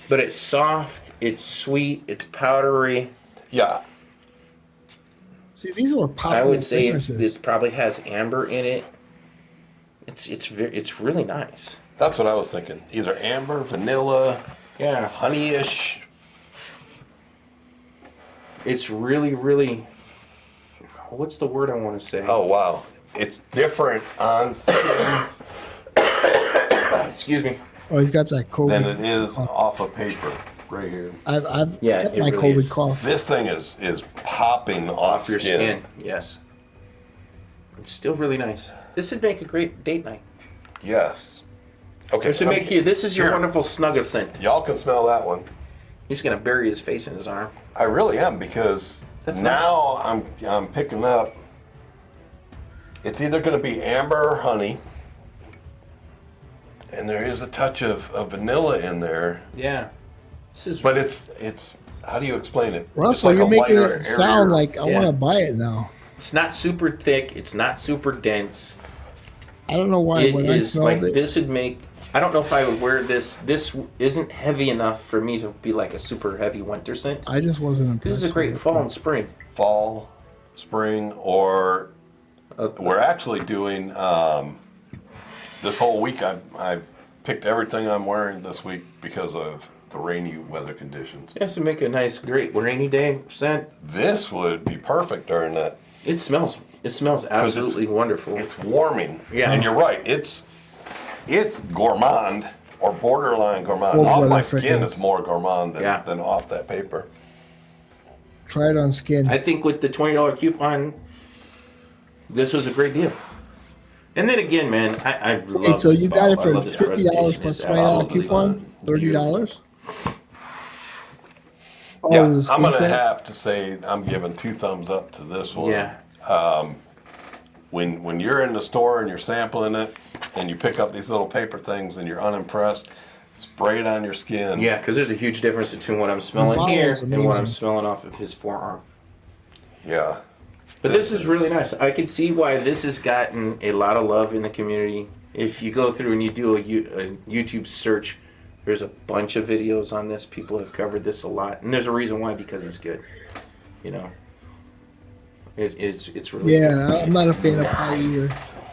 But it's soft. It's sweet. It's powdery. Yeah. See, these were popular I would say fragrances. it probably has amber in it. It's really nice. That's what I was thinking. Either amber, vanilla, Yeah, honeyish. it's really, really. What's the word I want to say? Oh, wow. It's different on skin Excuse me. Oh, he's got that COVID. than it is off of paper right here. I've Yeah, got it my really COVID is. cough. This thing is popping off Off your skin. Yes. It's still really nice. This would make a great date night. Yes. Okay. This would make you. This is your Here. wonderful snuggle scent. Y'all can smell that one. He's gonna bury his face in his arm. I really am because That's now I'm picking up. It's either going to be amber or honey, and there is a touch of vanilla in there. Yeah. This is. But it's how do you explain it? Russell, It's you're like a making lighter, it sound airier- like I Yeah. want to buy it now. It's not super thick. It's not super dense. I don't know why It when I is smelled like it. this would make. I don't know if I would wear this. This isn't heavy enough for me to be like a super heavy winter scent. I just wasn't impressed. This is a great with it. fall and spring. fall, spring, or Okay. we're actually doing this whole week. I've picked everything I'm wearing this week because of the rainy weather conditions. Yes, to make a nice, great rainy day scent. This would be perfect during that. It smells. It smells absolutely wonderful. It's warming. Yeah. And you're right. It's gourmand or borderline gourmand. Cold Off weather my skin, fragrance. it's more gourmand Yeah. than off that paper. Try it on skin. I think with the $20 coupon, this was a great deal. And then again, man, I love Hey, so this you got it bottle. I for love this $50 presentation. plus It's $20 absolutely coupon, $30. Oh, Yeah, is it I'm skin going to scent? have to say I'm giving 2 thumbs up to this one. Yeah. When you're in the store and you're sampling it and you pick up these little paper things and you're unimpressed, spray it on your skin. Yeah, because there's a huge difference between what I'm smelling bottle here is and what I'm amazing. smelling off of his forearm. Yeah. But this is really nice. I can see why this has gotten a lot of love in the community. If you go through and you do a YouTube search, there's a bunch of videos on this. People have covered this a lot, and there's a reason why, because it's good. You know, it's really good. Yeah, I'm not a fan of pie either.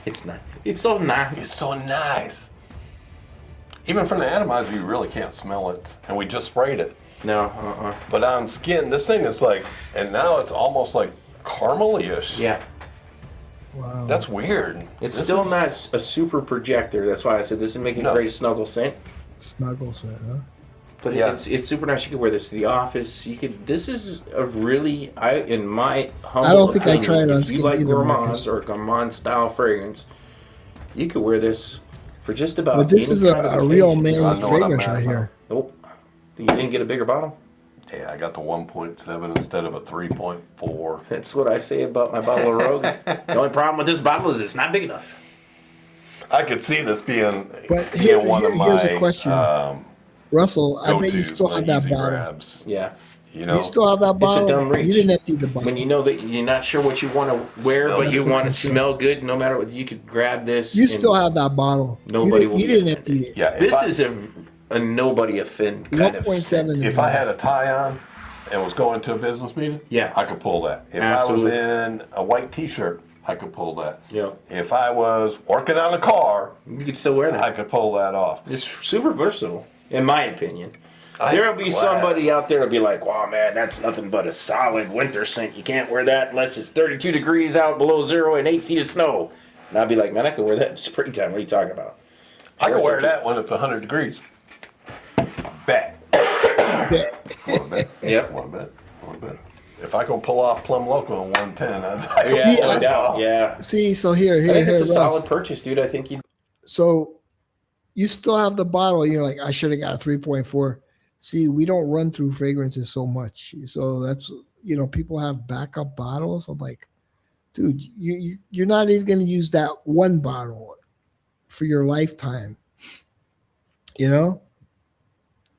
It's not. It's so nice. It's so nice. Even from the atomizer, you really can't smell it. And we just sprayed it. No, But on skin, this thing is like, and now it's almost like caramely-ish. Yeah. Wow. That's weird. It's This still is- not a super projector. That's why I said this is making a No. great snuggle scent. Snuggle set, huh? But Yeah. it's super nice. You could wear this to the office. You could. This is a really, in my humble I don't think I opinion, tried it on if you skin like either, gourmands Marcus. or gourmand style fragrance, you could wear this for just about. But this any is a, kind of a real occasion. manly I know what I'm fragrance mad right about. here. Nope. You didn't get a bigger bottle. Yeah, I got the 1.7 instead of a 3.4. That's what I say about my bottle of Rogue. The only problem with this bottle is it's not big enough. I could see this being, But being one of my here's a question. Russell, I bet you go-tos, still my have that easy bottle. grabs. Yeah. You know, You still have that It's a bottle? dumb reach. You didn't empty the bottle. When you know that you're not sure what you want to wear, Smell but you it. want to That's for sure. smell good, no matter what, you could grab this. You and still have that bottle. Nobody you will didn't, be you didn't offended. empty it. yeah. If This I, is a nobody offend kind of. 1.7 is if I enough. had a tie on and was going to a business meeting, Yeah. I could pull that. If Absolutely. I was in a white T-shirt, I could pull that. Yeah. If I was working on a car, You could still wear that. I could pull that off. It's super versatile, in my opinion. I'm There'll be glad. somebody out there that'll be like, "Wow, man, that's nothing but a solid winter scent. You can't wear that unless it's 32 degrees out below zero and 8 feet of snow." And I'll be like, "Man, I could wear that in springtime. What are you talking about?" I could wear that when it's 100 degrees. Bet. Bet. Want to bet? Yep. Want to bet? Want to bet? If I can pull off Plum Loco in 110, I'd Yeah, Yeah, no doubt. Yeah. See, so here, I think it's a Russ. solid purchase, dude. I think you. So you still have the bottle. You're like, I should have got a 3.4. See, we don't run through fragrances so much. So that's, people have backup bottles. I'm like, dude, you're not even going to use that one bottle for your lifetime.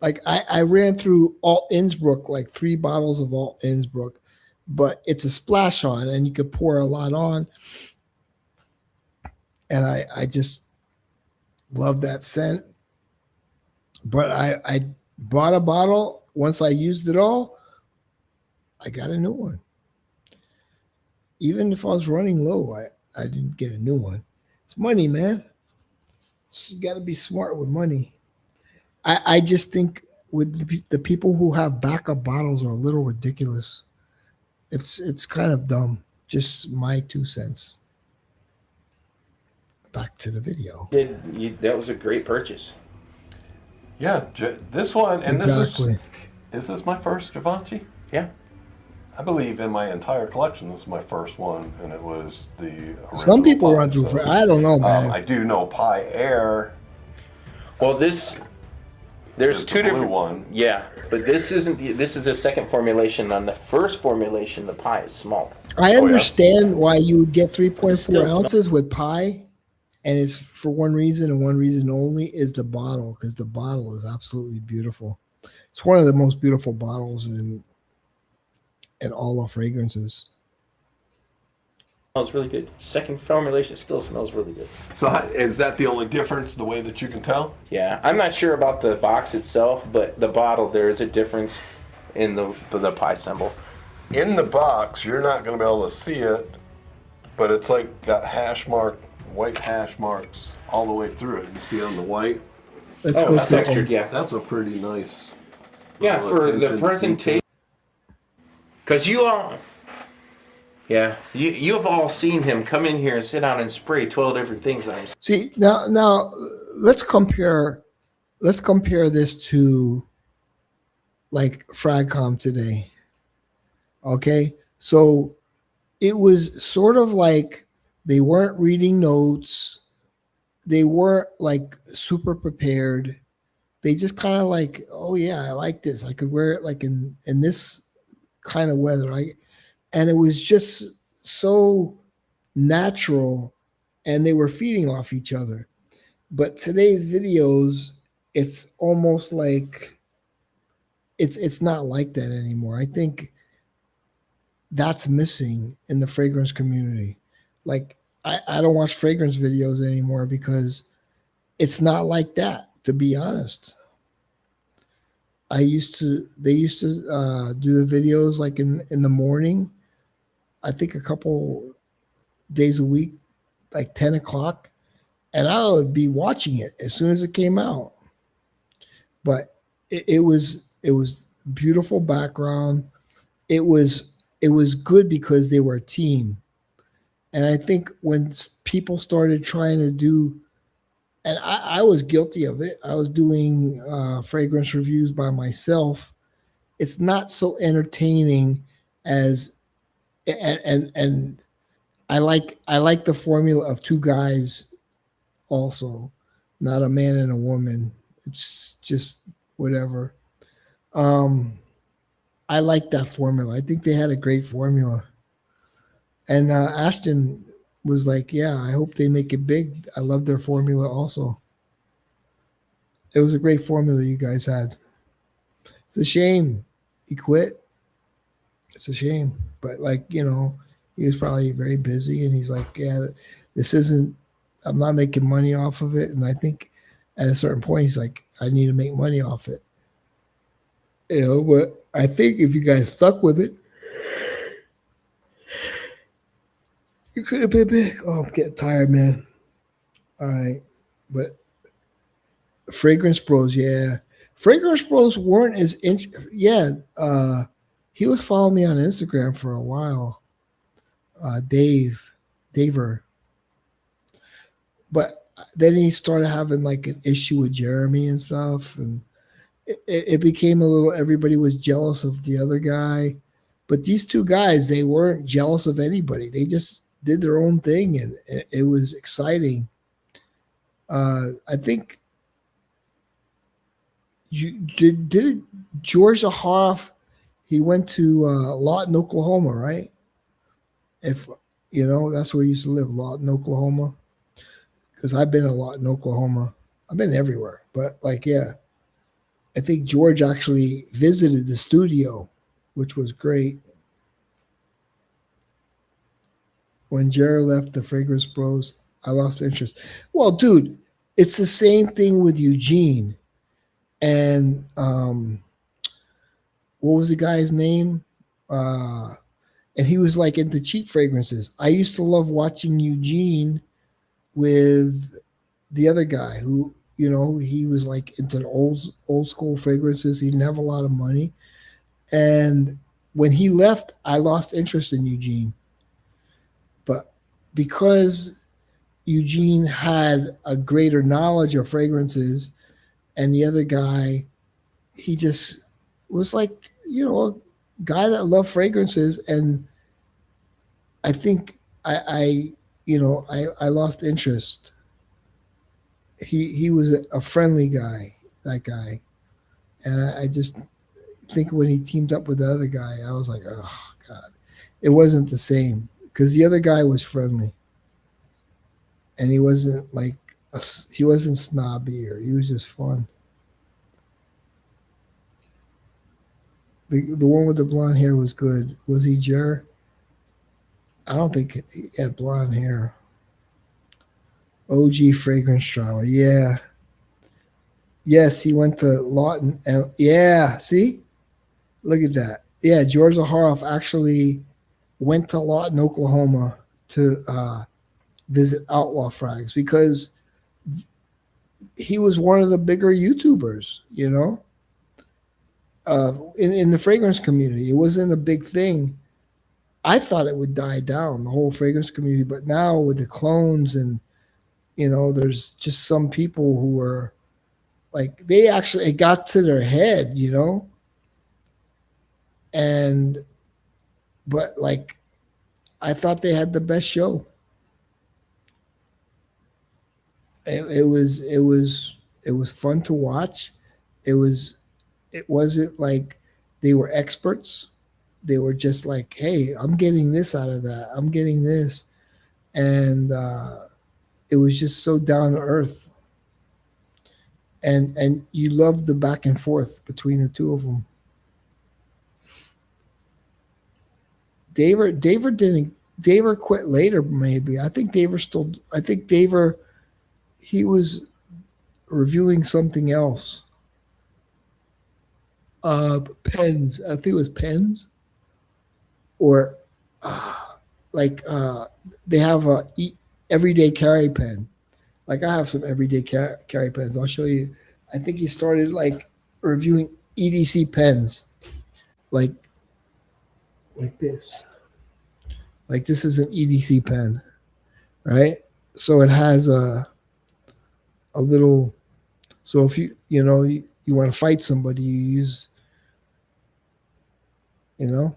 Like I ran through Alt Innsbruck, like 3 bottles of Alt Innsbruck, but it's a splash on and you could pour a lot on. And I just love that scent. But I bought a bottle. Once I used it all, I got a new one. Even if I was running low, I didn't get a new one. It's money, man. So you got to be smart with money. I just think with the people who have backup bottles are a little ridiculous. It's kind of dumb. Just my 2 cents. Back to the video. That was a great purchase. Yeah, this one, and Exactly. Is this my first Givenchy? Yeah. I believe in my entire collection, this is my first one, and it was the original Some people Pi, run through. so, I don't know, man. I do know Pi Air. Well, there's is two the blue different one. Yeah, but this isn't. This is the second formulation. On the first formulation, the pie is smaller. I understand why you would get It's 3.4 still ounces with pie, and it's for one reason and one reason only is the bottle, because the bottle is absolutely beautiful. It's one of the most beautiful bottles in all of fragrances. Smells really good. Second formulation still smells really good. So is that the only difference, the way that you can tell? Yeah, I'm not sure about the box itself, but the bottle, there is a difference in the pie symbol. In the box, you're not going to be able to see it, but it's like got white hash marks all the way through it. You see on the white? Let's Oh, go that's to textured, yeah. That's a pretty nice. Yeah, little for the attention to presentation. Because you all, you have all seen him come in here and sit down and spray 12 different things on him. See, now let's compare this to like Fragcom today. Okay, so it was sort of like they weren't reading notes, they weren't like super prepared. They just kind of like, oh yeah, I like this. I could wear it like in this kind of weather. And it was just so natural, and they were feeding off each other. But today's videos, it's almost like it's not like that anymore. I think that's missing in the fragrance community. Like I don't watch fragrance videos anymore because it's not like that, to be honest. They used to do the videos like in the morning, I think a couple days a week, like 10 o'clock, and I would be watching it as soon as it came out. But it was beautiful background. It was good because they were a team. And I think when people started trying to do, and I was guilty of it, I was doing fragrance reviews by myself. It's not so entertaining as, and I like the formula of 2 guys also, not a man and a woman. It's just whatever. I like that formula. I think they had a great formula. And Ashton was like, yeah, I hope they make it big. I love their formula also. It was a great formula you guys had. It's a shame he quit. It's a shame. But he was probably very busy, and he's like, yeah, I'm not making money off of it. And I think at a certain point, he's like, I need to make money off it. But I think if you guys stuck with it, you could have been big. Oh, I'm getting tired, man. All right. But Fragrance Bros, yeah. Fragrance Bros weren't as he was following me on Instagram for a while. Daver. But then he started having like an issue with Jeremy and stuff, and it became a little, everybody was jealous of the other guy. But these two guys, they weren't jealous of anybody. They just did their own thing, and it was exciting. I think you did George Zaharoff. He went to Lawton, Oklahoma, right? If you know, that's where he used to live, Lawton, Oklahoma. Because I've been a lot in Oklahoma. I've been everywhere, but like, yeah, I think George actually visited the studio, which was great. When Jared left the Fragrance Bros, I lost interest. Well, dude, it's the same thing with Eugene. And what was the guy's name? And he was like into cheap fragrances. I used to love watching Eugene with the other guy who, you know, he was like into the old school fragrances. He didn't have a lot of money. And when he left, I lost interest in Eugene. But because Eugene had a greater knowledge of fragrances, and the other guy, he just was like, you know, a guy that loved fragrances. And I think I lost interest. He was a friendly guy, that guy. And I just think when he teamed up with the other guy, I was like, oh, God. It wasn't the same because the other guy was friendly. And he wasn't like, he wasn't snobby, or he was just fun. The one with the blonde hair was good. Was he Jer? I don't think he had blonde hair. OG Fragrance Drama. Yeah. Yes, he went to Lawton. Yeah, see? Look at that. Yeah, George Zaharoff actually went to Lawton, Oklahoma to visit Outlaw Frags because he was one of the bigger YouTubers, you know, in the fragrance community. It wasn't a big thing. I thought it would die down, the whole fragrance community. But now with the clones and, you know, there's just some people who are like, it got to their head, you know. But like, I thought they had the best show. It was fun to watch. It wasn't like they were experts. They were just like, hey, I'm getting this out of that. I'm getting this. And it was just so down to earth. And you loved the back and forth between the two of them. Daver quit later, maybe. I think Daver, he was reviewing something else. Pens. I think it was pens. Or they have a everyday carry pen. Like I have some everyday carry pens. I'll show you. I think he started like reviewing EDC pens. Like this. Like this is an EDC pen, right? So it has a little, so if you want to fight somebody, you use, you know,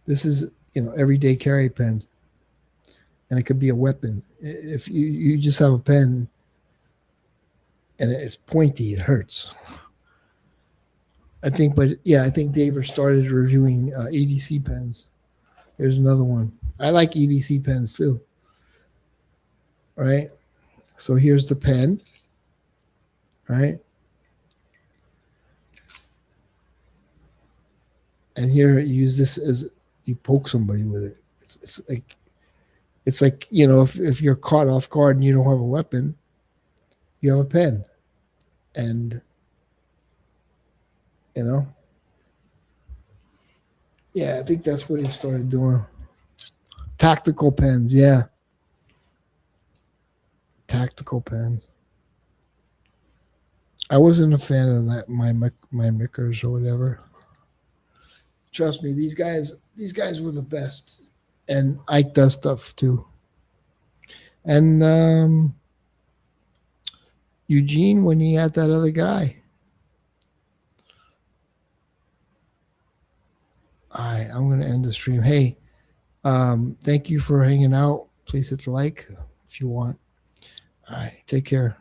this is, everyday carry pen. And it could be a weapon. If you just have a pen and it's pointy, it hurts. I think Daver started reviewing EDC pens. Here's another one. I like EDC pens too. Right? So here's the pen. Right? And here you use this as you poke somebody with it. It's like, if you're caught off guard and you don't have a weapon, you have a pen. And yeah, I think that's what he started doing. Tactical pens, yeah. Tactical pens. I wasn't a fan of that, my Mickers or whatever. Trust me, these guys were the best. And Ike does stuff too. And Eugene, when he had that other guy, All right, I'm going to end the stream. Hey, thank you for hanging out. Please hit the like if you want. All right, take care.